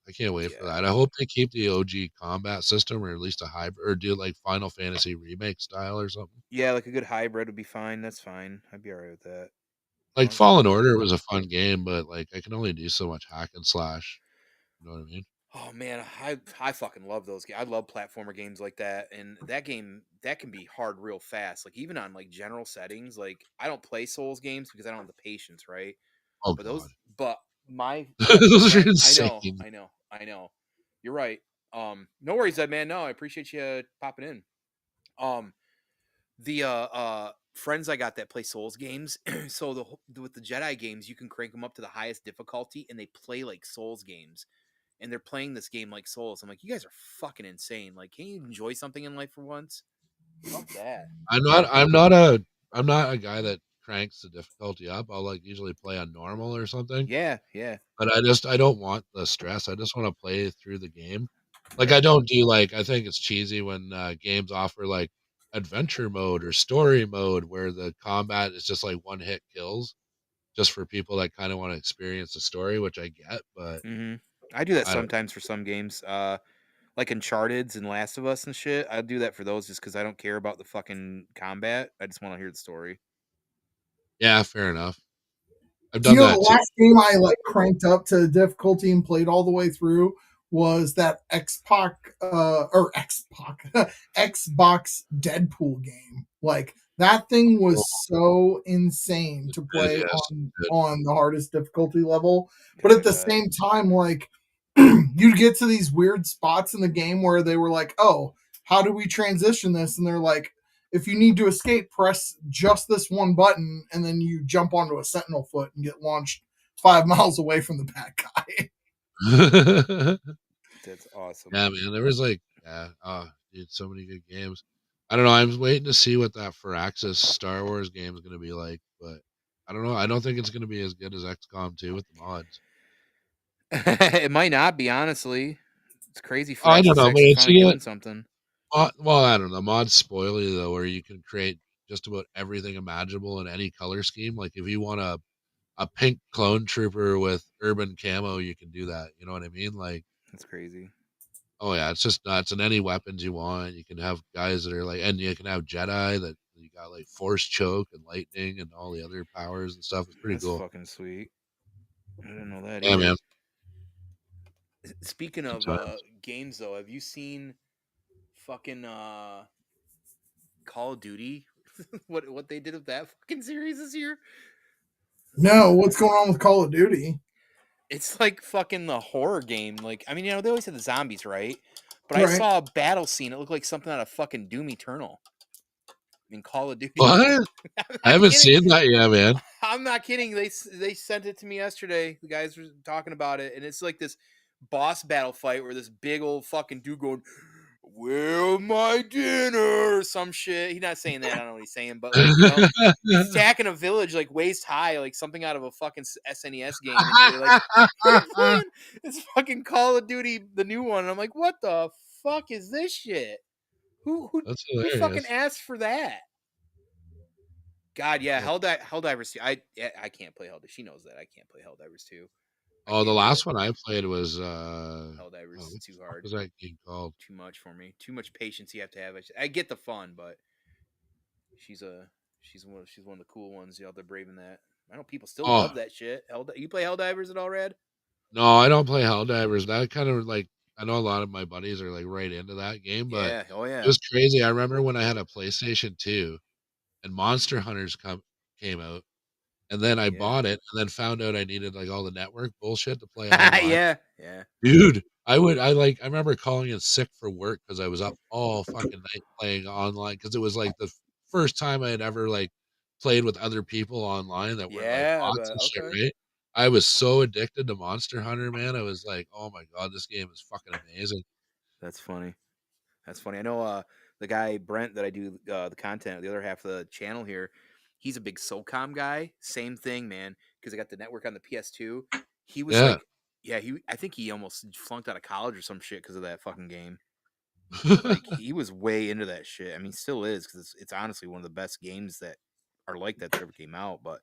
I can't wait for that. I hope they keep the OG combat system, or at least a hybrid, or do like Final Fantasy remake style or something. Yeah, like a good hybrid would be fine. That's fine. I'd be alright with that. Like Fallen Order was a fun game, but like I can only do so much hack and slash. You know what I mean? Oh man, I fucking love those games. I love platformer games like that, and that game that can be hard real fast. Like even on like general settings, like I don't play Souls games because I don't have the patience, right? Oh But god, my those are friend, insane. I know. You're right. No worries, Ed man. No, I appreciate you popping in. Um, the friends I got that play Souls games, so with the Jedi games, you can crank them up to the highest difficulty, and they play like Souls games. And they're playing this game like Souls. I'm like, you guys are fucking insane. Like, can't you enjoy something in life for once? Fuck that. I'm not a guy that cranks the difficulty up. I'll like usually play on normal or something. Yeah, yeah. But I don't want the stress. I just want to play through the game. Like Right. I don't do like I think it's cheesy when games offer like adventure mode or story mode where the combat is just like one hit kills, just for people that kind of want to experience the story, which I get. But Mm-hmm. I do that I don't. sometimes for some games. Like Uncharted's and Last of Us and shit. I do that for those just because I don't care about the fucking combat. I just want to hear the story. Yeah, fair enough. I've Do you done know the that too. last game I like cranked up to difficulty and played all the way through was that Xbox Deadpool game. Like that thing was so insane to Good, play yes, good. on the hardest difficulty level. But at the God. same time, like you'd get to these weird spots in the game where they were like, "Oh, how do we transition this?" And they're like, if you need to escape, press just this one button, and then you jump onto a sentinel foot and get launched 5 miles away from the bad guy. That's awesome. Yeah, man. There was like, yeah, dude, so many good games. I don't know. I'm waiting to see what that Firaxis Star Wars game is going to be like, but I don't know. I don't think it's going to be as good as XCOM 2 with the mods. It might not be, honestly. It's crazy. I don't Firaxis is know, but actually it's finally doing something. well, I don't know. Mods spoil you though, where you can create just about everything imaginable in any color scheme. Like if you want a pink clone trooper with urban camo, you can do that. You know what I mean? Like, That's crazy. oh yeah, it's just nuts. And any weapons you want, you can have guys that are like, and you can have Jedi that you got like force choke and lightning and all the other powers and stuff. It's pretty That's cool. fucking sweet. I didn't know that Yeah, either. man. Speaking Good of times. games, though, have you seen fucking Call of Duty? what they did with that fucking series this year? No, what's going on with Call of Duty? It's like fucking the horror game. Like, I mean, they always had the zombies, right? But I Right. saw a battle scene. It looked like something out of fucking Doom Eternal in Call of Duty. What? I haven't seen that yet, man. I'm not kidding. They sent it to me yesterday. The guys were talking about it, and it's like this boss battle fight where this big old fucking dude going, "Where's my dinner?" or some shit. He's not saying that. I don't know what he's saying, but like, you know, he's attacking a village like waist high, like something out of a fucking SNES game, and you're like, "You're playing it's fucking Call of Duty, the new one." And I'm like, "What the fuck is this shit? That's Who fucking hilarious. asked for that?" God, yeah, Helldivers 2. I can't play Helldivers. She knows that I can't play Helldivers 2. I Oh, the can't do last it. one I played was Helldivers oh, is what too the fuck hard. was that game called? Too much for me. Too much patience you have to have. I get the fun, but she's one of the cool ones out there braving that. I know people still Oh love that shit. You play Helldivers at all, Red? no, I don't play Helldivers. That kind of like I know a lot of my buddies are like right into that game, but Yeah. Oh it yeah. was crazy. I remember when I had a PlayStation 2 and Monster Hunters came out, and then I Yeah. bought it and then found out I needed like all the network bullshit to play online. Yeah. Yeah. Dude, I remember calling in sick for work because I was up all fucking night playing online because it was like the first time I had ever like played with other people online that weren't like Yeah. bots But and shit, okay. right? I was so addicted to Monster Hunter, man. I was like, oh my god, this game is fucking amazing. That's funny. That's funny. I know the guy Brent that I do the content, the other half of the channel here, he's a big SOCOM guy. Same thing, man. Because I got the network on the PS2. He was Yeah. like, yeah, I think he almost flunked out of college or some shit because of that fucking game. Like he was way into that shit. I mean, still is because it's honestly one of the best games that are like that ever came out. But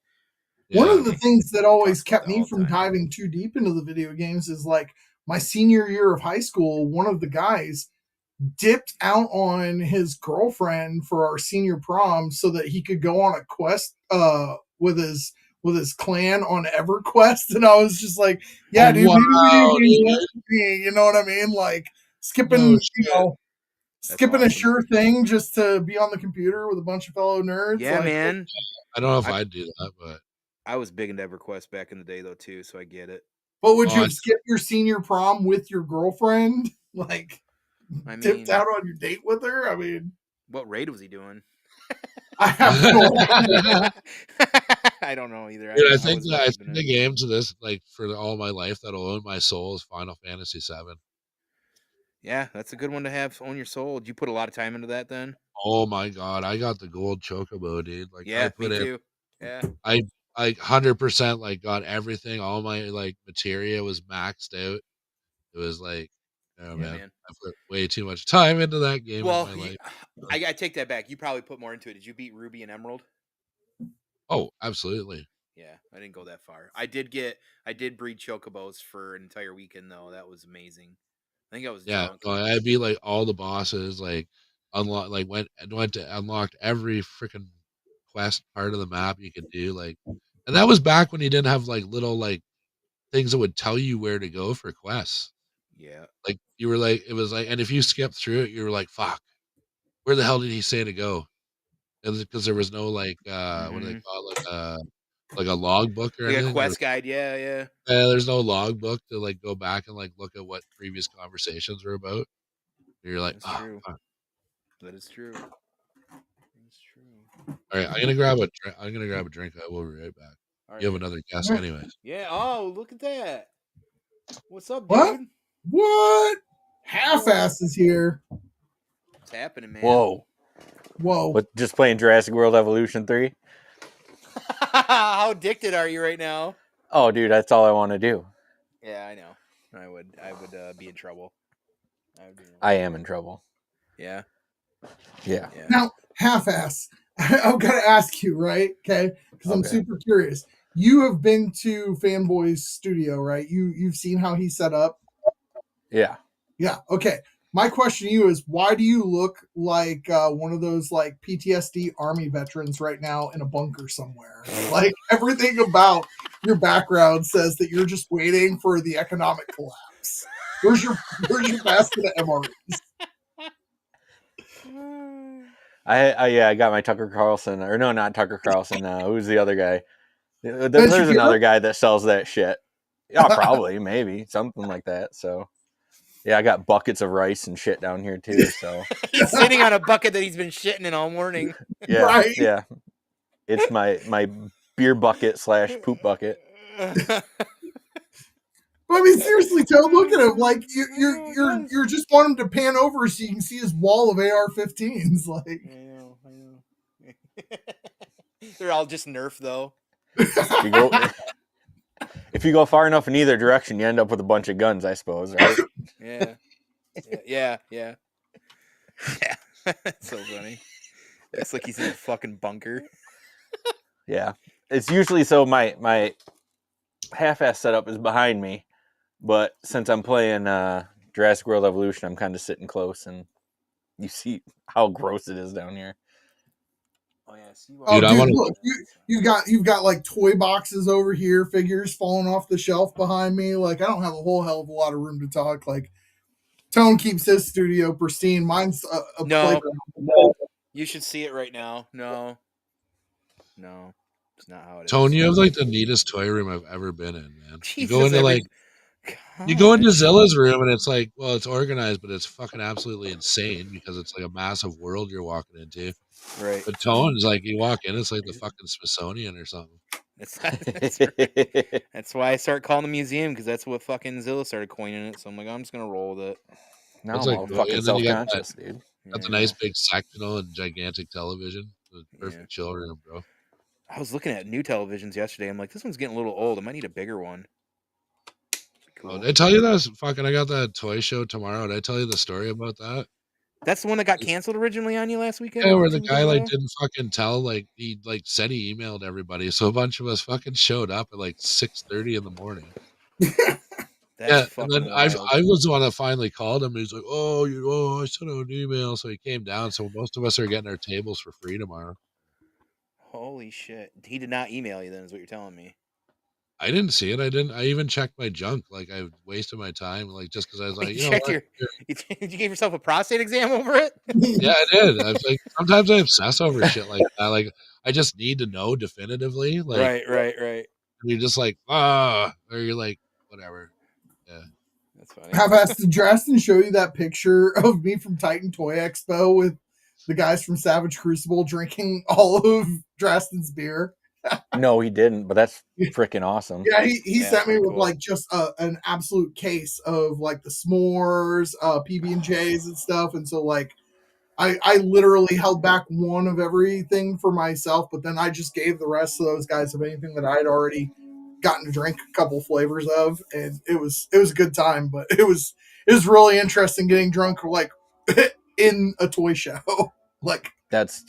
One Yeah. of the man, things that talk always about kept that me all the from time. diving too deep into the video games is like my senior year of high school, one of the guys dipped out on his girlfriend for our senior prom so that he could go on a quest with with his clan on EverQuest, and I was just like, yeah, dude, wow, maybe video games dude. work for me. You know what I mean? Like skipping, No you know, skipping a awesome. sure thing just to be on the computer with a bunch of fellow nerds. Yeah, like, man. I don't know if I'd do that, but I was big into EverQuest back in the day, though, too, so I get it. But would you have skipped your senior prom with your girlfriend? Like, dipped out on your date with her? I mean, what raid was he doing? I have no idea. I don't know either. Dude, I think the game to this, like for all my life, that'll own my soul is Final Fantasy VII. Yeah, that's a good one to have own your soul. Did you put a lot of time into that then? Oh my god, I got the gold chocobo, dude. Like yeah, I put me it. Too. Yeah, I 100% like got everything. All my like materia was maxed out. It was like, oh man, I put way too much time into that game. Well, in my life. I take that back. You probably put more into it. Did you beat Ruby and Emerald? Oh, absolutely. Yeah, I didn't go that far. I did breed chocobos for an entire weekend though. That was amazing. I think I was drunk. No, I beat like all the bosses, like went to unlocked every freaking quest part of the map you could do, like, and that was back when you didn't have like little like things that would tell you where to go for quests. Yeah, like you were like, it was like, and if you skipped through it, you were like, fuck, where the hell did he say to go? And because there was no like what do they call it, like a logbook or anything. A quest guide, yeah. There's no logbook to like go back and like look at what previous conversations were about. You're like, that's true. That is true. That's true. All right, I'm gonna grab a drink. I will be right back. Right. You have another guest, anyways. Yeah. Oh, look at that. What's up, dude? What? Half-ass is here. What's happening, man? Whoa. What, just playing Jurassic World Evolution 3? How addicted are you right now? Oh, dude, that's all I want to do. Yeah, I know. I would be in trouble. I am in trouble. Yeah. Now, half-ass. I'm gonna ask you, right? Okay, because I'm super curious. You have been to Fanboy's studio, right? You've seen how he's set up. Yeah. Okay. My question to you is, why do you look like one of those like PTSD Army veterans right now in a bunker somewhere? Like everything about your background says that you're just waiting for the economic collapse. Where's your basket of MREs? I got my Tucker Carlson, or no, not Tucker Carlson. Who's the other guy? There's another guy that sells that shit. Yeah, probably, maybe something like that. So. Yeah, I got buckets of rice and shit down here too. So he's sitting on a bucket that he's been shitting in all morning. Yeah, right? Yeah. It's my beer bucket / poop bucket. But I mean, seriously, Toad, look at him. Like you're just want him to pan over so you can see his wall of AR-15s. Like I know. They're all just Nerf though. If you go far enough in either direction, you end up with a bunch of guns, I suppose, right? Yeah. That's so funny. It's like he's in a fucking bunker. Yeah. It's usually so my half-ass setup is behind me, but since I'm playing Jurassic World Evolution, I'm kind of sitting close, and you see how gross it is down here. Oh yeah, see dude, look, you've got like toy boxes over here, figures falling off the shelf behind me. Like I don't have a whole hell of a lot of room to talk. Like Tone keeps his studio pristine. Mine's a playground. You should see it right now. No, it's not how it is. Tone, you have like the neatest toy room I've ever been in, man. Jesus, you go into you go into Zilla's room and it's like, well, it's organized, but it's fucking absolutely insane because it's like a massive world you're walking into. Right. But Tone is like, you walk in, it's like the fucking Smithsonian or something. That's why I started calling the museum, because that's what fucking Zilla started coining it. So I'm like, I'm just gonna roll with it. No, I'm like, fucking self-conscious, dude. That's a nice big sectional and gigantic television. Perfect chill room, bro. I was looking at new televisions yesterday. I'm like, this one's getting a little old. I might need a bigger one. Cool. Did I tell you that I got that toy show tomorrow? Did I tell you the story about that? That's the one that got canceled originally on you last weekend? Yeah, where the guy like didn't fucking tell, like he like said he emailed everybody. So a bunch of us fucking showed up at like 6:30 in the morning. That's and then I was the one that finally called him. He's like, I sent out an email. So he came down. So most of us are getting our tables for free tomorrow. Holy shit! He did not email you. Then is what you're telling me. I didn't see it. I even checked my junk. Like I wasted my time. Like just because I was like, You you know checked what? your. You gave yourself a prostate exam over it. Yeah, I did. I was like, sometimes I obsess over shit like that. Like I just need to know definitively. Like Right. you're just like, or you're like, whatever. Yeah. That's funny. Have asked did Drasten show you that picture of me from Titan Toy Expo with the guys from Savage Crucible drinking all of Drasten's beer? No, he didn't, but that's freaking awesome. Yeah, he Yeah, sent me pretty with cool. like just an absolute case of like the s'mores, PB&Js and stuff, and so like I literally held back one of everything for myself, but then I just gave the rest of those guys of anything that I'd already gotten to drink a couple flavors of, and it was a good time. But it was really interesting getting drunk like in a toy show. Like That's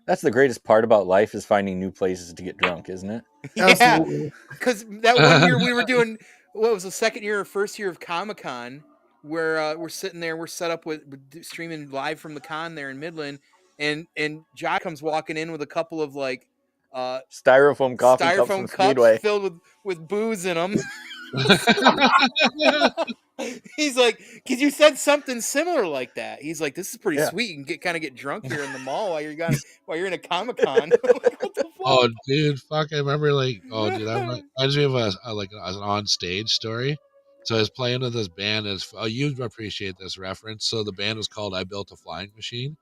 that's the greatest part about life is finding new places to get drunk, isn't it? Yeah, absolutely. because that one year we were doing what was the second year or first year of Comic-Con, where we're sitting there, we're set up with streaming live from the con there in Midland, and Josh comes walking in with a couple of like Styrofoam coffee cups from styrofoam cups Speedway. filled with booze in them. He's like, because you said something similar like that. He's like, this is pretty Yeah. sweet. You can kind of get drunk here in the mall while you're in a Comic-Con. Like, what the fuck? Oh, dude, fuck! I remember like, oh, dude, that reminds me of an on stage story. So I was playing with this band. You'd appreciate this reference. So the band was called "I Built a Flying Machine."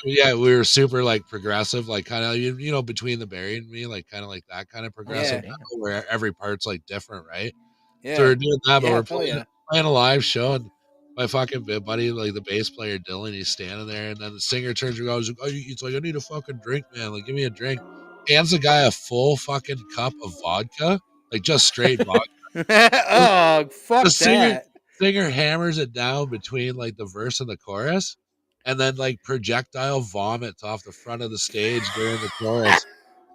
We were super like progressive, like kind of you know between the Barry and me, like kind of like that kind of progressive, Yeah. where every part's like different, right? Yeah. So we're doing that, but Yeah, we're hell yeah. playing a live show, and my fucking buddy, like the bass player Dylan, he's standing there, and then the singer turns around, goes, "Oh, he's like, I need a fucking drink, man. Like, give me a drink." Hands the guy a full fucking cup of vodka, like just straight vodka. Oh, fuck The that. singer hammers it down between like the verse and the chorus, and then like projectile vomits off the front of the stage during the chorus.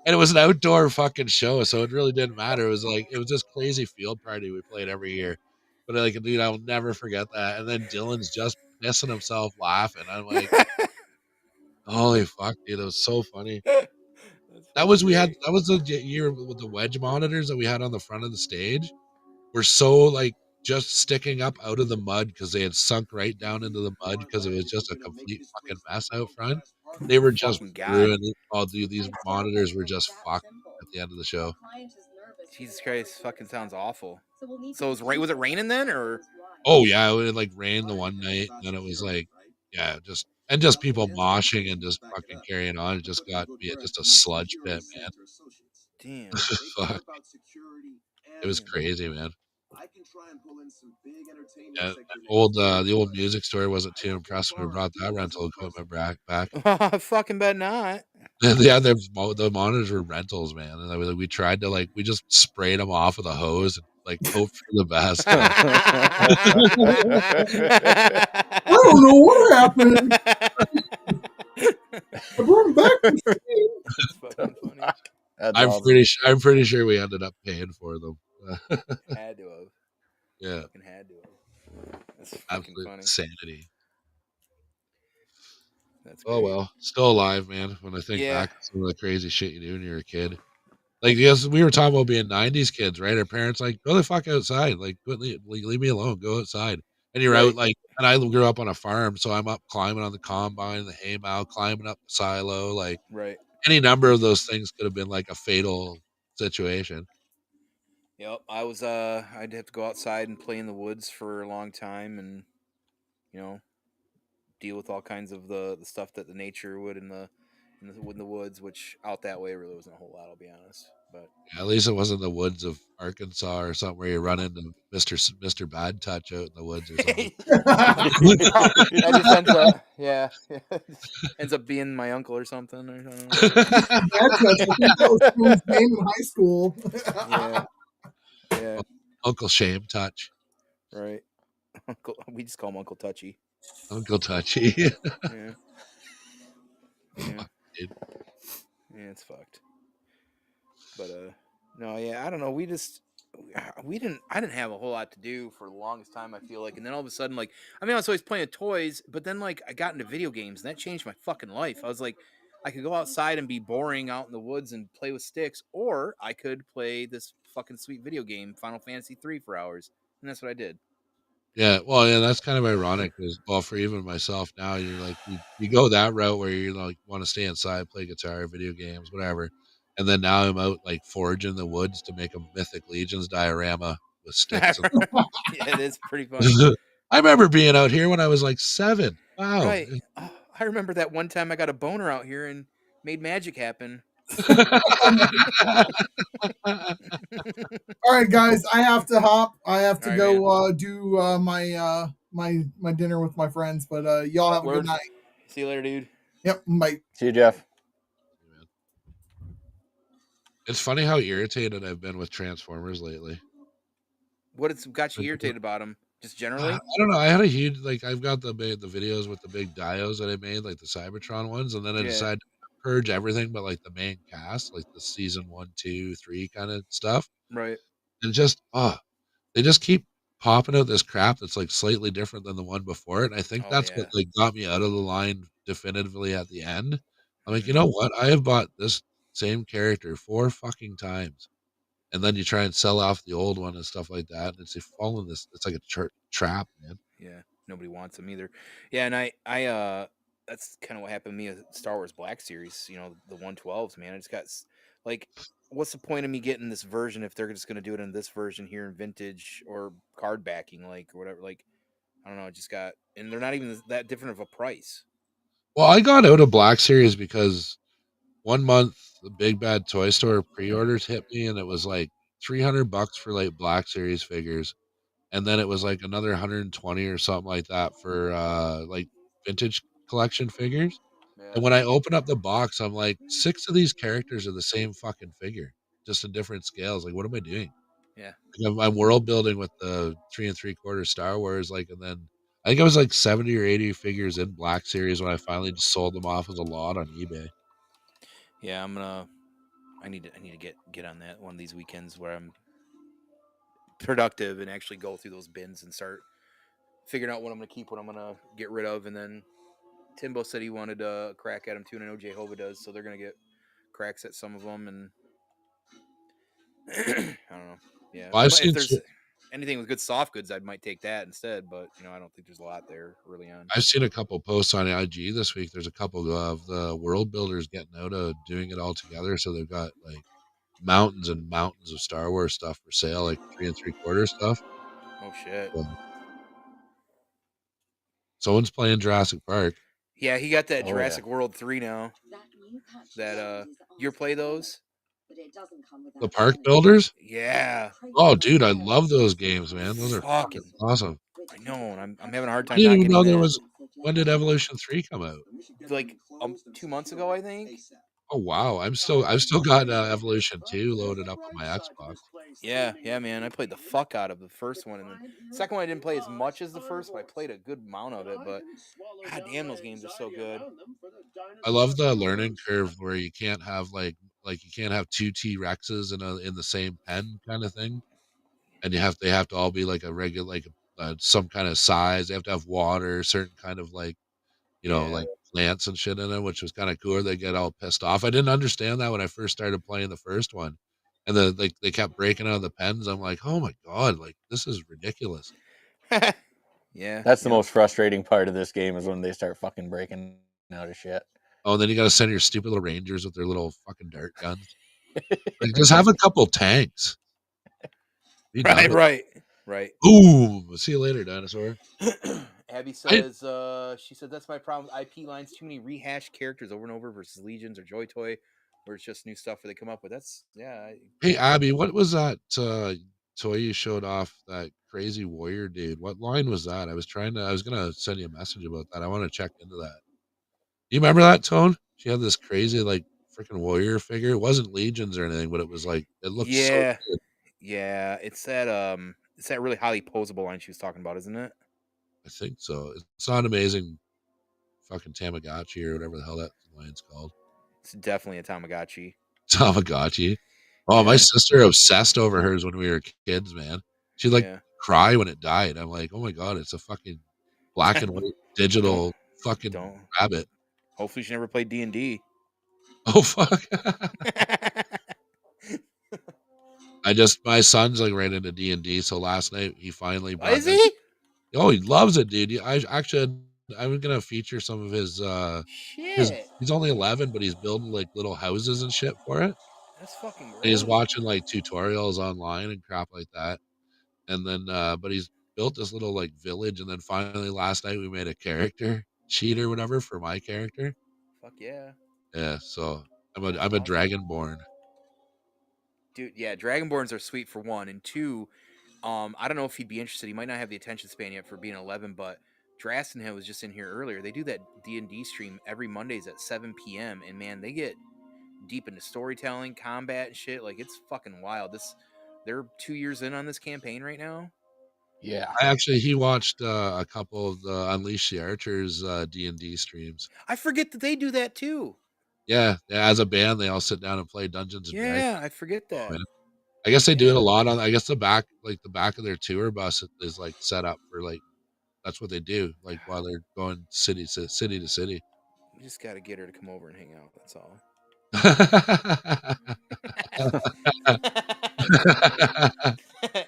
And it was an outdoor fucking show, so it really didn't matter. It was this crazy field party we played every year. But like, dude, I'll never forget that. And then Dylan's just pissing himself laughing. I'm like, holy fuck, dude, it was so funny. That was the year with the wedge monitors that we had on the front of the stage. Were so like just sticking up out of the mud because they had sunk right down into the mud because it was just a complete fucking mess out front. They were just Fucking God. ruined. Oh, dude, these monitors were just fucked at the end of the show. Jesus Christ, fucking sounds awful. So was it raining then, or? Oh yeah, it like rained the one night, and then it was like, yeah, just people moshing and just fucking carrying on. It just got to be just a sludge pit, man. Damn. Fuck. It was crazy, man. Yeah, the old music store wasn't too impressed when we brought that rental equipment back. Fucking bet not. Yeah, the monitors were rentals, man. And we tried to we just sprayed them off with a hose and like hope for the best. I don't know what happened. I brought him back. That's fucking funny. I'm pretty sure we ended up paying for them. Had to have. Yeah. Fucking had to have. That's fucking Absolute funny. insanity. That's great. Oh well, still alive, man. When I think back to some of the crazy shit you do when you're a kid. Like, yes, we were talking about being '90s kids, right? Our parents like, go the fuck outside, like, leave me alone, go outside. And you're out, like, and I grew up on a farm, so I'm up climbing on the combine, the hay mow, climbing up the silo, like, any number of those things could have been like a fatal situation. Yep, I'd have to go outside and play in the woods for a long time, and deal with all kinds of the stuff that the nature would in the woods, which out that way really wasn't a whole lot, I'll be honest. But yeah, at least it wasn't the woods of Arkansas or something where you run into Mr. Bad Touch out in the woods or something. That just ends up, ends up being my uncle or something. Or something. I think that was his name in high school. Yeah. Uncle Shame Touch. Right. We just call him Uncle Touchy. Uncle Touchy. Yeah. Yeah, it's fucked. But no, yeah, I don't know. I didn't have a whole lot to do for the longest time, I feel like. And then all of a sudden, like, I mean, I was always playing with toys, but then like I got into video games and that changed my fucking life. I was like, I could go outside and be boring out in the woods and play with sticks, or I could play this fucking sweet video game, Final Fantasy 3 for hours. And that's what I did. Yeah, well, yeah, that's kind of ironic. Is well, for even myself now, you're like you go that route where you like want to stay inside, play guitar, video games, whatever, and then now I'm out like foraging the woods to make a Mythic Legions diorama with sticks. And Yeah, it is pretty funny. I remember being out here when I was like 7. Wow. Right. Oh, I remember that one time I got a boner out here and made magic happen. All right, guys, I have to hop. I have to All right, go do my dinner with my friends. But y'all have a Word. good night. See you later, dude. Yep, bye. See you, Jeff. It's funny how irritated I've been with Transformers lately. What it's got you irritated about them? Just generally? I don't know. I had a huge I've got the videos with the big dios that I made, like the Cybertron ones, and then I decided to purge everything but like the main cast, like the season 1, 2, 3 kind of stuff. Right. And just they just keep popping out this crap that's like slightly different than the one before it. And I think that's what like got me out of the line definitively at the end. I'm like, you know what? I have bought this same character 4 fucking times. And then you try and sell off the old one and stuff like that. And it's falling this. It's like a trap, man. Yeah, nobody wants them either. Yeah, and I that's kind of what happened to me with Star Wars Black Series. You know, the 112s, man. I just got like, what's the point of me getting this version if they're just going to do it in this version here in vintage or card backing, like or whatever? Like, I don't know. It just got, and they're not even that different of a price. Well, I got out of Black Series because 1 month the Big Bad Toy Store pre-orders hit me, and it was like $300 for like Black Series figures, and then it was like another 120 or something like that for like vintage collection figures. Yeah. And when I open up the box, I'm like, 6 of these characters are the same fucking figure, just in different scales. Like, what am I doing? Yeah. I'm world building with the 3 3/4 Star Wars, like, and then I think I was like 70 or 80 figures in Black Series when I finally just sold them off as a lot on eBay. Yeah, I need to get on that one of these weekends where I'm productive and actually go through those bins and start figuring out what I'm going to keep, what I'm going to get rid of. And then Timbo said he wanted a crack at them too, and I know Hova does, so they're going to get cracks at some of them. And I don't know. Yeah, well, if there's anything with good soft goods, I might take that instead. But I don't think there's a lot there early on. I've seen a couple posts on IG this week. There's a couple of the world builders getting out of doing it all together, so they've got like mountains and mountains of Star Wars stuff for sale, like 3 3/4 stuff. Oh shit! Someone's playing Jurassic Park. Yeah, he got that Jurassic World 3 now. That you play those? The Park Builders? Yeah. Oh, dude, I love those games, man. Those are fucking awesome. I know, and I'm having a hard time. I didn't even know there was. When did Evolution 3 come out? Like 2 months ago, I think. Oh wow, I've still got Evolution 2 loaded up on my Xbox. Yeah, man. I played the fuck out of the first one, and the second one I didn't play as much as the first, but I played a good amount of it. But god damn, those games are so good. I love the learning curve where you can't have like you can't have 2 T-Rexes in the same pen kind of thing, and they have to all be like a regular some kind of size. They have to have water, certain kind of like like plants and shit in it, which was kind of cool. They get all pissed off. I didn't understand that when I first started playing the first one, and they kept breaking out of the pens. I'm like, oh my god, like this is ridiculous. Yeah, that's the most frustrating part of this game is when they start fucking breaking out of shit. Oh, and then you got to send your stupid little Rangers with their little fucking dart guns. Like, just have a couple tanks. Right. Ooh, see you later, dinosaur. Abby says, she said, that's my problem with IP lines. Too many rehashed characters over and over versus Legions or Joy Toy, where it's just new stuff that they come up with. That's, yeah. Hey, Abby, what was that toy you showed off, that crazy warrior dude? What line was that? I was going to send you a message about that. I want to check into that. You remember that, Tone? She had this crazy, like, freaking warrior figure. It wasn't Legions or anything, but it was like, it looked so good. Yeah, it's that really highly posable line she was talking about, isn't it? I think so. It's not amazing fucking Tamagotchi or whatever the hell that line's called. It's definitely a Tamagotchi. Tamagotchi. Oh, my sister obsessed over hers when we were kids, man. She'd cry when it died. I'm like, oh my god, it's a fucking black and white digital fucking rabbit. Hopefully she never played D&D. Oh fuck! My son's like right into D&D, so last night he finally brought. Is he? Oh, he loves it, dude. I'm gonna feature some of his. Shit. He's only 11, but he's building like little houses and shit for it. That's fucking great. And he's watching like tutorials online and crap like that. And then, but he's built this little like village. And then finally last night we made a character sheet or whatever for my character. Fuck yeah. Yeah. So I'm a Awesome. Dragonborn. Dude, yeah, Dragonborns are sweet for one, and two, I don't know if he'd be interested. He might not have the attention span yet for being 11, but Drasten was just in here earlier. They do that D&D stream every Mondays at 7 p.m. and man, they get deep into storytelling, combat, and shit. Like it's fucking wild. They're 2 years in on this campaign right now. Yeah. He watched a couple of the Unleash the Archers D&D streams. I forget that they do that too. Yeah, as a band, they all sit down and play Dungeons and Dragons. Yeah, I forget that. I guess they do it a lot on. I guess the back of their tour bus is like set up for like that's what they do. Like while they're going city to city. We just got to get her to come over and hang out. That's all.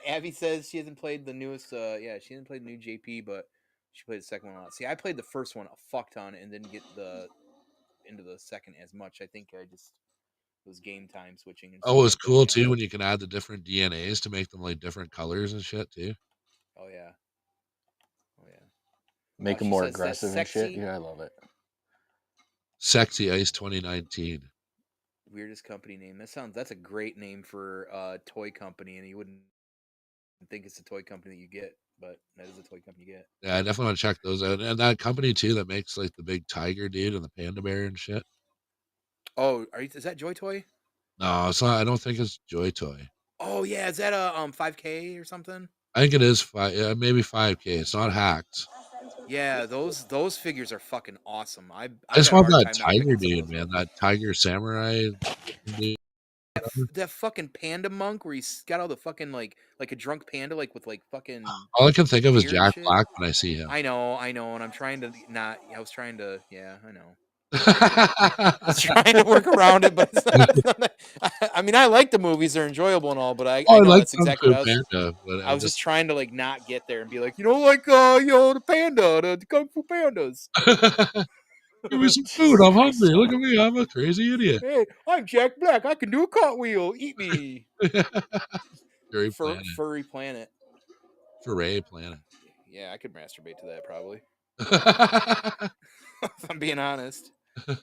Abby says she hasn't played the newest. She didn't play the new JP, but she played the second one a lot. See, I played the first one a fuck ton and didn't get into the second as much. I think I just was game time switching. And it was cool too when you can add the different DNAs to make them like different colors and shit too. Oh yeah. Make them more aggressive and shit. Yeah, I love it. Sexy Ice 2019. Weirdest company name. That's a great name for a toy company, and you wouldn't think it's a toy company that you get, but that is a toy company you get. Yeah, I definitely want to check those out. And that company too that makes like the big tiger dude and the panda bear and shit. Oh, is that Joy Toy? No, it's not. I don't think it's Joy Toy. Oh yeah, is that a 5K or something? I think it is maybe 5K. It's not hacked. Yeah, those figures are fucking awesome. I just want that tiger dude, man. That tiger samurai dude. That fucking panda monk where he's got all the fucking like a drunk panda with fucking. All I can think of is Jack Black when I see him. I know, and I'm trying to not. I was trying to. Yeah, I know. I was trying to work around it, but it's not, I mean, I like the movies; they're enjoyable and all. But I know like that's exactly what I was just trying to not get there and be like, the panda, the Kung Fu pandas. Give me some food. I'm hungry. Look at me. I'm a crazy idiot. Hey, I'm Jack Black. I can do a cartwheel. Eat me. Furry Planet. Furry Planet. Yeah, I could masturbate to that probably. If I'm being honest. There's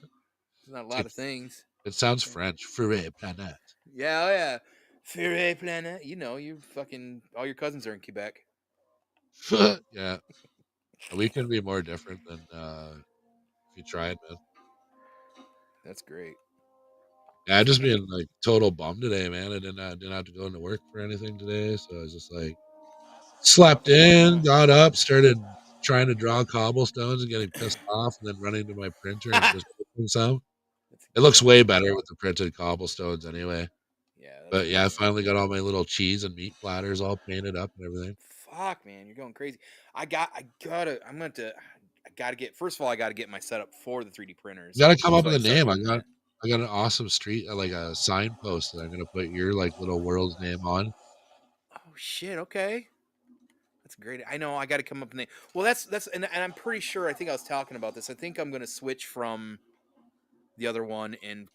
not a lot of things. It sounds French. Furry Planet. Yeah, oh yeah. Furry Planet. You fucking all your cousins are in Quebec. Yeah. We can be more different than if you tried, man. That's great. Yeah, I just being total bummed today, man. I didn't have to go into work for anything today, so I was just slept in, got up, started trying to draw cobblestones and getting pissed off, and then running to my printer and just putting some. It looks way better with the printed cobblestones anyway. Yeah. But yeah, I finally got all my little cheese and meat platters all painted up and everything. Fuck, man, you're going crazy. I gotta get. First of all, I gotta get my setup for the 3D printers. You gotta come up with a name. I got an awesome street, like a signpost that I'm gonna put your little world's name on. Oh shit! Okay. That's great. I know. I got to come up with a name. Well, that's and I'm pretty sure. I think I was talking about this. I think I'm gonna switch from the other one and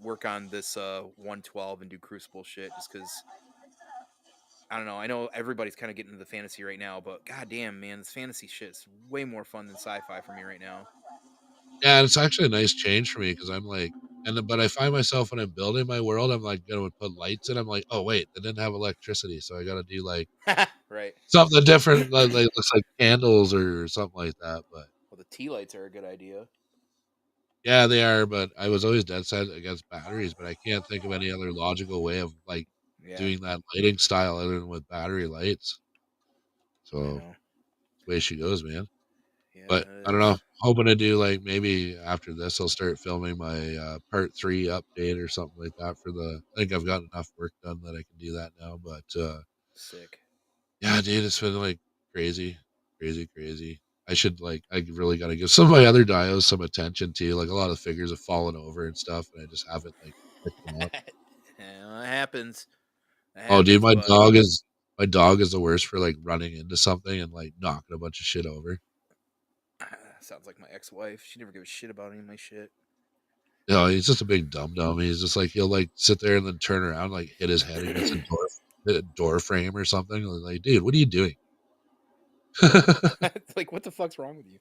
work on this 112 and do Crucible shit just because. I don't know. I know everybody's kind of getting into the fantasy right now, but goddamn, man, this fantasy shit's way more fun than sci-fi for me right now. Yeah, it's actually a nice change for me because I'm but I find myself when I'm building my world, I'm gonna put lights in. I'm like, oh wait, they didn't have electricity, so I got to do right something different, looks like candles or something like that. But the tea lights are a good idea. Yeah, they are, but I was always dead set against batteries. But I can't think of any other logical way of doing that lighting style other than with battery lights. So that's the way she goes, man. Yeah, but I don't know. Hoping to do maybe after this, I'll start filming my part 3 update or something like that I think I've got enough work done that I can do that now. But sick. Yeah, dude, it's been crazy. I should I really got to give some of my other dios some attention too. Like a lot of figures have fallen over and stuff, and I just haven't picked them up. Yeah, it happens. Oh, dude, But my dog is the worst for running into something and knocking a bunch of shit over. Sounds like my ex-wife. She never gave a shit about any of my shit. No, he's just a big dum dum. He's just he'll sit there and then turn around, hit his head against a door frame or something. Like, dude, what are you doing? What the fuck's wrong with you?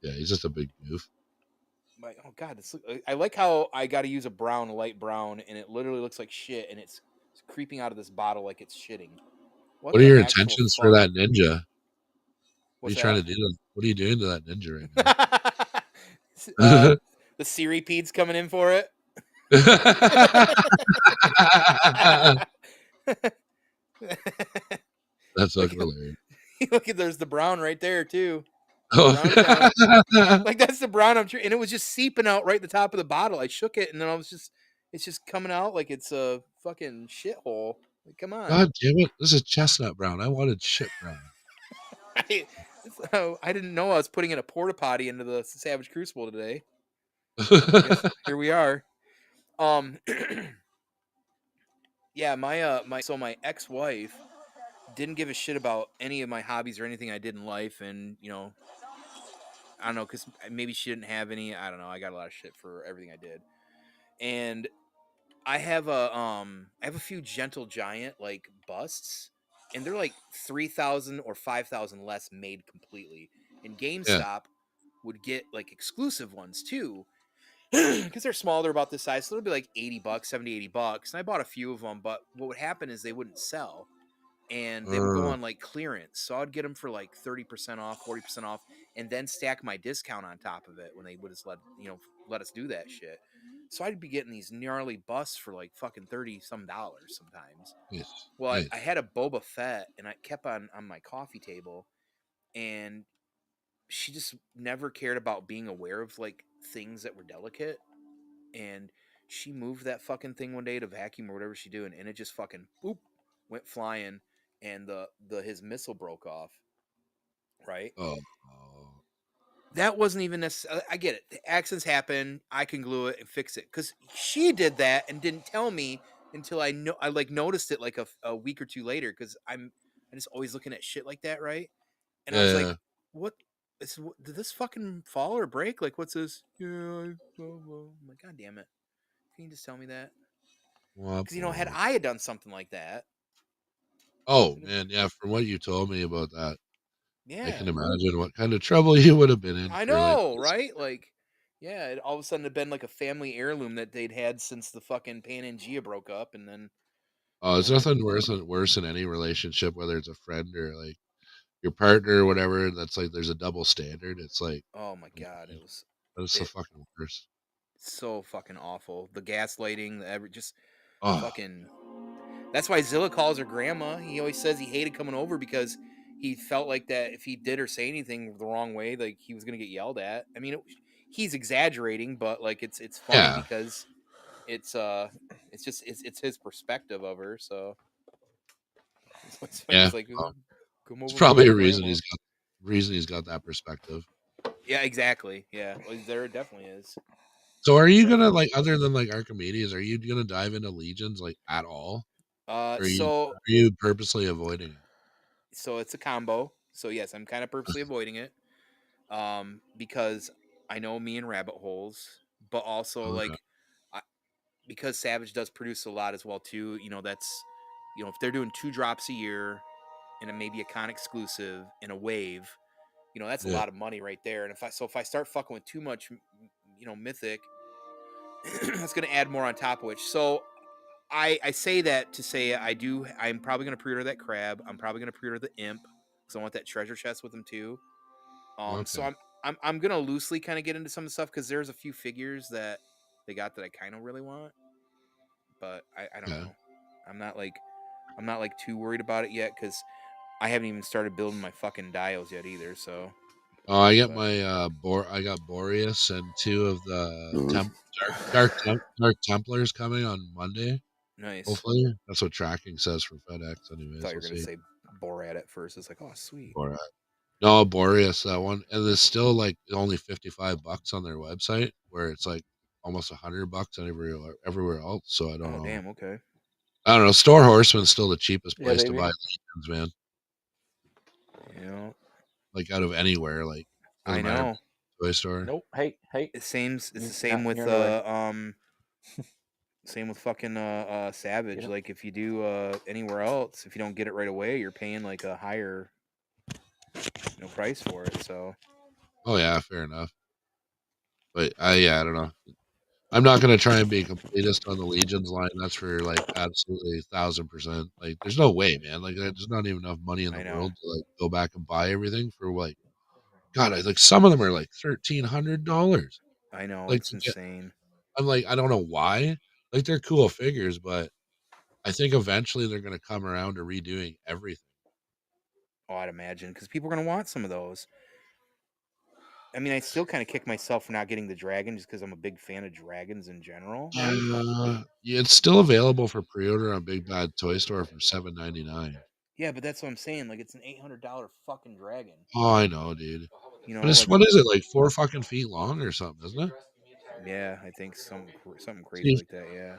He's just a big goof. Oh god, I like how I got to use a light brown, and it literally looks like shit, and it's creeping out of this bottle like it's shitting. What are your intentions for that ninja? What are you trying to do? What are you doing to that ninja right now? The Ciripede's coming in for it. That's hilarious. Look at there's the brown right there too. Oh. That's the brown and it was just seeping out right at the top of the bottle. I shook it and then it's just coming out like it's a fucking shithole. Come on. God damn it. This is chestnut brown. I wanted shit brown. I didn't know I was putting in a porta potty into the Savage Crucible today. Here we are. Yeah, my ex-wife didn't give a shit about any of my hobbies or anything I did in life, and I don't know, because maybe she didn't have any. I don't know. I got a lot of shit for everything I did, and I have a few Gentle Giant busts, and they're 3,000 or 5,000 less made completely. And GameStop would get exclusive ones too, because they're small. They're about this size, so it'll be $80, 70, $80. And I bought a few of them, but what would happen is they wouldn't sell. And they would go on clearance. So I'd get them for 30% off, 40% off, and then stack my discount on top of it when they would just let us do that shit. So I'd be getting these gnarly busts for fucking $30-some sometimes. Yes. Well, I had a Boba Fett, and I kept on my coffee table, and she just never cared about being aware of things that were delicate. And she moved that fucking thing one day to vacuum or whatever she's doing, and it just fucking boop went flying. And his missile broke off, right? Oh. That wasn't even necessary. I get it. The accidents happen. I can glue it and fix it. Because she did that and didn't tell me until I noticed it a week or two later. Because I'm just always looking at shit like that, right? And I was like, "What? Did this fucking fall or break? What's this?" Yeah, I'm like, God damn it! Can you just tell me that? Because had I done something like that. Oh man, yeah. From what you told me about that, yeah, I can imagine what kind of trouble you would have been in. I know, right? Yeah, it all of a sudden had been a family heirloom that they'd had since the fucking Pangea broke up, and then. Oh, it's nothing worse in any relationship, whether it's a friend or your partner or whatever. That's there's a double standard. It's oh my god, That's so fucking worse. So fucking awful. The gaslighting, just Oh. fucking. That's why Zilla calls her grandma. He always says he hated coming over because he felt like that if he did or say anything the wrong way, he was gonna get yelled at. I mean, he's exaggerating, but it's funny because it's his perspective of her. So yeah, it's probably a reason he's got that perspective. Yeah, exactly. Yeah, there definitely is. So, are you gonna other than Archimedes, are you gonna dive into Legions at all? Are you purposely avoiding it? So it's a combo. So yes, I'm kind of purposely avoiding it, because I know me and rabbit holes, but also because Savage does produce a lot as well too. That's if they're doing 2 drops a year, and it may be a con exclusive in a wave, that's a lot of money right there. And if I start fucking with too much, mythic, that's going to add more on top of which. So I say that to say I'm probably going to pre-order that crab. I'm probably going to pre-order the imp because I want that treasure chest with them too. So I'm going to loosely kind of get into some of the stuff because there's a few figures that they got that I kind of really want, but I don't know. I'm not too worried about it yet because I haven't even started building my fucking dials yet either. So. Oh, I got my I got Boreas and 2 of the Dark Templars coming on Monday. Nice. Hopefully, that's what tracking says for FedEx. Anyways, I thought you were gonna say Borat at first. It's oh sweet. Borat. No, Boreas, that one, and it's still like only $55 on their website, where it's like almost $100 everywhere else. So I don't Oh, know. damn. Okay. I don't know. Store Horseman's still the cheapest Yeah, place to baby. buy legions, man. Yeah. Like out of anywhere, like I doesn't matter. know. Toy store. Nope. Hey. It's the You're same not- with you're in the way. same with fucking Savage. Get it? Like if you do anywhere else, if you don't get it right away, you're paying like a higher price for it. So Oh yeah, fair enough. But I don't know. I'm not gonna try and be a completist on the Legions line. That's for like absolutely 1,000%. Like, there's no way, man. Like, there's not even enough money in the I know. world to like go back and buy everything for like, God, like some of them are like $1,300. I know, Like it's to get, insane. I'm like, I don't know why. Like they're cool figures, but I think eventually they're gonna come around to redoing everything. Oh, I'd imagine because people are gonna want some of those. I mean, I still kind of kick myself for not getting the dragon just because I'm a big fan of dragons in general. Yeah, it's still available for pre-order on Big Bad Toy Store for $7.99. Yeah, but that's what I'm saying. Like, it's an $800 fucking dragon. Oh, I know, dude. You But know, it's like, what is it, like 4 fucking feet long or something, isn't it? yeah, I think something crazy See, like that. Yeah,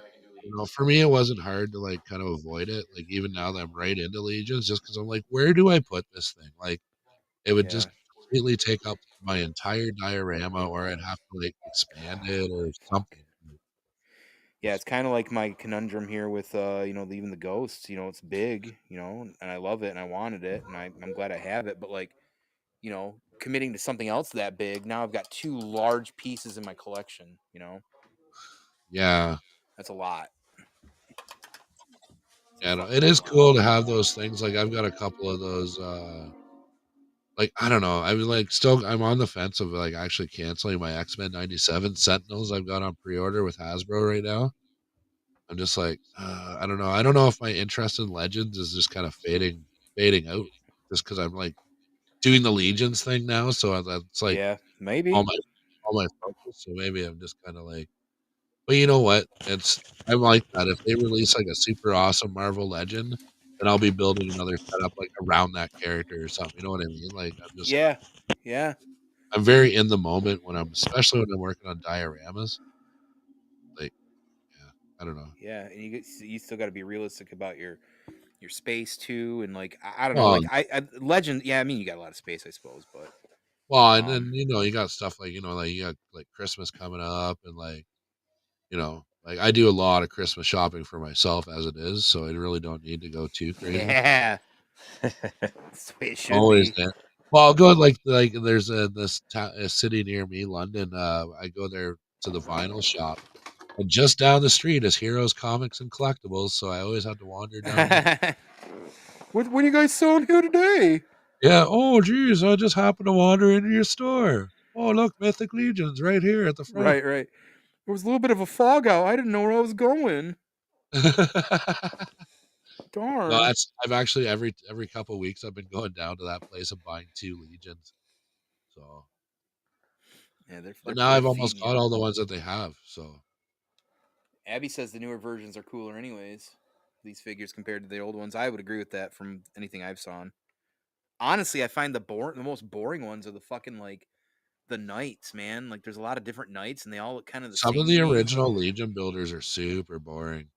for me, it wasn't hard to like kind of avoid it. Like even now that I'm right into Legions, just because I'm like, where do I put this thing? Like it would yeah, just completely take up my entire diorama, or I'd have to like expand it or something. yeah. It's kind of like my conundrum here with even the ghosts. It's big. And I love it and I wanted it and I'm glad I have it. But like, committing to something else that big, now I've got two large pieces in my collection. Yeah, That's a lot. yeah, no, it is cool to have those things. Like I've got a couple of those. Like I don't know. I was like still I'm on the fence of like actually canceling my X-Men 97 Sentinels I've got on pre-order with Hasbro right now. I'm just like I don't know. I don't know if my interest in Legends is just kind of fading out just because I'm like doing the Legions thing now. So that's like Yeah, all maybe. my focus. So maybe I'm just kind of like, but you know what? I'm like that. If they release like a super awesome Marvel Legend, then I'll be building another setup like around that character or something. You know what I mean? Like Yeah, yeah, I'm very in the moment when especially when I'm working on dioramas. Like, yeah, I don't know. yeah. And you still got to be realistic about your space too, and like I don't know, Well, like I Legend. Yeah, I mean you got a lot of space, I suppose, but and um, then you got stuff like like you got like Christmas coming up, and like like I do a lot of Christmas shopping for myself as it is, so I really don't need to go too crazy. yeah, that's the way it should Always, be. man. Well, I'll go like there's a city near me, London. I go there to the vinyl shop, and just down the street is Heroes Comics and Collectibles. So I always have to wander down there. What are you guys selling here today? Yeah. Oh, geez, I just happened to wander into your store. Oh, look, Mythic Legions right here at the front. Right, right. There was a little bit of a fog out. I didn't know where I was going. No, Darn. I've actually every couple of weeks I've been going down to that place and buying 2 Legions. So, Yeah, but they're now they're I've almost feeding got you. all the ones that they have. So, Abby says the newer versions are cooler, anyways. These figures compared to the old ones, I would agree with that from anything I've saw. Honestly, I find the most boring ones are the fucking like the knights, man. Like there's a lot of different knights and they all look kind of the some of same to the me. original Legion builders are super boring.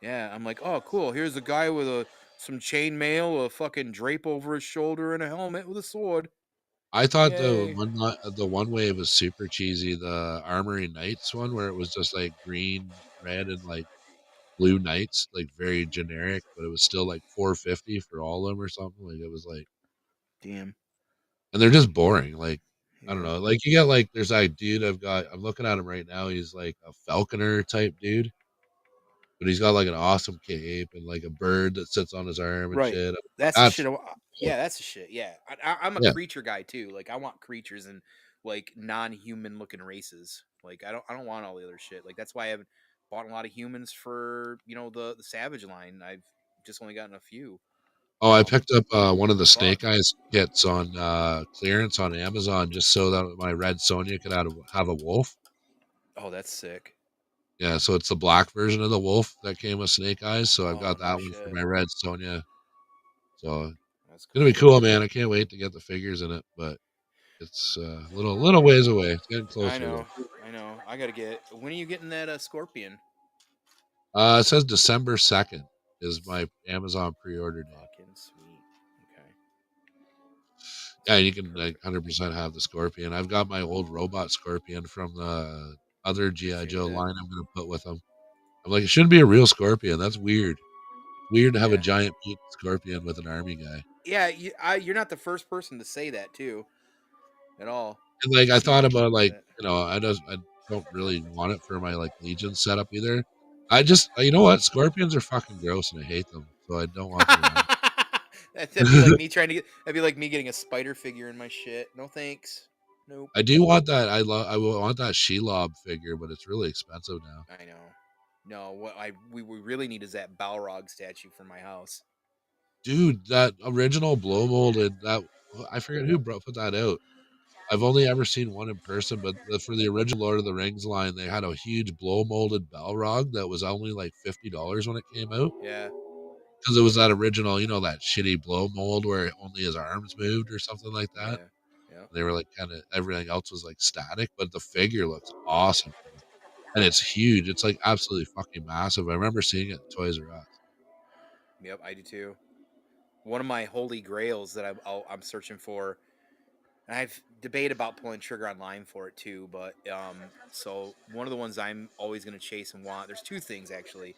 Yeah, I'm like, oh cool. Here's a guy with some chainmail, a fucking drape over his shoulder, and a helmet with a sword. I thought Yay. the one wave was super cheesy. The Armory Knights one, where it was just like green, red, and like blue knights, like very generic, but it was still like 450 for all of them or something. Like it was like, Damn. and they're just boring. Like I don't Yeah. know. Like you got like there's that dude I'm looking at him right now. He's like a falconer type dude, but he's got like an awesome cape and like a bird that sits on his arm and Right. shit. That's the shit. That's Yeah, that's the shit. Yeah, I'm a yeah. creature guy too. Like I want creatures and like non-human looking races. Like I don't want all the other shit. Like that's why I haven't bought a lot of humans for the Savage line. I've just only gotten a few. Oh, I picked up one of the Fuck. Snake Eyes kits on clearance on Amazon just so that my Red Sonja could have a wolf. Oh, that's sick. Yeah, so it's the black version of the wolf that came with Snake Eyes. So I've Oh got no that one for shit. my Red Sonja. So That's gonna be cool, man. I can't wait to get the figures in it, but it's a little ways away. It's getting closer. I know. I gotta get. When are you getting that Scorpion? It says December 2nd is my Amazon pre-order date. Fucking sweet. Okay. Yeah, you can like 100% have the Scorpion. I've got my old robot Scorpion from the other GI Joe line. I'm gonna put with them. I'm like, it shouldn't be a real Scorpion. That's weird. Weird to have a giant mutant Scorpion with an army guy. Yeah, you're not the first person to say that too, at all. And like, I thought about like, I don't really want it for my like Legion setup either. I just, you know what, Scorpions are fucking gross and I hate them, so I don't want them around. That'd be like me that'd be like me getting a spider figure in my shit. No thanks. Nope. I do want that. I want that Shelob figure, but it's really expensive now. I know. No, what we really need is that Balrog statue for my house. Dude, that original blow molded, that I forget who put that out. I've only ever seen one in person, but for the original Lord of the Rings line, they had a huge blow molded Balrog that was only like $50 when it came out. Yeah. Because it was that original, that shitty blow mold where only his arms moved or something like that. Yeah. They were like kind of everything else was like static, but the figure looks awesome. And it's huge. It's like absolutely fucking massive. I remember seeing it at Toys R Us. Yep, I do too. One of my holy grails that I'm searching for. And I've debated about pulling trigger online for it too, but so one of the ones I'm always going to chase and want. There's two things actually.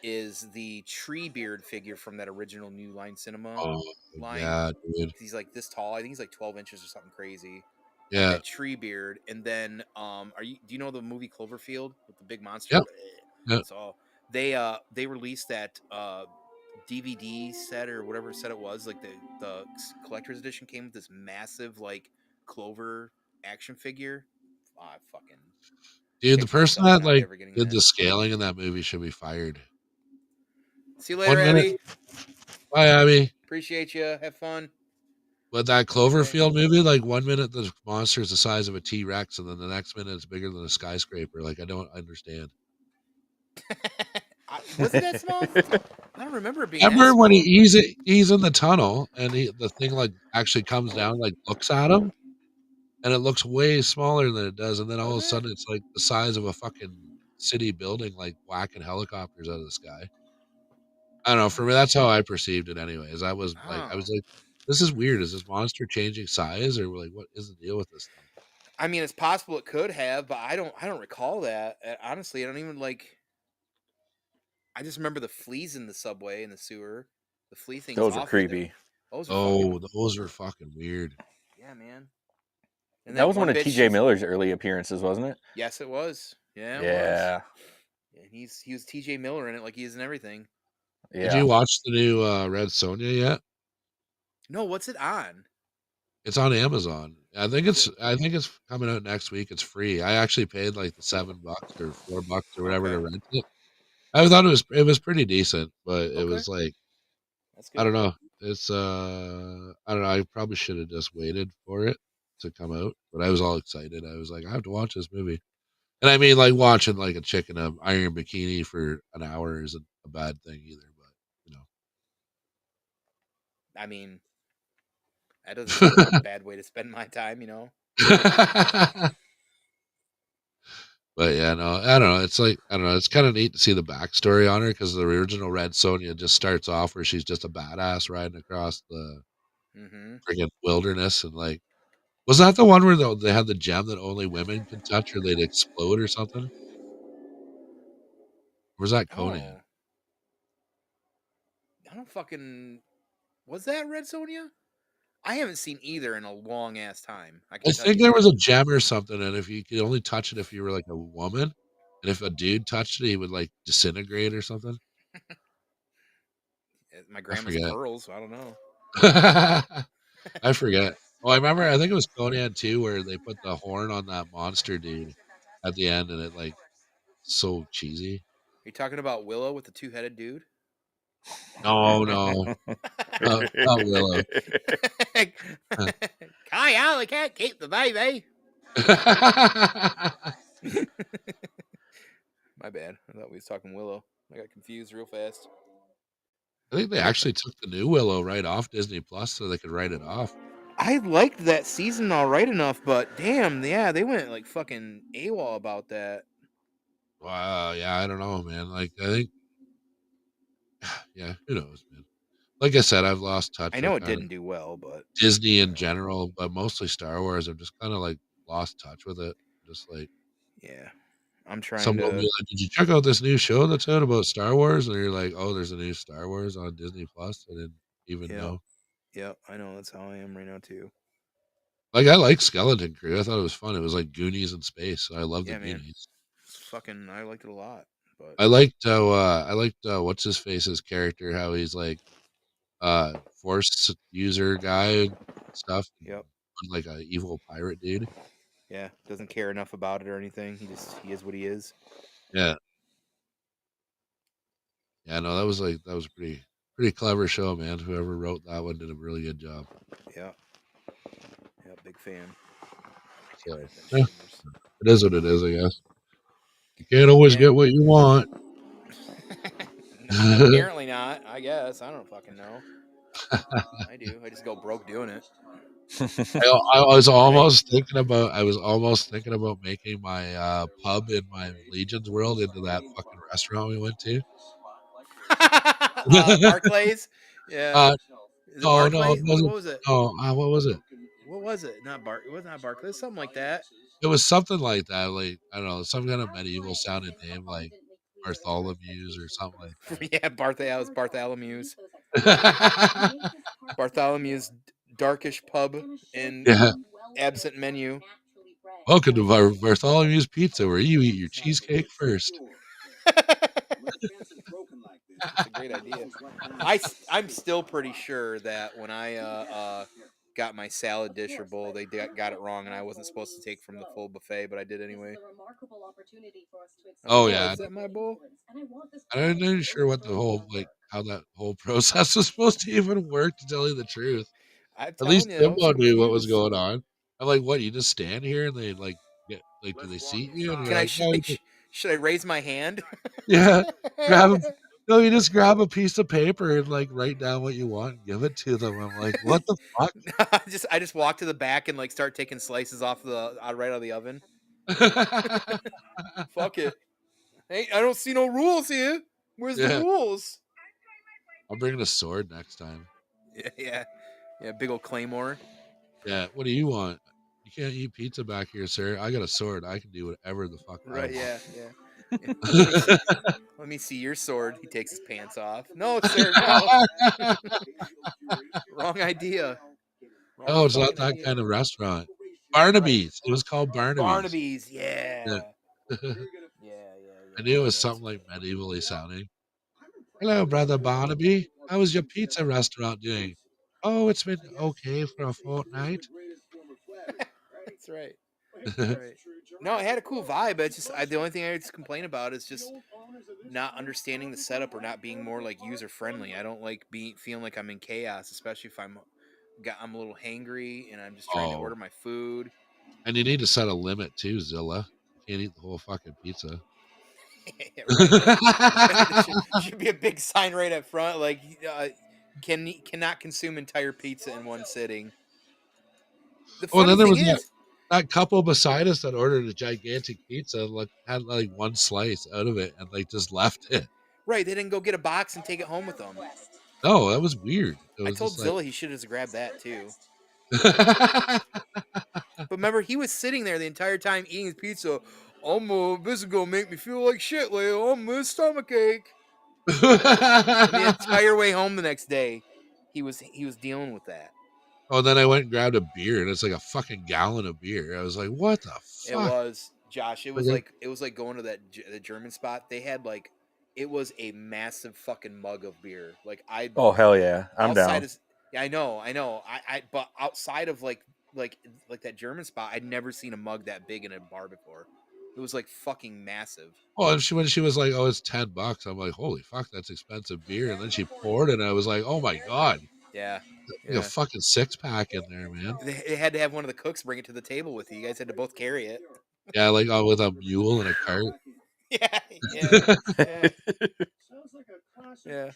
Is the Treebeard figure from that original New Line Cinema line? Yeah, dude. He's like this tall. I think he's like 12 inches or something crazy. Yeah. That Treebeard, and then do you know the movie Cloverfield with the big monster? Yep. Yep. So they released that DVD set or whatever set it was, like the collector's edition came with this massive like Clover action figure. Fucking dude, the person that like did the scaling in that movie should be fired. See you later, Abby. Bye, Abby. Appreciate you. Have fun. But that Cloverfield movie, like 1 minute the monster is the size of a T-Rex, and then the next minute it's bigger than a skyscraper. Like I don't understand. Was it that small? I don't remember it being. Remember when he's in the tunnel and the thing like actually comes down, like looks at him, and it looks way smaller than it does, and then all of a sudden it's like the size of a fucking city building, like whacking helicopters out of the sky. I don't know. For me, that's how I perceived it. Anyways, I was like, this is weird. Is this monster changing size, or like, what is the deal with this thing? I mean, it's possible it could have, but I don't recall that. Honestly, I don't even like. I just remember the fleas in the subway and the sewer. The flea things. Those are creepy. Those are fucking weird. Yeah, man. And that was one of TJ Miller's early appearances, wasn't it? Yes, it was. Yeah. Yeah. He was TJ Miller in it, like he is in everything. Yeah. Did you watch the new Red Sonja yet? No, what's it on? It's on Amazon. I think it's coming out next week. It's free. I actually paid like the $7 or $4 or whatever to rent it. I thought it was pretty decent, but it was like, that's good. I don't know. It's I don't know. I probably should have just waited for it to come out, but I was all excited. I was like, I have to watch this movie. And I mean, like watching like a chick in an iron bikini for an hour isn't a bad thing either. I mean, that doesn't sound like a bad way to spend my time, But yeah, no, I don't know. It's like, I don't know. It's kind of neat to see the backstory on her because the original Red Sonja just starts off where she's just a badass riding across the friggin' wilderness. And like, was that the one where they had the gem that only women could touch or they'd explode or something? Or was that Conan? I don't fucking... Was that Red Sonja? I haven't seen either in a long ass time. I think there was a gem or something, and if you could only touch it if you were like a woman, and if a dude touched it, he would like disintegrate or something. My grandma's pearls, so I don't know. I forget. Oh, I remember. I think it was Conan 2 where they put the horn on that monster dude at the end, and it like so cheesy. Are you talking about Willow with the two-headed dude? No, not Willow. Kyle, I can't keep the baby. My bad. I thought we was talking Willow. I got confused real fast. I think they actually took the new Willow right off Disney Plus so they could write it off. I liked that season all right enough, but damn, yeah, they went like fucking AWOL about that. Wow, yeah, I don't know, man. Like, I think, yeah, who knows, man. Like I said, I've lost touch I know with it kind of didn't do well, but Disney in general, but mostly Star Wars. I've just kind of like lost touch with it. Just like yeah, I'm trying someone will be to. like, "Did you check out this new show that's out about Star Wars?" And you're like, "Oh, there's a new Star Wars on Disney Plus." I didn't even Yeah, know. yeah, I know that's how I am right now too. Like, I like Skeleton Crew. I thought it was fun. It was like Goonies in space. So I love the Yeah, man, Goonies. it's fucking, I liked it a lot, but I liked what's his face's character, how he's like force user guy and stuff. yep, Like a evil pirate dude. yeah, doesn't care enough about it or anything. He is what he is. Yeah. Yeah, no, that was pretty clever show, man. Whoever wrote that one did a really good job. Yeah, yeah, big fan. So That yeah, Shamers. it is what it is, I guess. You can't always Yeah. get what you want. Apparently not. I guess I don't fucking know. I do. I just go broke doing it. I was almost thinking about making my pub in my Legion's world into that fucking restaurant we went to. Barclays. Yeah. uh Is it no, it Barclays? What wasn't. was it? No, what was it? What was it? Not Bar. It was not Barclays. Something like that. It was something like that, like I don't know, some kind of medieval sounding name, like Bartholomew's or something like Yeah, Bartholomew's. Bartholomew's. that. Bartholomew's darkish pub and Yeah. absent menu. Welcome to Bartholomew's Pizza, where you eat your cheesecake first. That's a great idea. I'm still pretty sure that when I got my salad dish or bowl, they got it wrong, and I wasn't supposed to take from the full buffet, but I did anyway. Oh Like, yeah, is that my bowl? I'm not even sure what the whole how that whole process was supposed to even work. To tell you the truth, I'm at telling least you, I was Timbo knew what was confused. going on. I'm like, what? You just stand here and they like get do they seat you? And you're Can I like, no, should I raise my hand? yeah, grab a, no, you just grab a piece of paper and like write down what you want and give it to them. I'm like, what the fuck? I just walk to the back and like start taking slices off right out of the oven. Fuck it. Hey, I don't see no rules here. Where's the Yeah, rules? I'm bringing a sword next time. Yeah. Big old claymore. Yeah, what do you want? You can't eat pizza back here, sir. I got a sword. I can do whatever the fuck I Right? want. Yeah. Let me see your sword. He takes his pants off. No, sir. No. Wrong idea. Wrong Oh, it's not fucking that idea. kind of restaurant. Right. Barnaby's. It was called Barnaby's. Barnaby's. Yeah. Yeah. Yeah. I knew it was something like medievally sounding. Hello, Brother Barnaby. How is your pizza restaurant doing? Oh, it's been okay for a fortnight. That's right. Right. No, it had a cool vibe. It's just the only thing I just complain about is just not understanding the setup or not being more like user friendly. I don't like feeling like I'm in chaos, especially if I'm a little hangry and I'm just trying to order Oh, my food. and you need to set a limit too, Zilla. You can't eat the whole fucking pizza. Right. Should be a big sign right up front, like cannot consume entire pizza in one sitting. The Oh, and funny then there thing was is, that couple beside us that ordered a gigantic pizza and like had like one slice out of it and like just left it. right? They didn't go get a box and take it home with them. No, that was weird. It I was told just like Zilla he should have grabbed that too. But remember, he was sitting there the entire time eating his pizza. This is gonna make me feel like shit, Leo. I'm a stomach ache. And the entire way home the next day, he was dealing with that. Oh, then I went and grabbed a beer, and it's like a fucking gallon of beer. I was like, "What the It fuck?" was Josh. It was Like, like going to the German spot. They had like it was a massive fucking mug of beer. Like Oh hell yeah, I'm outside down. of yeah, I know. I but outside of like that German spot, I'd never seen a mug that big in a bar before. It was like fucking massive. oh, and when she was like, "Oh, it's $10," I'm like, "Holy fuck, that's expensive beer." And then she poured it, and I was like, "Oh my god, Yeah, like a yeah. fucking 6-pack in there, man." They had to have one of the cooks bring it to the table with you. You guys had to both carry it. Yeah, like with a mule and a cart. Yeah. Yeah.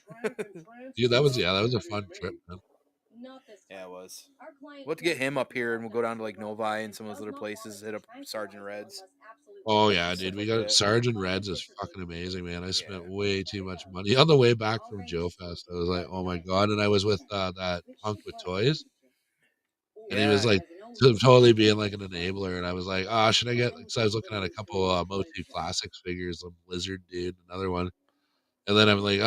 Dude, that was a fun trip, man. Yeah, it was. We'll have to get him up here, and we'll go down to like Novi and some of those other places. Hit up Sergeant Reds. Oh yeah, dude, Stuff we like got that. Sergeant Reds is fucking amazing, man. I spent Yeah. way too much money on the way back from Joe Fest. I was like, oh my god, and I was with that punk with toys, and he was Yeah. like totally being like an enabler, and I was like, oh, should I get? So I was looking at a couple Motu Classics figures, a Lizard dude, another one. And then I'm like,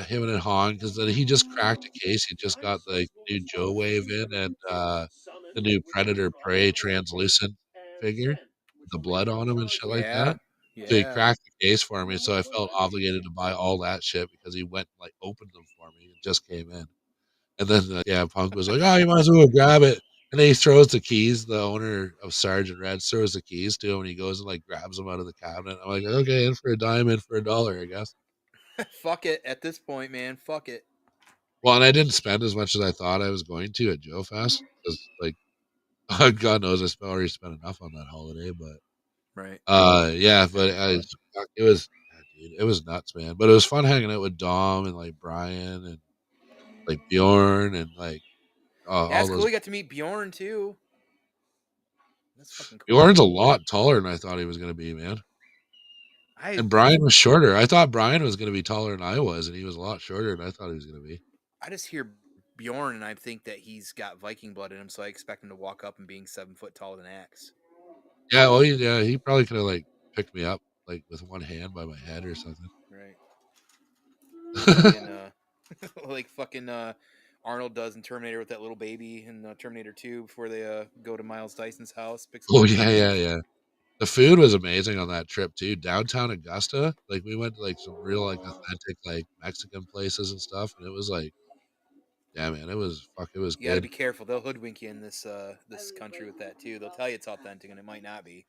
him and Han, because then he just cracked a case. He just got the new Joe Wave in and the new Predator Prey translucent figure, with the blood on him and shit like Yeah. that. So he Yeah. cracked the case for me. So I felt obligated to buy all that shit because he went and, like, opened them for me. It just came in. And then, Punk was like, oh, you might as well go grab it. And then he throws the keys. The owner of Sergeant Red throws the keys to him, and he goes and like grabs them out of the cabinet. I'm like, okay, in for a dime, in for $1, I guess. Fuck it. At this point, man. Fuck it. Well, and I didn't spend as much as I thought I was going to at Joe Fest because, like, God knows I already spent enough on that holiday. But, Right. yeah, but it was, dude, it was nuts, man. But it was fun hanging out with Dom and like Brian and like Bjorn and like all That's those. cool. You got to meet Bjorn too. That's fucking cool. Bjorn's a lot taller than I thought he was going to be, man. And Brian was shorter. I thought Brian was going to be taller than I was, and he was a lot shorter than I thought he was going to be. I just hear Bjorn and I think that he's got Viking blood in him, so I expect him to walk up and being 7 foot taller than Axe. Yeah, well, he probably could have like picked me up like with one hand by my head or something. Right. Like fucking Arnold does in Terminator with that little baby in Terminator 2 before they go to Miles Dyson's house. Oh yeah. The food was amazing on that trip too. Downtown Augusta, like we went to like some real like authentic like Mexican places and stuff, and it was like, yeah, man, it was You good. gotta be careful. They'll hoodwink you in this country with that too. They'll tell you it's authentic and it might not be.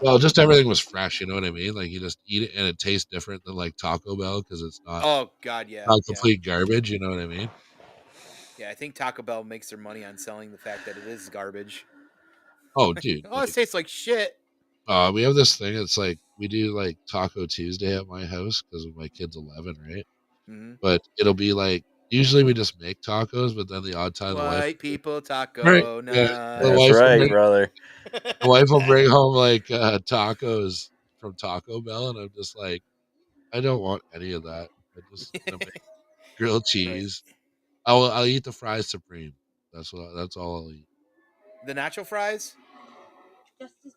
Well, just everything was fresh. You know what I mean? Like you just eat it and it tastes different than like Taco Bell because it's not. Oh God, yeah. Not complete garbage. You know what I mean? Yeah, I think Taco Bell makes their money on selling the fact that it is garbage. Oh, dude. Oh, it tastes like shit. We have this thing. It's like we do like Taco Tuesday at my house because my kid's 11, right? Mm-hmm. But it'll be like usually we just make tacos, but then the odd time the wife people taco. Right. Nah. Yeah, That's right, brother. The wife will bring home like tacos from Taco Bell, and I'm just like, I don't want any of that. I just want to make grilled cheese. Right. I'll eat the fries supreme. That's all I'll eat. The nacho fries?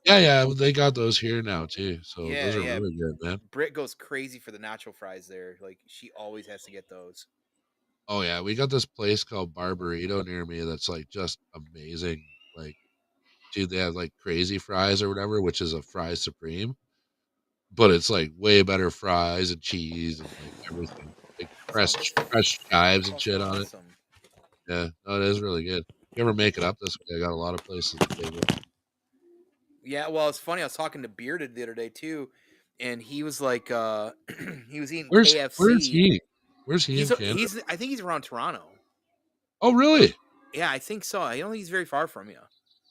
Yeah, they got those here now too. So those are really good, man. Britt goes crazy for the nacho fries there. Like she always has to get those. Oh yeah, we got this place called Barbarito near me that's like just amazing. Like, dude, they have like crazy fries or whatever, which is a fries supreme, but it's like way better fries and cheese and like everything, like fresh chives and shit on it. Yeah, no, it is really good. If you ever make it up this way, I got a lot of places to take it. Yeah, well, it's funny. I was talking to Bearded the other day too, and he was like, he was eating KFC. Where's he? Where's he? I think he's around Toronto. Oh, really? Yeah, I think so. I don't think he's very far from you.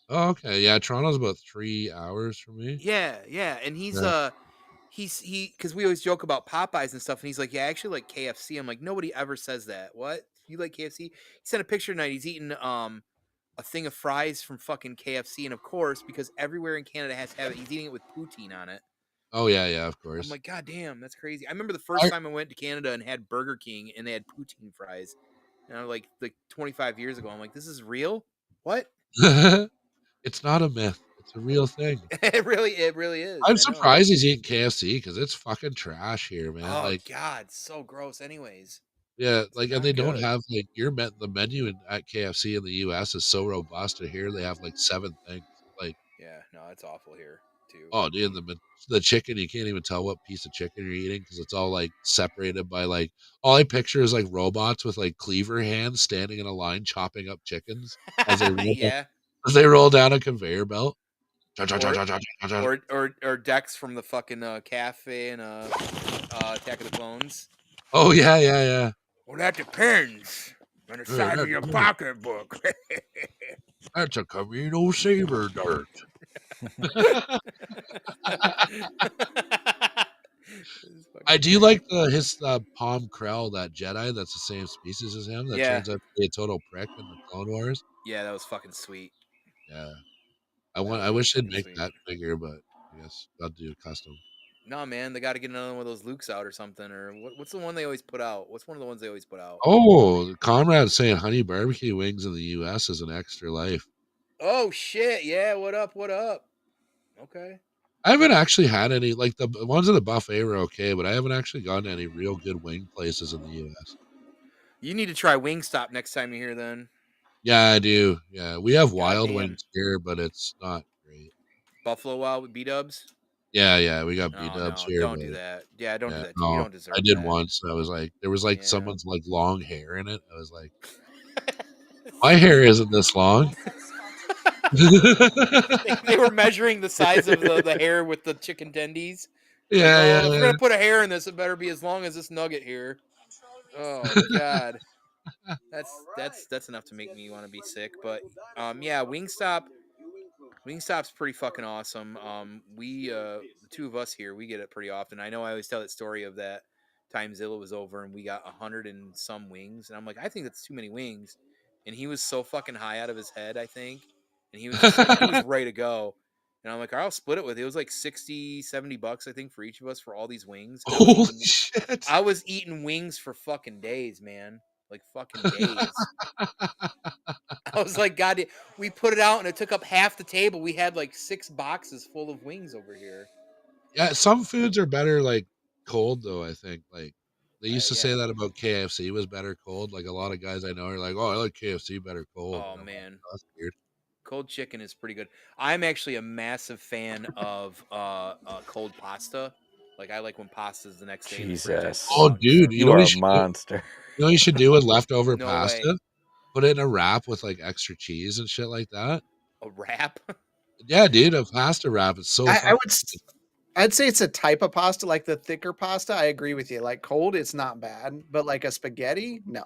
Oh, okay. Yeah, Toronto's about 3 hours from me. Yeah, and he's because we always joke about Popeyes and stuff, and he's like, yeah, I actually like KFC. I'm like, nobody ever says that. What? You like KFC? He sent a picture tonight. He's eating a thing of fries from fucking KFC, and of course, because everywhere in Canada has to have it, he's eating it with poutine on it. Oh yeah, of course. I'm like, God damn, that's crazy. I remember the first time I went to Canada and had Burger King, and they had poutine fries, and I was like 25 years ago. I'm like, this is real? What? It's not a myth. It's a real thing. It really is. I'm surprised he's eating KFC because it's fucking trash here, man. Oh like, God, so gross. Anyways. Yeah, like, and they don't have like the menu at KFC in the U.S. is so robust. And here they have like 7 things. Like, yeah, no, it's awful here too. Oh, dude, the chicken, you can't even tell what piece of chicken you're eating because it's all like separated by like all I picture is like robots with like cleaver hands standing in a line chopping up chickens as they roll down a conveyor belt. Or Dex from the fucking cafe and Attack of the Clones. Oh yeah. Well, that depends on the size of your pocketbook. That's a Camino Saber dart. I do like his Palm Krell, that Jedi. That's the same species as him. That Yeah. turns out to be a total prick in the Clone Wars. Yeah, that was fucking sweet. Yeah, That was I really wish they'd fucking make sweet. that figure, but I guess I'll do a custom. No, man, they got to get another one of those Lukes out or something. Or what's the one they always put out? What's one of the ones they always put out? Oh, Conrad's saying honey barbecue wings in the U.S. is an extra life. Oh shit! Yeah, what up? What up? Okay. I haven't actually had any, like the ones at the buffet were okay, but I haven't actually gone to any real good wing places in the U.S. You need to try Wingstop next time you're here. Then Yeah, I do. Yeah, we have wild Goddamn. wings here, but it's not great. Buffalo Wild with B-dubs. Yeah, we got No, B-dubs no, here. don't but do that. Yeah, don't do yeah, that. You no, don't deserve I did that. once. And I was like, there was like Yeah. someone's like long hair in it. I was like, my hair isn't this long. They were measuring the size of the hair with the chicken tendies. Yeah, Like, if we're gonna put a hair in this, it better be as long as this nugget here. Oh God, that's enough to make me want to be sick. But yeah, Wingstop's pretty fucking awesome. We the two of us here, we get it pretty often. I know I always tell that story of that time Zilla was over and we got 100 and some wings, and I'm like, I think that's too many wings. And he was so fucking high out of his head, I think, and he was just like, he was ready to go. And I'm like, I'll split it with you. It was like $60-$70, I think, for each of us for all these wings. Holy shit! I was eating wings for fucking days, man. Like fucking days. I was like, God, we put it out and it took up half the table. We had like 6 boxes full of wings over here. Yeah, some foods are better like cold though. I think like they used to Yeah. say that about KFC was better cold. Like a lot of guys I know are like, oh, I like KFC better cold. Oh And I'm like, man, "Oh, that's weird." cold chicken is pretty good. I'm actually a massive fan of cold pasta. Like I like when pasta's the next day in the fridge. I Jesus. pull it Oh, out and dude, serve You it. are you a should do? monster. You know what you should do with leftover No pasta? way. Put it in a wrap with like extra cheese and shit like that. A wrap? Yeah, dude, a pasta wrap. It's so fucking good. I'd say it's a type of pasta, like the thicker pasta. I agree with you. Like cold, it's not bad, but like a spaghetti, no.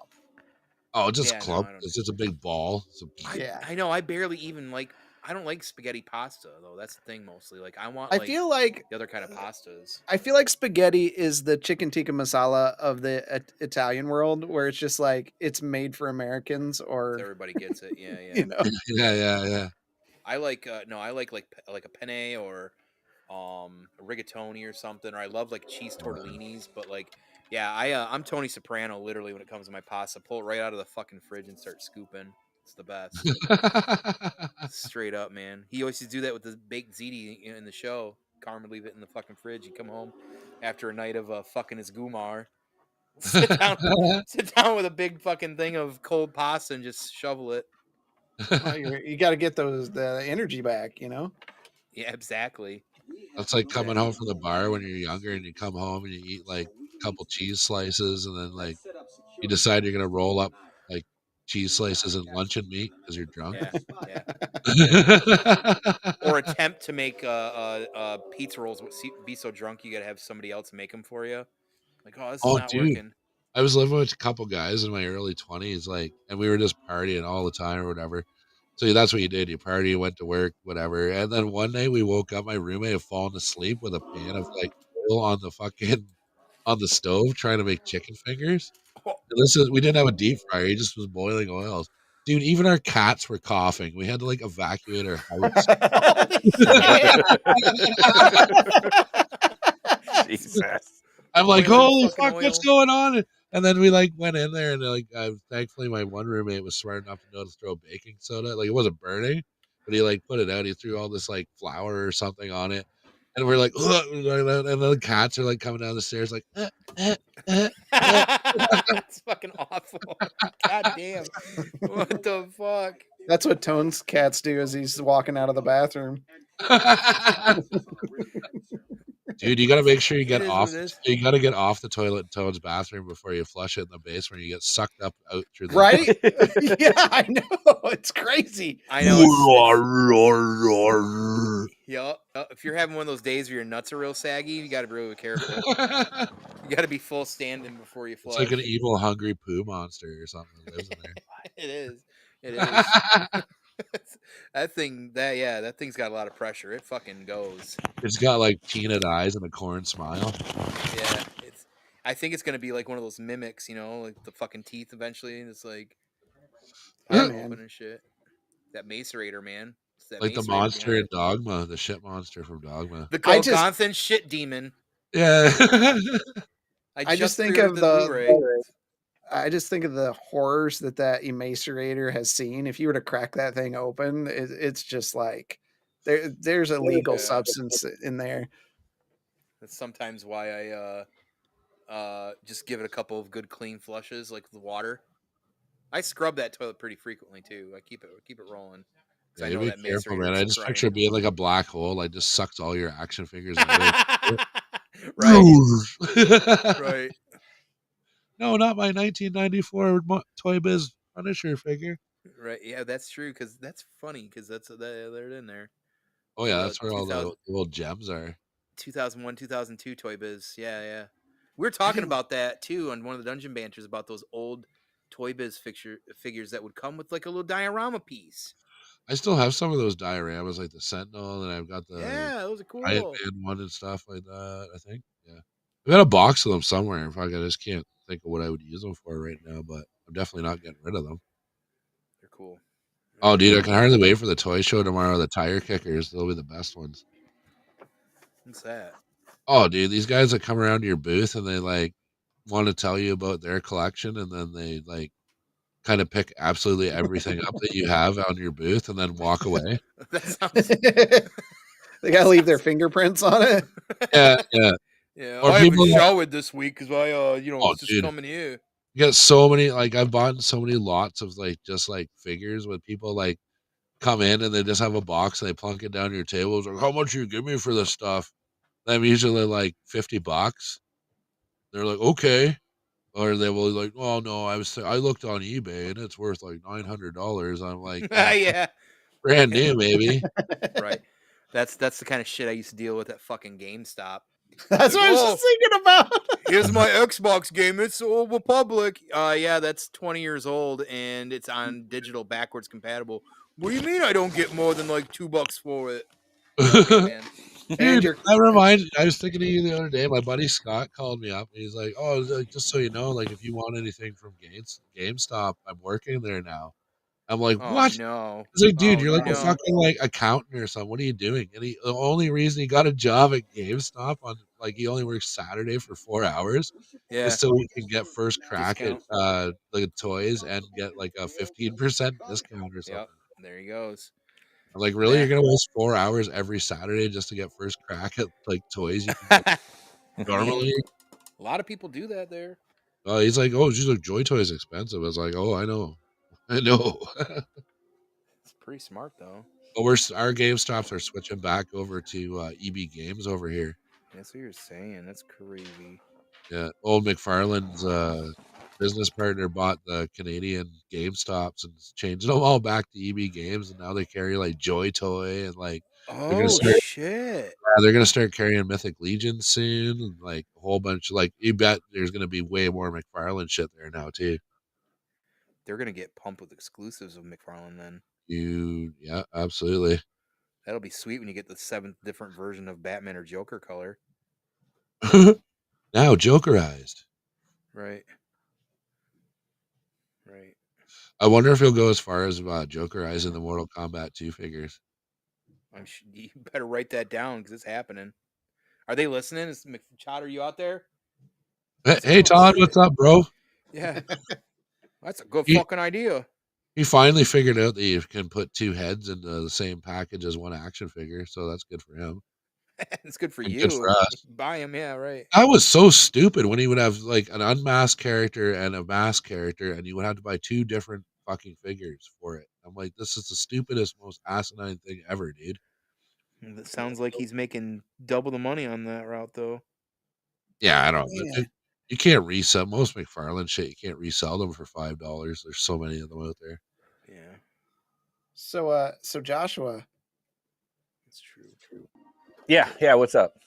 Oh, just Yeah, no, clump. I don't It's do just a big ball. Yeah. I know. I barely even like. I don't like spaghetti pasta though. That's the thing mostly. Like I want. I Like, feel like the other kind of pastas. I feel like spaghetti is the chicken tikka masala of the Italian world, where it's just like it's made for Americans, So or everybody gets it. Yeah, yeah. you know. Yeah. I like no, I like a penne or a rigatoni or something, or I love like cheese tortellinis. But like, yeah, I'm Tony Soprano literally when it comes to my pasta. Pull it right out of the fucking fridge and start scooping. It's the best. Straight up, man. He always used to do that with the baked ziti in the show. Carm would leave it in the fucking fridge. He'd come home after a night of fucking his gumar. Sit down with a big fucking thing of cold pasta and just shovel it. Well, you got to get the energy back, you know. Yeah, exactly. That's like coming home from the bar when you're younger and you come home and you eat like a couple cheese slices and then like you decide you're gonna roll up like cheese slices and luncheon meat because you're drunk. Yeah. Or attempt to make pizza rolls. Be so drunk you gotta have somebody else make them for you. Like, oh, this is Oh, not dude. working. I was living with a couple guys in my early 20s, like, and we were just partying all the time or whatever. So that's what you did. You party, you went to work, whatever. And then one day we woke up, my roommate had fallen asleep with a pan of like oil on the fucking on the stove trying to make chicken fingers. And we didn't have a deep fryer, he just was boiling oils. Dude, even our cats were coughing. We had to like evacuate our house. Jesus. I'm like, Boiling holy fucking fuck, what's oil. going on? And then we like went in there and like, thankfully my one roommate was smart enough to know to throw baking soda. Like it wasn't burning, but he like put it out. He threw all this like flour or something on it, and we're like, ugh, and then the cats are like coming down the stairs like, That's fucking awful. God damn. What the fuck? That's what Tone's cats do as he's walking out of the bathroom. Dude, you got to make sure you It get is off. what it is. You got to get off the toilet in Toad's bathroom before you flush it in the basement. You get sucked up out through the Right? Yeah, I know. It's crazy. I know. Yep. If you're having one of those days where your nuts are real saggy, you got to be really careful. You got to be full standing before you flush. It's like an evil, hungry poo monster or something that lives in there. It is. It is. That thing's got a lot of pressure. It fucking goes. It's got like peanut eyes and a corn smile. Yeah, I think it's gonna be like one of those mimics, like the fucking teeth eventually, and it's like Yeah, open man. and shit. That Macerator, man. It's that Like the Macerator monster behind in it. Dogma, the shit monster from Dogma. The I just- Golgothan shit demon. Yeah. I just think pre-ordered of the Blu-ray. I just think of the horrors that Emaciator has seen. If you were to crack that thing open, it's just like there's a legal Yeah. substance in there. That's sometimes why I just give it a couple of good clean flushes, like the water. I scrub that toilet pretty frequently too. I keep it rolling. Yeah, I you know be that careful, Macerator man. I is just crying. picture it being like a black hole, like just sucks all your action figures away. Right. Right. No, not my 1994 Toy Biz Punisher figure. Right. Yeah, that's true. Because that's funny. Because they're in there. Oh yeah, The that's where all the little gems are. 2001, 2002 Toy Biz. Yeah, yeah. We were talking about that too on one of the Dungeon Banters about those old Toy Biz figures that would come with like a little diorama piece. I still have some of those dioramas, like the Sentinel, and I've got the those are cool. Riot Man one and stuff like that. I think, yeah, I've got a box of them somewhere. In fact, I just can't think of what I would use them for right now, but I'm definitely not getting rid of them. They're cool. Oh, dude, I can hardly wait for the toy show tomorrow. The tire kickers, they'll be the best ones. What's that? Oh, dude, these guys that come around to your booth and they like want to tell you about their collection, and then they like kind of pick absolutely everything up that you have on your booth and then walk away. That sounds. They gotta leave their fingerprints on it. Yeah, yeah. Yeah, Or I people haven't that- showered this week because I, it's just dude. coming here. You get so many, like I've bought so many lots of like just like figures with people like come in and they just have a box and they plunk it down your table. It's like, how much you give me for this stuff? I'm usually like $50. They're like, okay. Or they will like, oh no, I looked on eBay and it's worth like $900. I'm like, Yeah. brand new, maybe. Right. That's the kind of shit I used to deal with at fucking GameStop. That's what I was just thinking about. Here's my Xbox game. It's Old Republic. Yeah, that's 20 years old and it's on digital backwards compatible. What do you mean I don't get more than like $2 for it? Okay, man. Dude, that reminds. I was thinking of you the other day. My buddy Scott called me up. And he's like, "Oh, just so you know, like if you want anything from GameStop, I'm working there now." I'm like, "What?" No. He's like, "Dude, you're like a fucking like accountant or something. What are you doing?" And the only reason he got a job at GameStop on like he only works Saturday for 4 hours, is so he can get first crack at the toys and get like a 15% discount or something. Yep. There he goes. I'm like, really? You're gonna waste 4 hours every Saturday just to get first crack at like toys you can get normally? A lot of people do that there. He's like, oh, she's like, Joy Toy is expensive. I was like, oh, I know. It's pretty smart though. But our GameStops are switching back over to EB Games over here. That's what you're saying. That's crazy. Yeah, old McFarlane's business partner bought the Canadian GameStops and changed them all back to EB Games, and now they carry like Joy Toy and like shit. They're gonna start carrying Mythic Legion soon, and like a whole bunch. Like you bet there's gonna be way more McFarlane shit there now too. They're gonna get pumped with exclusives of McFarlane then. Yeah, absolutely. That'll be sweet when you get the 7th different version of Batman or Joker color. Now Jokerized. Right. Right. I wonder if he'll go as far as Jokerizing the Mortal Kombat 2 figures. You better write that down because it's happening. Are they listening? Is Chad, are you out there? Hey Todd, what's up, bro? Yeah. That's a good fucking idea. He finally figured out that you can put 2 heads into the same package as one action figure, so that's good for him. It's good for you. Good for us. Buy him, yeah, right. That was so stupid when he would have like an unmasked character and a masked character, and you would have to buy 2 different fucking figures for it. I'm like, this is the stupidest, most asinine thing ever, dude. It sounds like he's making double the money on that route, though. Yeah, I don't know. You can't resell most McFarlane shit. You can't resell them for $5. There's so many of them out there. Yeah. So Joshua. That's true. Yeah. What's up?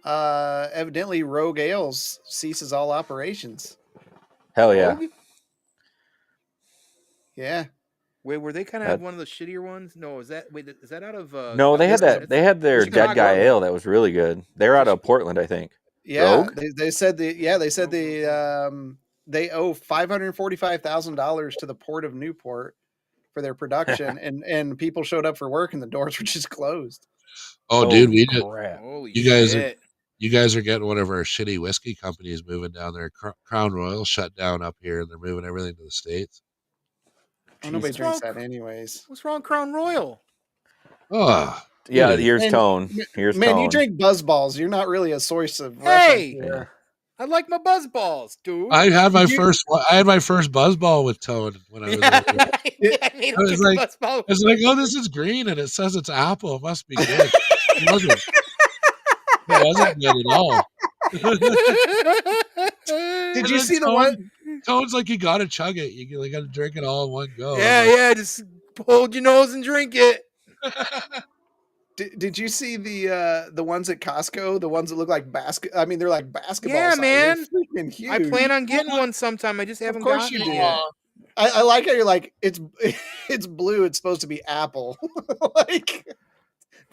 Evidently, Rogue Ales ceases all operations. Hell yeah. Yeah. Wait, were they kind of one of the shittier ones? No, is that out of? No, they had Wisconsin? that. They had their Chicago. Dead Guy Ale that was really good. They're out of Portland, I think. Yeah, Rogue? they said they owe $545,000 to the Port of Newport for their production, and people showed up for work and the doors were just closed. Oh, dude, crap. Holy you guys shit. you guys are getting one of our shitty whiskey companies moving down there. Crown Royal shut down up here, and they're moving everything to the States. Oh, nobody What's drinks wrong? that anyways. What's wrong, Crown Royal? Oh, Yeah, dude. here's Man, Tone. Here's Man, Tone. you drink Buzz Balls. You're not really a source of Hey! reference here. I like my buzz balls, dude. I had my first buzzball with Tone when I was over there. I made I was him like, buzz ball. I was like, oh, this is green and it says it's apple. It must be good. It wasn't. It wasn't good at all. Did you see the one? Tone's like, you gotta chug it. You gotta drink it all in one go. Yeah, just hold your nose and drink it. Did you see the ones at Costco? The ones that look like basket. I mean, they're like basketball. Yeah, size. man. They're freaking huge. I plan on getting one sometime. I just haven't Of course gotten you it do. yet. I like how you're like it's blue. It's supposed to be apple. Like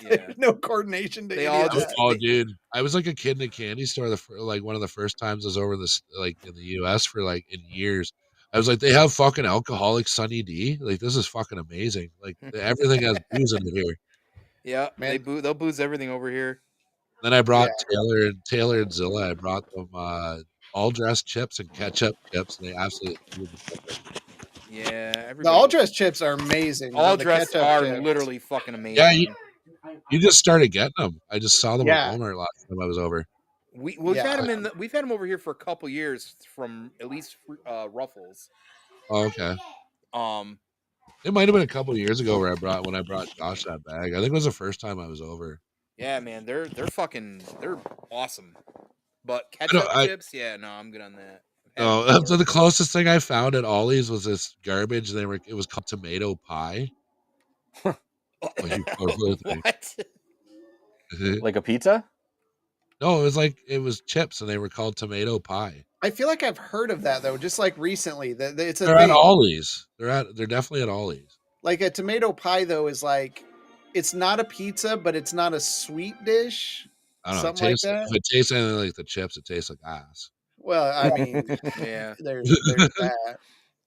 there's no coordination to They any all of just- that. Oh, dude, I was like a kid in a candy store. Like one of the first times I was over this, like in the U.S. for like in years. I was like, they have fucking alcoholic Sunny D. Like this is fucking amazing. Like everything has booze in it here. Yeah, Man. they'll booze everything over here. Then I brought Taylor and Zilla. I brought them all dressed chips and ketchup chips, and they absolutely. Yeah, The everybody. all dressed chips are amazing. All The dressed ketchup are chips. literally fucking amazing. Yeah, you just started getting them. I just saw them Yeah. at Walmart last time I was over. We've had them we've had them over here for a couple years from at least Ruffles. Oh, okay. It might have been a couple of years ago when I brought Josh that bag. I think it was the first time I was over. Yeah, man, they're awesome. But ketchup chips, yeah, no, I'm good on that. Oh, so the closest thing I found at Ollie's was this garbage. It was called tomato pie. What? Like a pizza? No, it was chips, and they were called tomato pie. I feel like I've heard of that though, just like recently. That it's a They're thing. at Ollie's. They're definitely at Ollie's. Like a tomato pie though is like it's not a pizza, but it's not a sweet dish. I don't know. Something like that. If it tastes anything like the chips, it tastes like ass. Well, I mean, yeah, there's that.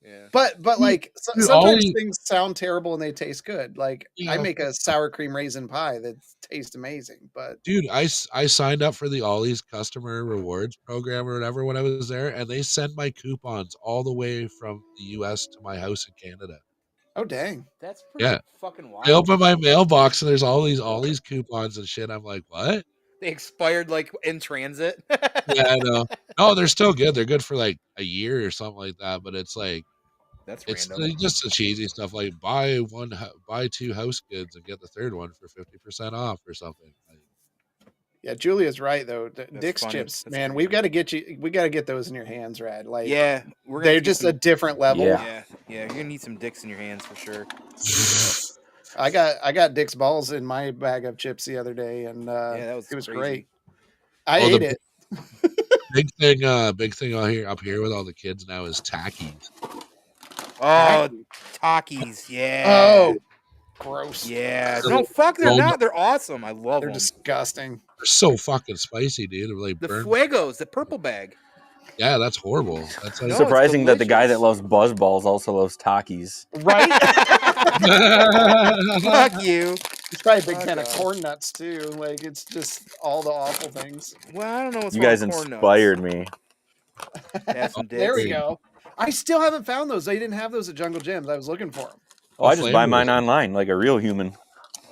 Yeah. But like Dude, sometimes things sound terrible and they taste good. Like Yeah. I make a sour cream raisin pie that tastes amazing. But Dude, I signed up for the Ollie's customer rewards program or whatever when I was there, and they sent my coupons all the way from the U.S. to my house in Canada. oh dang, That's pretty fucking I wild. open my mailbox and there's all these coupons and shit. I'm like, what? They expired like in transit. Yeah, I know. No, they're still good. They're good for like a year or something like that. But it's like That's random. like just the cheesy stuff like buy two house goods and get the third one for 50% off or something. Like, yeah, Julia's right though. Dick's funny. chips, That's man. funny. We got to get those in your hands, Rad. Like Yeah, we're gonna they're get just some, a different level. Yeah. yeah. You're gonna need some dicks in your hands for sure. I got Dick's balls in my bag of chips the other day, and Yeah, it was crazy. great. I Well, ate the- it. big thing up here with all the kids now is Takis. Oh, Takis, yeah. Oh, gross. Yeah. No, fuck, they're Rolled- not. They're awesome. I love They're them. disgusting. They're so fucking spicy, dude. They're like The burnt. Fuegos, the purple bag. Yeah, that's horrible. That's like, No, it's Surprising that the guy that delicious. loves Buzz Balls also loves Takis. Right? Fuck you. He's probably a big Fuck fan of off. corn nuts too. Like it's just all the awful things. Well, I don't know what's You wrong guys with corn inspired me. Have some dicks. There we go. I still haven't found those. They didn't have those at Jungle Gyms. I was looking for them. Oh, I just buy flavor mine is it? online like a real human.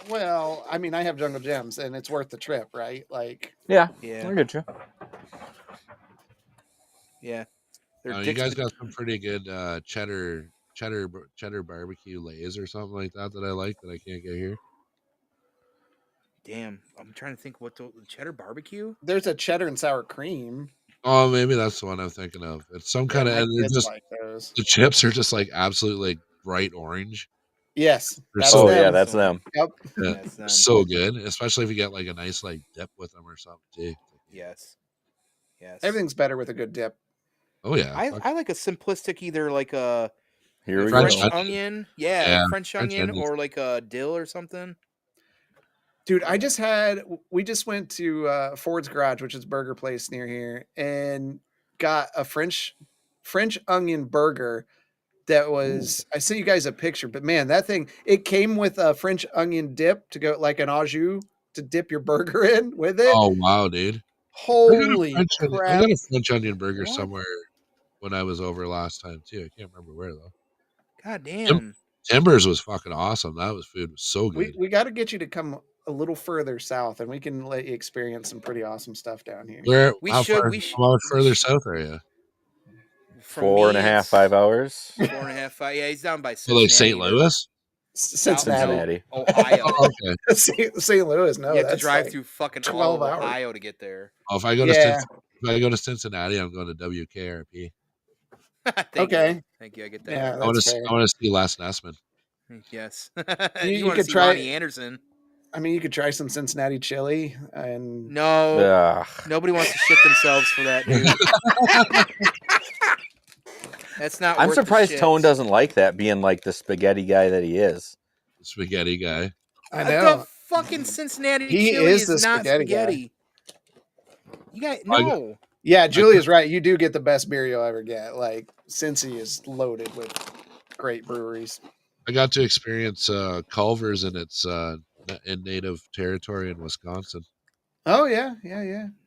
Well, I mean, I have Jungle Gyms, and it's worth the trip, right? Like, Yeah, Yeah. I get you. Yeah. They're you dicks guys with- got some pretty good cheddar barbecue lays or something like that I like that I can't get here. Damn. I'm trying to think what the cheddar barbecue? there's a cheddar and sour cream. Oh, maybe that's the one I'm thinking of. It's some kind of, My and they're kids just like those. the chips are just like absolutely like bright orange. Yes, They're that's so- Oh yeah, them. that's them. Yep. Yeah, That's them. so good, especially if you get like a nice like dip with them or something too. Yes. Yes. Everything's better with a good dip. Oh yeah, I like a simplistic either like a Here we French go. onion, yeah, Yeah, like French French onion onions. or like a dill or something. Dude, we just went to Ford's Garage, which is a burger place near here, and got a French onion burger that was, I sent you guys a picture, but man, that thing, it came with a French onion dip to go, like an au jus to dip your burger in with it. Oh wow, dude! Holy I crap. got a French onion burger What? somewhere when I was over last time too. I can't remember where though. God damn. Timbers was fucking awesome. Food was so good. We got to get you to come a little further south, and we can let you experience some pretty awesome stuff down here. Where? We How should- far? we should- How much we further should- south are you? From 4.5, me, it's 5 hours. 4.5, 5. Yeah, he's down by So like Cincinnati. St. Louis? Cincinnati. Ohio. Oh, okay. St. Louis, no. You have to that's drive like through fucking 12 all of hours. Ohio to get there. Oh, if I go to Cincinnati, I'm going to WKRP. Thank Okay. you. Thank you. I get that. Yeah, I want that's to. fair. I want to see Les Nessman. Yes. You you want to could see try- Ronnie Anderson? I mean, you could try some Cincinnati chili, and No. Ugh. Nobody wants to shit themselves for that, dude. That's not. I'm worth the surprised shits. Tone doesn't like that, being like the spaghetti guy that he is. Spaghetti guy. I The know fucking Cincinnati He chili is is the not spaghetti guy. spaghetti. You guys, I no. Yeah, Julia's right. You do get the best beer you'll ever get. Like Cincy is loaded with great breweries. I got to experience Culver's in its in native territory in Wisconsin. Oh yeah.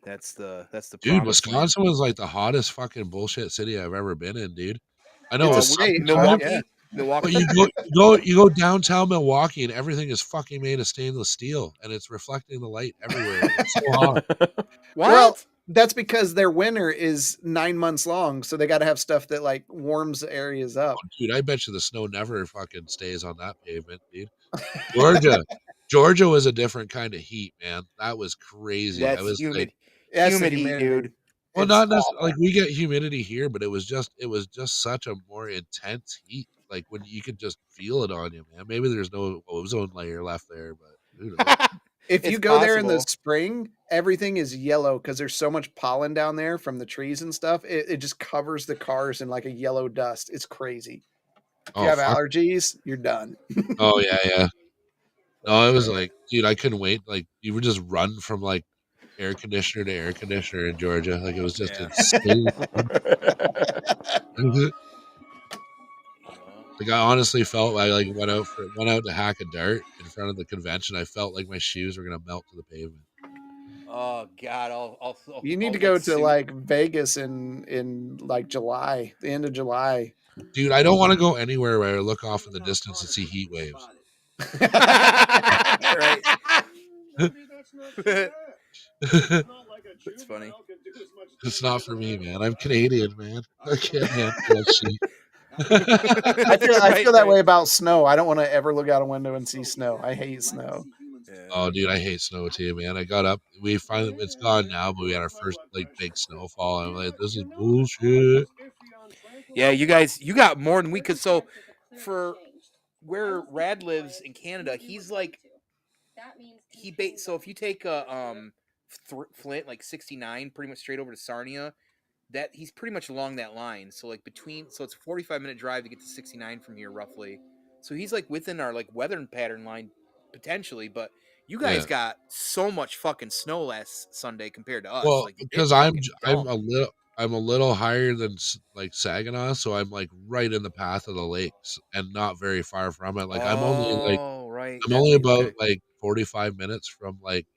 That's the Dude, promised land. Wisconsin was like the hottest fucking bullshit city I've ever been in, dude. I know It's it's a state, Milwaukee. yeah. Milwaukee. but you go downtown Milwaukee and everything is fucking made of stainless steel and it's reflecting the light everywhere. It's so hot. What? Well, that's because their winter is 9 months long, so they got to have stuff that like warms the areas up. Dude, I bet you the snow never fucking stays on that pavement, dude. Georgia was a different kind of heat, man. That was crazy. That's I was humid. like, That's the humid heat, humidity. dude. well, It's not awful. necessarily like we get humidity here, but it was just such a more intense heat. Like when you could just feel it on you, man. Maybe there's no ozone layer left there, but who knows? If you It's go there in the possible. spring, everything is yellow because there's so much pollen down there from the trees and stuff. It just covers the cars in like a yellow dust. It's crazy. If Oh, you have fuck. allergies, you're done. Oh yeah. No, it was like, dude, I couldn't wait. Like you would just run from like air conditioner to air conditioner in Georgia. Like it was just Yeah. insane. Like I honestly felt I like went out to hack a dart in front of the convention. I felt like my shoes were gonna melt to the pavement. Oh God! I'll You need I'll to go get to sued. like Vegas in like July, the end of July. Dude, I don't want to go anywhere where I look off in the distance and see heat waves. Right. That's funny. It's not for me, man. I'm Canadian, man. I can't handle that shit. I feel that way about snow. I don't want to ever look out a window and see snow. I hate snow. Yeah. Oh, dude, I hate snow too, man. I got up. We finally, it's gone now, but we had our first like big snowfall. I'm like, this is bullshit. Yeah, you guys, you got more than we could. So, for where Rad lives in Canada, he's like, so if you take Flint, like 69, pretty much straight over to Sarnia, that he's pretty much along that line. So like so it's a 45-minute drive to get to 69 from here, roughly. So he's like within our like weather pattern line potentially, but you guys got so much fucking snow last Sunday compared to us. Well, like, because it I'm fucking a little higher than like Saginaw, so I'm like right in the path of the lakes and not very far from it. Like I'm only right. I'm only about like 45 minutes from like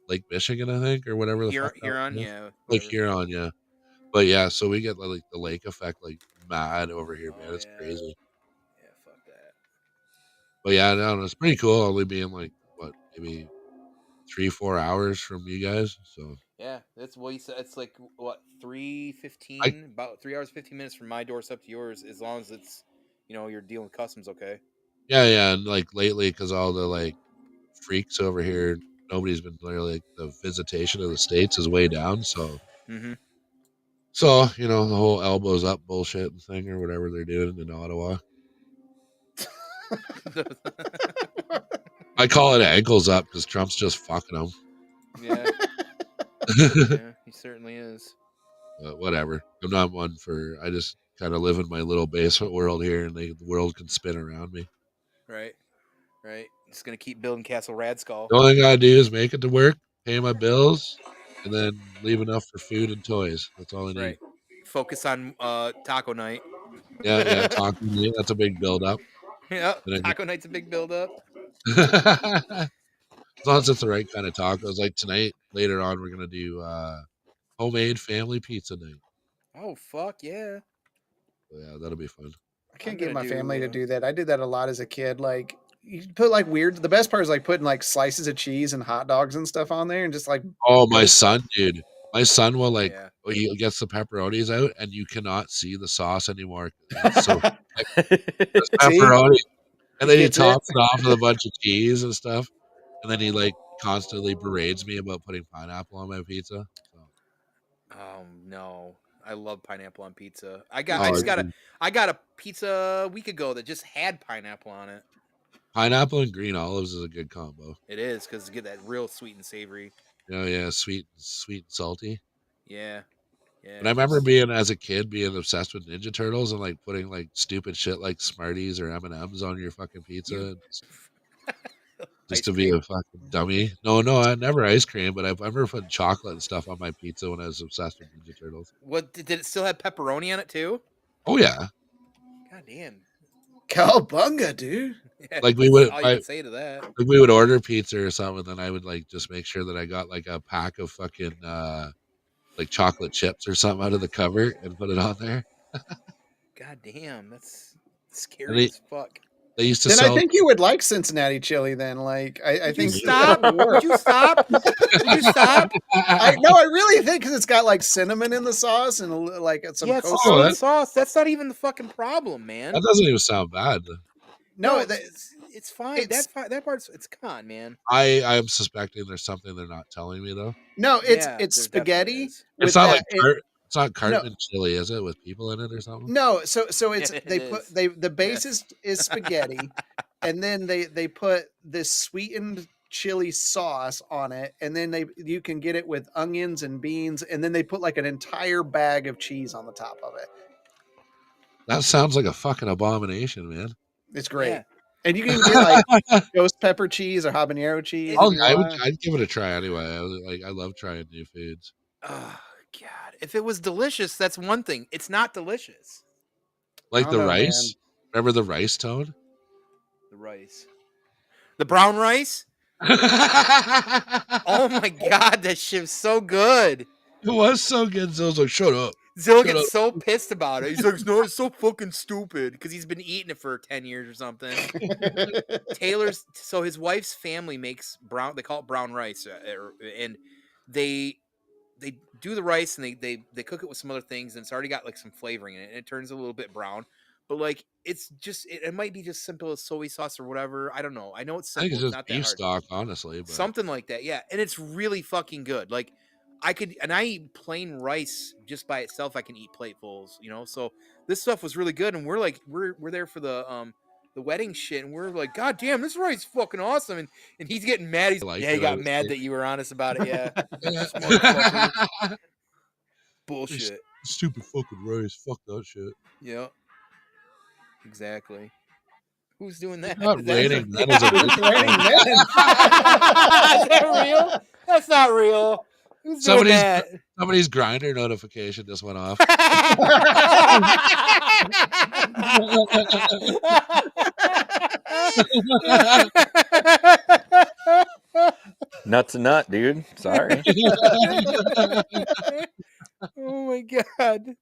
Lake Michigan, I think, or whatever the fuck. Huron, is. yeah. Like whatever. Huron, yeah. But yeah, so we get like the lake effect like mad over here, man. It's yeah. crazy. Yeah, fuck that. But yeah, no, it's pretty cool. Only being like what, maybe 3-4 hours from you guys. So Yeah, that's what he said. It's like what 3:15, about 3 hours 15 minutes from my doorstep to yours, as long as it's you're dealing with customs, okay. yeah, and like lately, because all the like freaks over here, nobody's been really like the visitation of the states is way down. So so the whole elbows up bullshit thing or whatever they're doing in Ottawa. I call it ankles up because Trump's just fucking them. Yeah. Yeah, he certainly is. Whatever. I'm not one for. I just kind of live in my little basement world here, and the world can spin around me. Right. Just gonna keep building Castle Radskull. The only thing I do is make it to work, pay my bills, and then leave enough for food and toys. That's all I need. Right. Focus on taco night. Yeah, taco meat. That's a big build up. Yeah, taco night's a big build up. As long as it's the right kind of tacos. Like tonight, later on, we're gonna do homemade family pizza night. Oh fuck yeah! Yeah, that'll be fun. I can't get my family to do that. I did that a lot as a kid. Like you put like weird. The best part is like putting like slices of cheese and hot dogs and stuff on there, and just like. Oh, my son, dude. My son will like he gets the pepperonis out, and you cannot see the sauce anymore. It's so it's pepperoni, and then he tops it off with a bunch of cheese and stuff, and then he like constantly berates me about putting pineapple on my pizza. So. Oh no, I love pineapple on pizza. I got a pizza a week ago that just had pineapple on it. Pineapple and green olives is a good combo. It is because you get that real sweet and savory. Oh yeah, sweet and salty. Yeah. And I remember being as a kid being obsessed with Ninja Turtles and like putting like stupid shit like Smarties or M&Ms on your fucking pizza. Just to be a fucking dummy. No, I never ice cream, but I remember putting chocolate and stuff on my pizza when I was obsessed with Ninja Turtles. What did it still have pepperoni on it too? Oh yeah. God damn. Cowabunga, dude. Yeah, like we would all you could say to that. Like we would order pizza or something, then I would like just make sure that I got like a pack of fucking like chocolate chips or something out of the cover and put it on there. God damn, that's scary as fuck. They used to then sell. I think you would like Cincinnati chili. Then, like, I think. Stop! Would you stop? Would you stop? I really think because it's got like cinnamon in the sauce and like some coconut sauce. That's not even the fucking problem, man. That doesn't even sound bad. No, it's fine. That's fine. That part's come on, man. I'm suspecting there's something they're not telling me though. No, it's spaghetti. It's not like it's not carton chili, is it? With people in it or something? No, so it's the base is spaghetti, and then they put this sweetened chili sauce on it, and then you can get it with onions and beans, and then they put like an entire bag of cheese on the top of it. That sounds like a fucking abomination, man. It's great. Yeah. And you can get like ghost pepper cheese or habanero cheese. I'd give it a try anyway. I love trying new foods. Oh God. If it was delicious, that's one thing. It's not delicious. Like the rice? Man. Remember the rice, Toad? The rice. The brown rice? Oh my God, that shit's so good. It was so good. Zill's like, shut up. Zill gets so pissed about it. He's like, no, it's so fucking stupid because he's been eating it for 10 years or something. So his wife's family makes brown, they call it brown rice, and they do the rice and they cook it with some other things, and it's already got like some flavoring in it, and it turns a little bit brown. But like it's just it might be just simple as soy sauce or whatever. I don't know. I know it's simple. I think it's just not beef that hard. stock, honestly. But... Something like that, yeah. And it's really fucking good. Like I eat plain rice just by itself. I can eat platefuls, you know. So this stuff was really good, and we're there for the wedding shit, and we're like, God damn, this rice is fucking awesome. And he's getting mad. He's like, he got mad that you were honest about it. Yeah. Bullshit. Stupid fucking rice. Fuck that shit. Yeah. Exactly. Who's doing that? Not raining. Is that real? That's not real. Who's doing that? Somebody's Grindr notification just went off. Nut's a nut, dude. Sorry. Oh my God.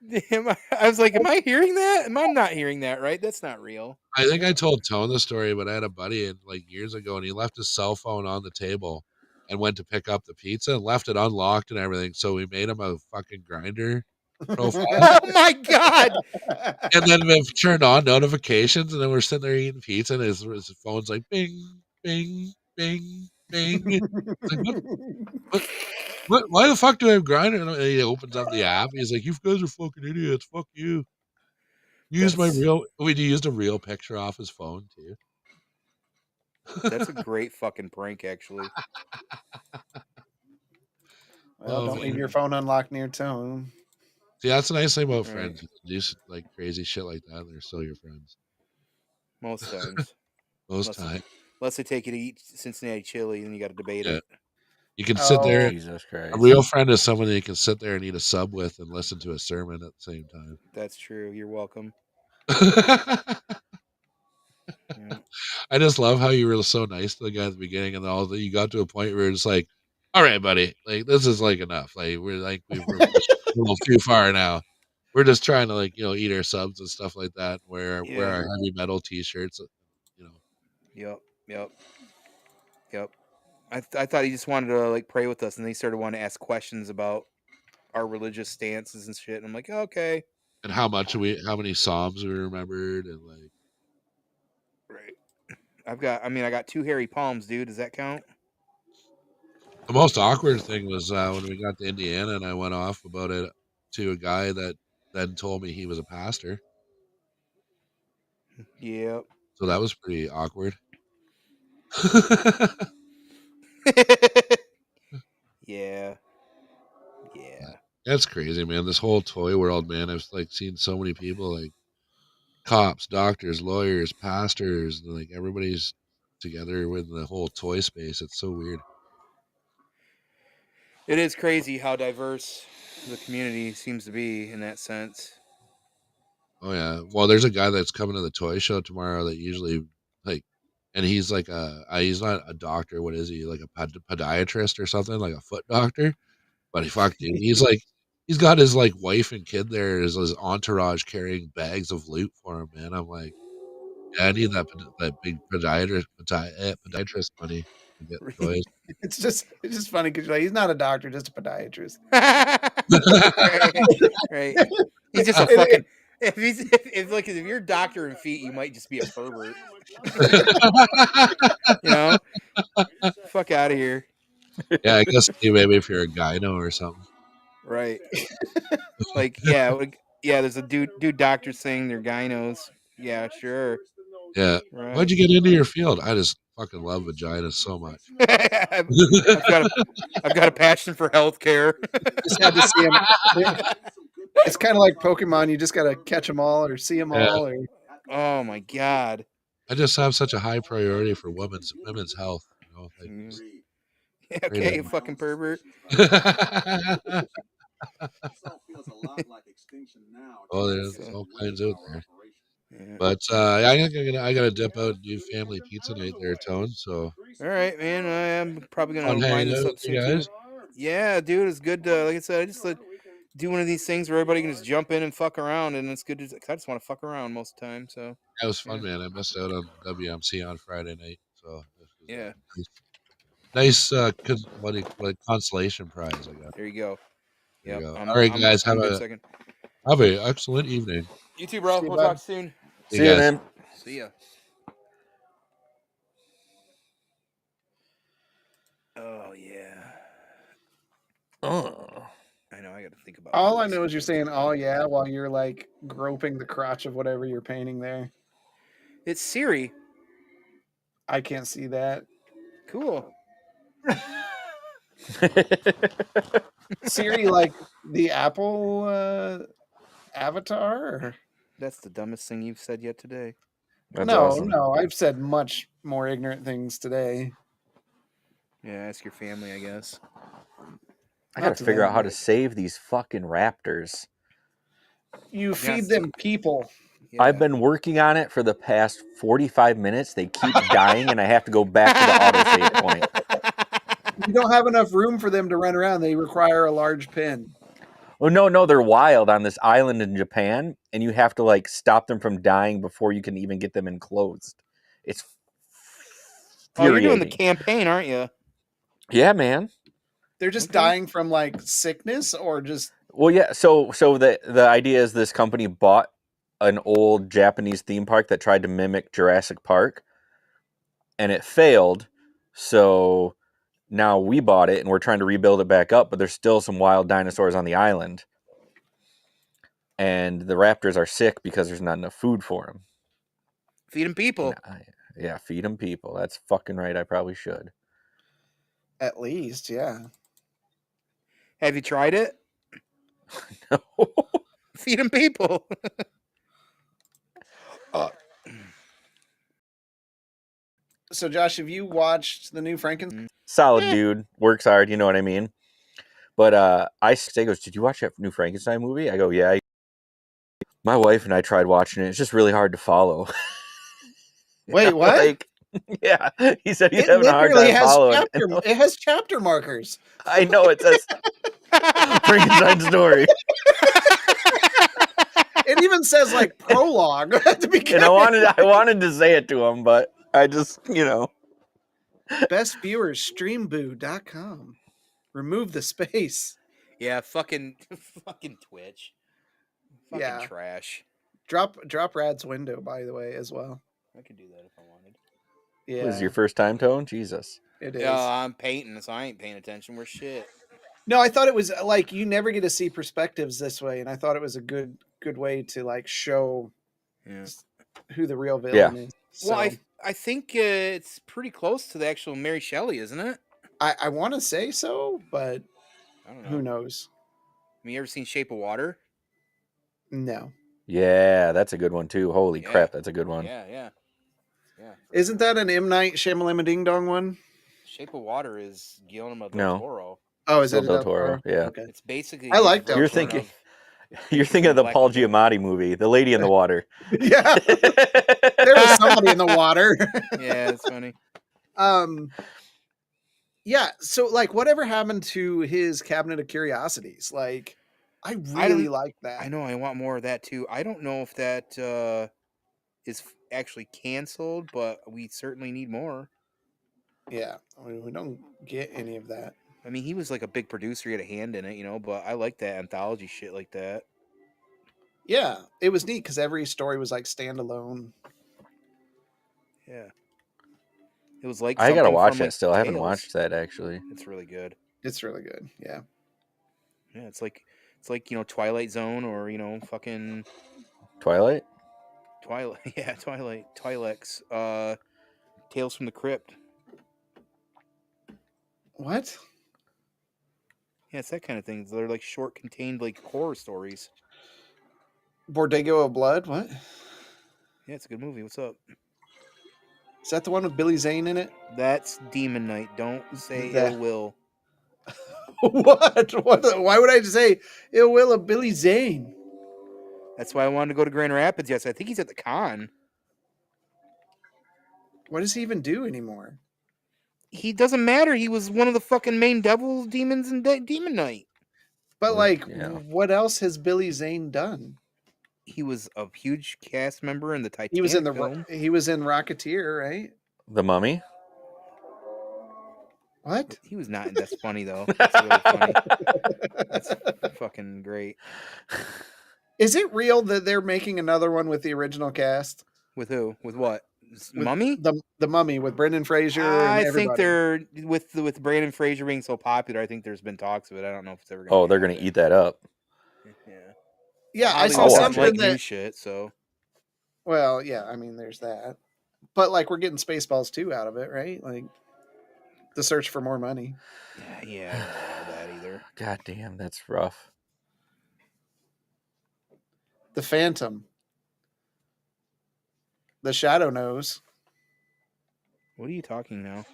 Damn, I was like, am I hearing that? Am I not hearing that right? That's not real. I think I told Tone the story, but I had a buddy like years ago, and he left his cell phone on the table and went to pick up the pizza and left it unlocked and everything. So we made him a fucking Grindr profile. Oh my God. And then we've turned on notifications, and then we're sitting there eating pizza, and his phone's like bing, bing, bing, bing. Like, what? Why the fuck do I have Grindr? And he opens up the app. He's like, "You guys are fucking idiots. Fuck you." We used a real picture off his phone too. That's a great fucking prank, actually. Well, don't leave your phone unlocked near Tone. See, that's the nice thing about Right. friends. You can do like crazy shit like that, and they're still your friends. Most times. Most times. Unless they take you to eat Cincinnati chili, then you got to debate it. You can sit there. Jesus Christ. A real friend is someone that you can sit there and eat a sub with and listen to a sermon at the same time. That's true. You're welcome. Yeah. I just love how you were so nice to the guy at the beginning, and all that you got to a point where it's like, all right, buddy, like this is like enough. Like we're pushed a little too far now. We're just trying to like eat our subs and stuff like that. Wear our heavy metal t-shirts. Yep. I thought he just wanted to like pray with us, and then he started wanting to ask questions about our religious stances and shit. And I'm like, okay. And how many psalms we remembered, and like. Right. I got 2 hairy palms, dude. Does that count? The most awkward thing was when we got to Indiana, and I went off about it to a guy that then told me he was a pastor. Yep. So that was pretty awkward. Yeah. That's crazy, man. This whole toy world, man. I've like seen so many people, like cops, doctors, lawyers, pastors, like everybody's together with the whole toy space. It's so weird. It is crazy how diverse the community seems to be in that sense. Oh yeah. Well, there's a guy that's coming to the toy show tomorrow that usually like, and he's like he's not a doctor. What is he? Like a podiatrist or something, like a foot doctor. But dude, he's got his like wife and kid there as his entourage carrying bags of loot for him, man. I'm like, yeah, I need that big podiatrist money to get toys. It's just funny because he's not a doctor, just a podiatrist. right. He's just a fucking. If you're a doctor in feet, you might just be a pervert. Fuck out of here. Yeah, I guess maybe if you're a gyno or something. Right. Like there's a dude doctors saying they're gynos. Yeah, sure. Yeah. Right. Why'd you get into your field? I just fucking love vaginas so much. I've got a passion for healthcare. Just had to see him. It's kind of like Pokemon. You just got to catch them all or see them all. Or... Oh my god! I just have such a high priority for women's health. Okay, you fucking pervert. Oh, there's all kinds out there. Yeah. But I gotta dip out and do family pizza night there, Tone. So all right, man. I'm probably gonna wind this up soon too. Yeah, dude, it's good. Like I said, I just do one of these things where everybody can just jump in and fuck around, and it's good. I just want to fuck around most of the time. So that was fun, man. I missed out on WMC on Friday night. So yeah, nice consolation prize I got. There you go. Yeah. All right, guys, have an excellent evening. You too, bro. We'll talk soon. See you, man. See ya. Oh yeah. Oh. I know. I got to think about. All I know is you're saying, "Oh yeah," while you're like groping the crotch of whatever you're painting there. It's Siri. I can't see that. Cool. Siri, like the Apple avatar? Or? That's the dumbest thing you've said yet today. That's no, awesome. no, I've said much more ignorant things today. Yeah, ask your family, I guess. I gotta figure out how to save these fucking raptors. You feed them people. Yeah. I've been working on it for the past 45 minutes. They keep dying, and I have to go back to the autosave point. You don't have enough room for them to run around. They require a large pen. Oh, no, they're wild on this island in Japan, and you have to, like, stop them from dying before you can even get them enclosed. It's you're doing the campaign, aren't you? Yeah, man. They're just dying from, like, sickness or just... Well, yeah, so the idea is this company bought an old Japanese theme park that tried to mimic Jurassic Park, and it failed, so... Now we bought it and we're trying to rebuild it back up, but there's still some wild dinosaurs on the island. And the raptors are sick because there's not enough food for them. Feed them people. Yeah, feed them people. That's fucking right. I probably should. At least, yeah. Have you tried it? No. Feeding people. So, Josh, have you watched the new Frankenstein? Solid dude, works hard. You know what I mean. But I say goes, did you watch that new Frankenstein movie? I go, yeah. My wife and I tried watching it. It's just really hard to follow. Wait, what? Like, yeah, he said he's It having a hard literally time has following. it has chapter markers. I know it says Frankenstein story. It even says like prologue at the beginning. And I wanted to say it to him, but I just, Best viewers, streamboo.com. Remove the space. Yeah, fucking Twitch. Fucking Yeah. trash. Drop Rad's window, by the way, as well. I could do that if I wanted. Yeah. This is your first time, Tone? Jesus. It is. Yeah, I'm painting, so I ain't paying attention. We're shit. No, I thought it was like you never get to see perspectives this way, and I thought it was a good way to like show who the real villain is. So, well, I think it's pretty close to the actual Mary Shelley, isn't it? I want to say so, but I don't know. Who knows? Have you ever seen Shape of Water? No. Yeah, that's a good one too. Holy crap, that's a good one. Yeah. Isn't that an M. Night Shyamalan Ding Dong one? Shape of Water is Guillermo del No. Toro. Oh, is it Del Toro? Yeah. Okay. It's basically. I like You're thinking of the Paul Giamatti movie, The Lady in the Water. Yeah. There was somebody in the water. Yeah, it's funny. Yeah, so like whatever happened to his Cabinet of Curiosities? Like I really like that. I know, I want more of that too. I don't know if that is actually canceled, but we certainly need more. Yeah, I mean, we don't get any of that. I mean, he was like a big producer, he had a hand in it, but I like that anthology shit like that. Yeah, it was neat because every story was like standalone. Yeah. It was like I gotta watch from, that like, still. I haven't Tales. watched that actually. It's really good. It's really good. Yeah. Yeah, it's like Twilight Zone or fucking Twilight. Yeah, Twi'leks. Tales from the Crypt. What? Yeah, it's that kind of thing. They're like short, contained like horror stories. Bordigo of Blood. What? Yeah, it's a good movie. What's up? Is that the one with Billy Zane in it? That's Demon Knight. Don't say That- ill will. What? Why would I say ill will of Billy Zane? That's why I wanted to go to Grand Rapids. Yes, I think he's at the con. What does he even do anymore? He doesn't matter. He was one of the fucking main devil demons in Demon Knight. But Yeah. what else has Billy Zane done? He was a huge cast member in the Titanic He was in film. He was in Rocketeer, right? The Mummy. What? He was not. That's funny though. That's really funny. That's fucking great. Is it real that they're making another one with the original cast? With who? With what? With Mummy? The Mummy with Brendan Fraser. I and think everybody. they're with Brandon Fraser being so popular. I think there's been talks of it. I don't know if it's ever. Oh, they're gonna eat that up. Yeah. Yeah, I Hollywood saw doesn't something like that. new shit. So Well, yeah, I mean, there's that. But like, we're getting Spaceballs 2 out of it, right? Like, the search for more money. yeah, I don't know that either. God damn, that's rough. The Phantom. The Shadow Knows. What are you talking now?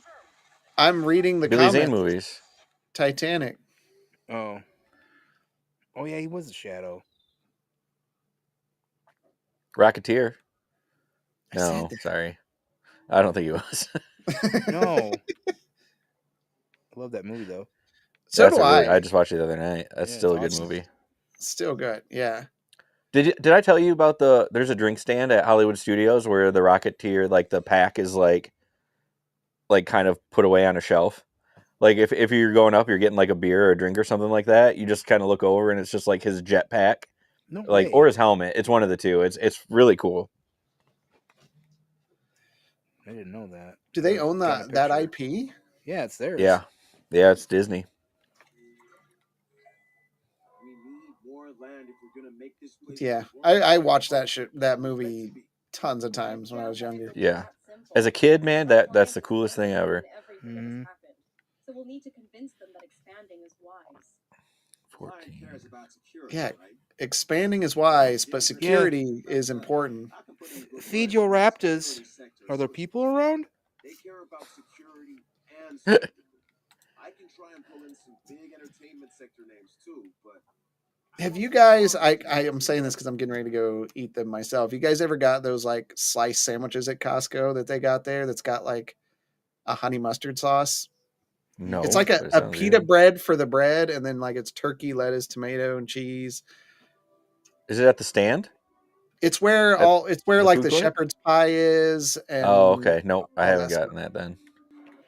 I'm reading the Billy Zane comments. movies. Titanic. Oh yeah, he was a shadow. Rocketeer. I said No, that. sorry. I don't think he was. No. I love that movie though. So do I I. just watched it the other night. That's Yeah, still a it's good awesome. movie. Still good. Yeah. Did I tell you about there's a drink stand at Hollywood Studios where the Rocketeer, like the pack is like kind of put away on a shelf. Like if you're going up, you're getting like a beer or a drink or something like that. You just kind of look over and it's just like his jet pack, No like way. or his helmet. It's one of the two. It's really cool. I didn't know that. Do they I own got a that picture. IP? Yeah, it's theirs. Yeah, it's Disney. Yeah. I watched that movie tons of times when I was younger. Yeah, as a kid, man, that's the coolest thing ever. Mhm. So we'll need to convince them that expanding is wise. 14. Yeah. expanding is wise, but security is important. Feed your raptors. Are there people around? Have you guys? I am saying this because I'm getting ready to go eat them myself. You guys ever got those like sliced sandwiches at Costco that they got there? That's got like a honey mustard sauce. No, It's like but it a sounds pita good. bread for the bread, and then like it's turkey, lettuce, tomato, and cheese. Is it at the stand? It's where At it's where the like food the court? shepherd's pie is, Oh, and okay. Nope, I all haven't that stuff. gotten that then.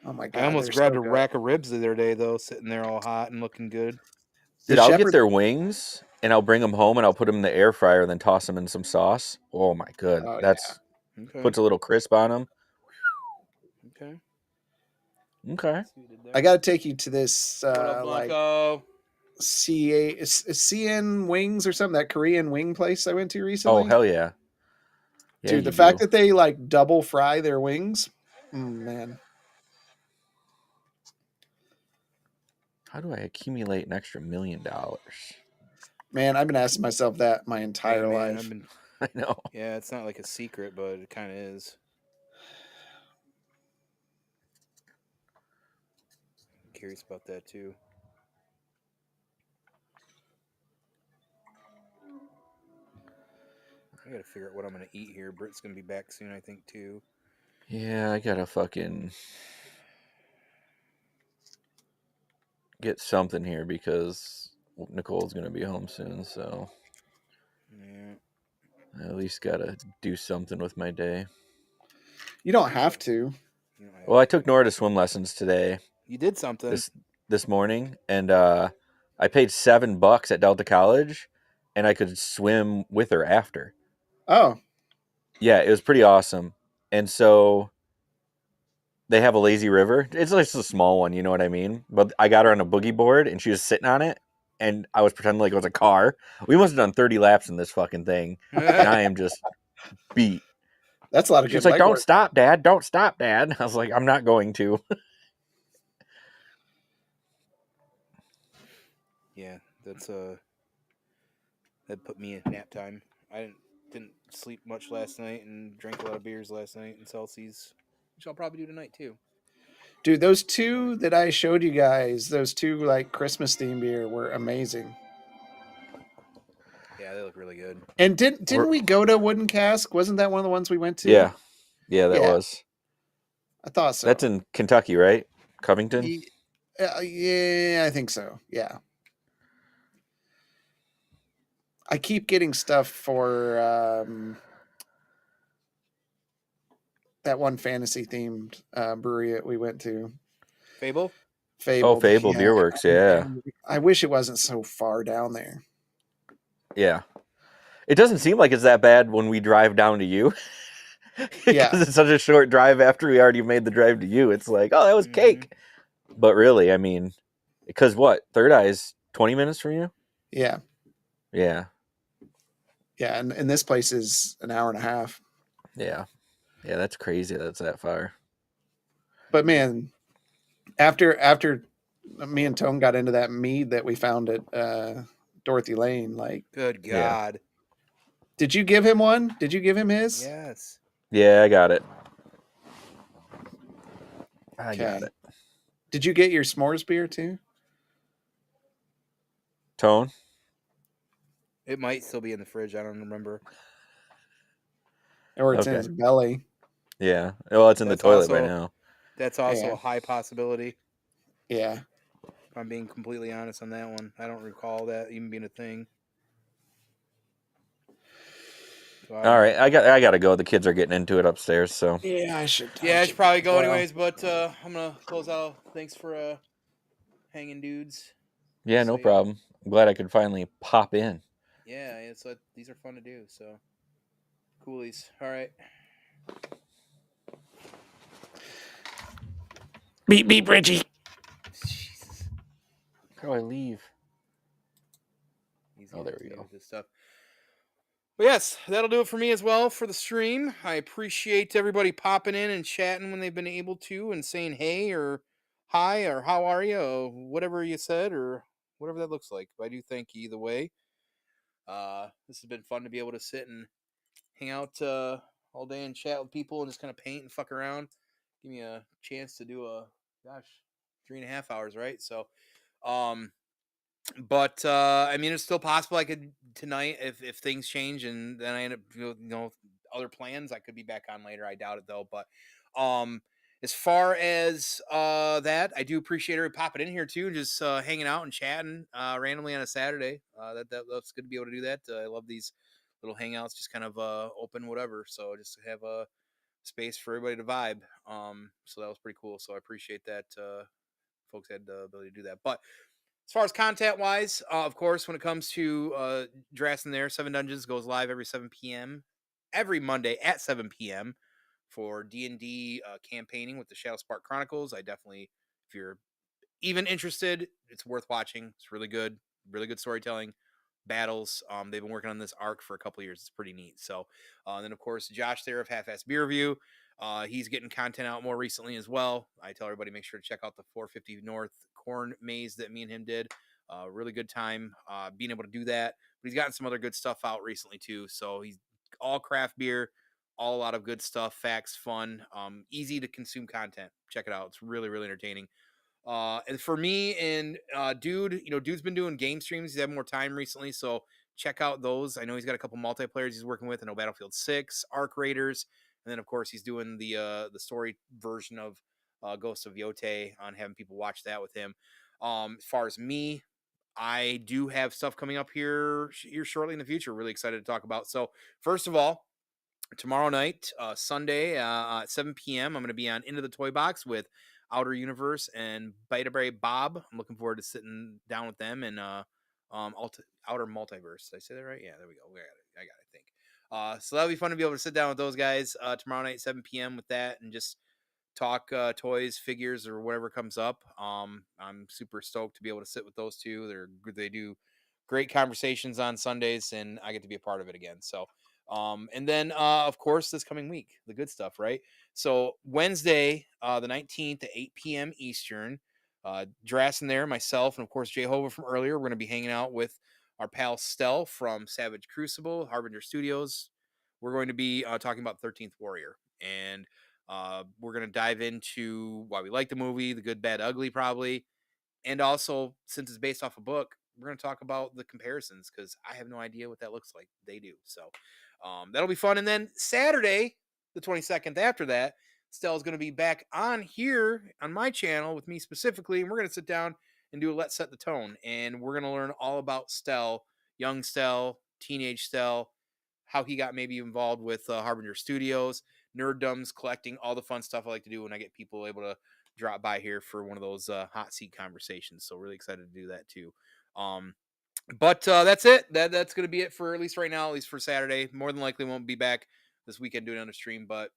Oh my I god, almost they're grabbed so a good. rack of ribs the other day, though, sitting there all hot and looking good. Dude, The I'll get shepherd. their wings and I'll bring them home and I'll put them in the air fryer and then toss them in some sauce. Oh my god, Oh that's Okay. puts a little crisp on them. Okay. Okay. I got to take you to this What up, like Blanco? CN Wings or something, that Korean wing place I went to Oh recently. hell yeah. Yeah, Dude, the you fact do. that they like double fry their wings, man. How do I accumulate an extra $1 million? Man, I've been asking myself that my entire life. I've been. I know. Yeah, it's not like a secret, but it kind of is. I'm curious about that too. I gotta figure out what I'm gonna eat here. Britt's gonna be back soon, I think, too. Yeah, I gotta fucking get something here because Nicole's gonna be home soon, so Yeah. I at least gotta do something with my day. You don't have to. You don't have Well, I to. took Nora to swim lessons today, You did something. this morning, and I paid $7 at Delta College, and I could swim with her after. Oh, Yeah, it was pretty awesome. And so they have a lazy river. It's just a small one, you know what I mean? But I got her on a boogie board, and she was sitting on it, and I was pretending like it was a car. We must have done 30 laps in this fucking thing, and I am just beat. that's a lot of She was good like, leg "Don't work. stop, Dad! Don't stop, Dad!" I was like, "I'm not going to." Yeah, that put me in nap time. I didn't sleep much last night and drank a lot of beers last night in Celsius, which I'll probably do tonight too. Dude, those two that I showed you guys, those two like Christmas themed beer were amazing. Yeah, they look really good. And didn't we go to Wooden Cask? Wasn't that one of the ones we went to? Yeah, that Yeah. was. I thought so. That's in Kentucky, right? Covington. Yeah, I think so. Yeah. I keep getting stuff for that one fantasy themed brewery that we went to. Fable? Fabled. Fable Yeah. Beer Works. Yeah, I wish it wasn't so far down there. yeah. It doesn't seem like it's that bad when we drive down to you. Yeah. Because it's such a short drive after we already made the drive to you. It's like, oh, that was cake. But really, I mean, because what? Third Eye is 20 minutes from you? Yeah. Yeah. Yeah. And this place is an hour and a half. Yeah. Yeah, that's crazy that's that far. But man, after me and Tone got into that mead that we found at Dorothy Lane, like, Good Yeah. God. did you give him one? Did you give him his? Yes. Yeah, I got it. I Okay. got it. Did you get your s'mores beer too? Tone? It might still be in the fridge. I don't remember. Or it's in Okay. his belly? Yeah. Well, it's in That's the toilet by also- now. That's also Yeah. a high possibility. Yeah. If I'm being completely honest on that one. I don't recall that even being a thing. So All right, I got to go. The kids are getting into it upstairs, so. Yeah, I should. Yeah, I should probably go Well, anyways, but I'm gonna close out. Thanks for hanging, dudes. Yeah, no See ya. problem. I'm glad I could finally pop in. Yeah, it's these are fun to do, so coolies. All right. Beep beep, Richie. Jesus. How do I leave? Easy Oh, there enough we to go. with this stuff. But yes, that'll do it for me as well for the stream. I appreciate everybody popping in and chatting when they've been able to and saying hey or hi or how are you or whatever you said or whatever that looks like. But I do thank you either way. This has been fun to be able to sit and hang out all day and chat with people and just kind of paint and fuck around. Give me a chance to do 3.5 hours, right? So, but I mean, it's still possible I could tonight if things change and then I end up other plans. I could be back on later. I doubt it though. But as far as that, I do appreciate everybody popping in here too, just hanging out and chatting randomly on a Saturday. That's good to be able to do that. I love these little hangouts, just kind of open whatever. So just to have a space for everybody to vibe. So that was pretty cool. So I appreciate that. Folks had the ability to do that, but as far as content wise, of course, when it comes to Drasten there, 7 Dungeons goes live every 7 p.m. every Monday at 7 p.m. for D&D campaigning with the Shadow Spark Chronicles. I definitely, if you're even interested, it's worth watching. It's really good storytelling, battles. They've been working on this arc for a couple years. It's pretty neat. So, then of course, Josh there of Half-Ass Beer Review. He's getting content out more recently as well. I tell everybody make sure to check out the 450 North Corn Maze that me and him did. Really good time being able to do that. But he's gotten some other good stuff out recently too. So he's all craft beer, all a lot of good stuff, facts, fun, easy to consume content. Check it out. It's really, really entertaining. And for me and Dude's been doing game streams. He's had more time recently, so check out those. I know he's got a couple multiplayers he's working with. I know Battlefield 6, Arc Raiders, and then of course he's doing the story version of Ghost of Yote on having people watch that with him. As far as me, I do have stuff coming up here shortly in the future. Really excited to talk about. So first of all, tomorrow night, Sunday at 7 p.m., I'm going to be on Into the Toy Box with Outer Universe and Beta Bob. I'm looking forward to sitting down with them and Outer Multiverse. Did I say that right? Yeah, there we go. I got it, I think. So that'll be fun to be able to sit down with those guys tomorrow night, 7 p.m. with that and just talk toys, figures, or whatever comes up. I'm super stoked to be able to sit with those two. They do great conversations on Sundays, and I get to be a part of it again. So, and then of course this coming week, the good stuff, right? So Wednesday, the 19th at 8 p.m. Eastern, Drasten there, myself, and of course Jay Hova from earlier. We're going to be hanging out with our pal Stell from Savage Crucible, Harbinger Studios. We're going to be talking about 13th Warrior, and we're going to dive into why we like the movie, the good, bad, ugly, probably. And also, since it's based off a book, we're going to talk about the comparisons because I have no idea what that looks like. They do. So that'll be fun. And then Saturday, the 22nd, after that, Stell's going to be back on here on my channel with me specifically. And we're going to sit down and do a Let's Set the Tone. And we're going to learn all about Stell, young Stell, teenage Stell, how he got maybe involved with Harbinger Studios, nerddoms, collecting, all the fun stuff I like to do when I get people able to drop by here for one of those hot seat conversations. So really excited to do that too. But that's it. That's going to be it for at least right now, at least for Saturday. More than likely won't be back this weekend doing another stream, but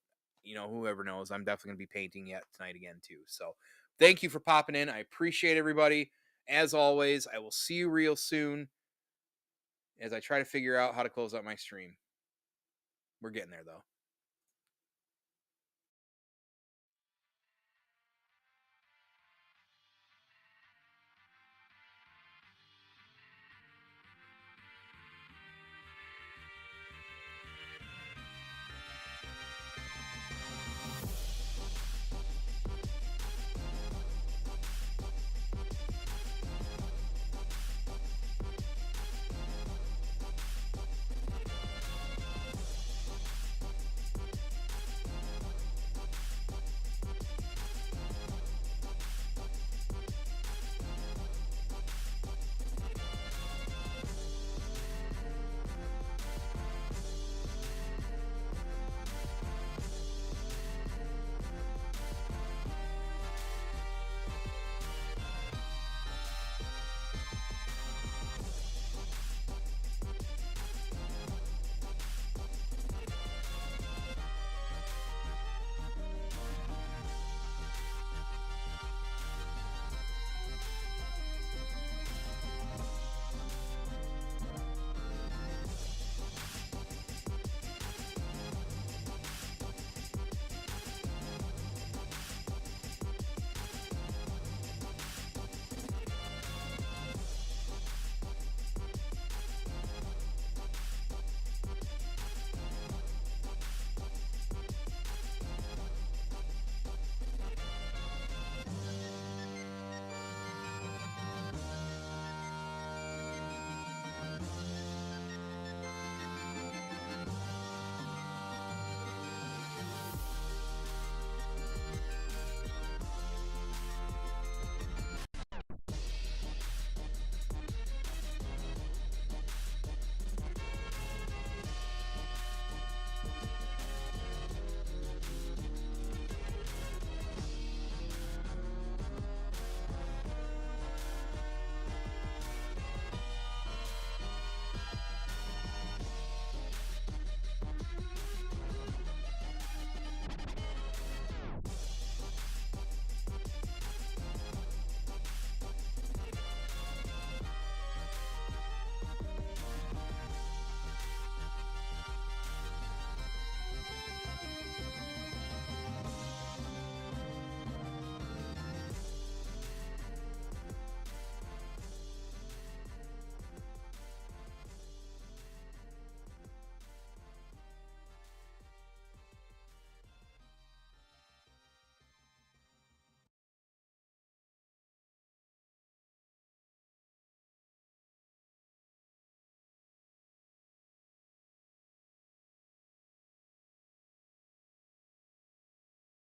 whoever knows, I'm definitely going to be painting yet tonight again too. So thank you for popping in. I appreciate everybody. As always, I will see you real soon as I try to figure out how to close out my stream. We're getting there though.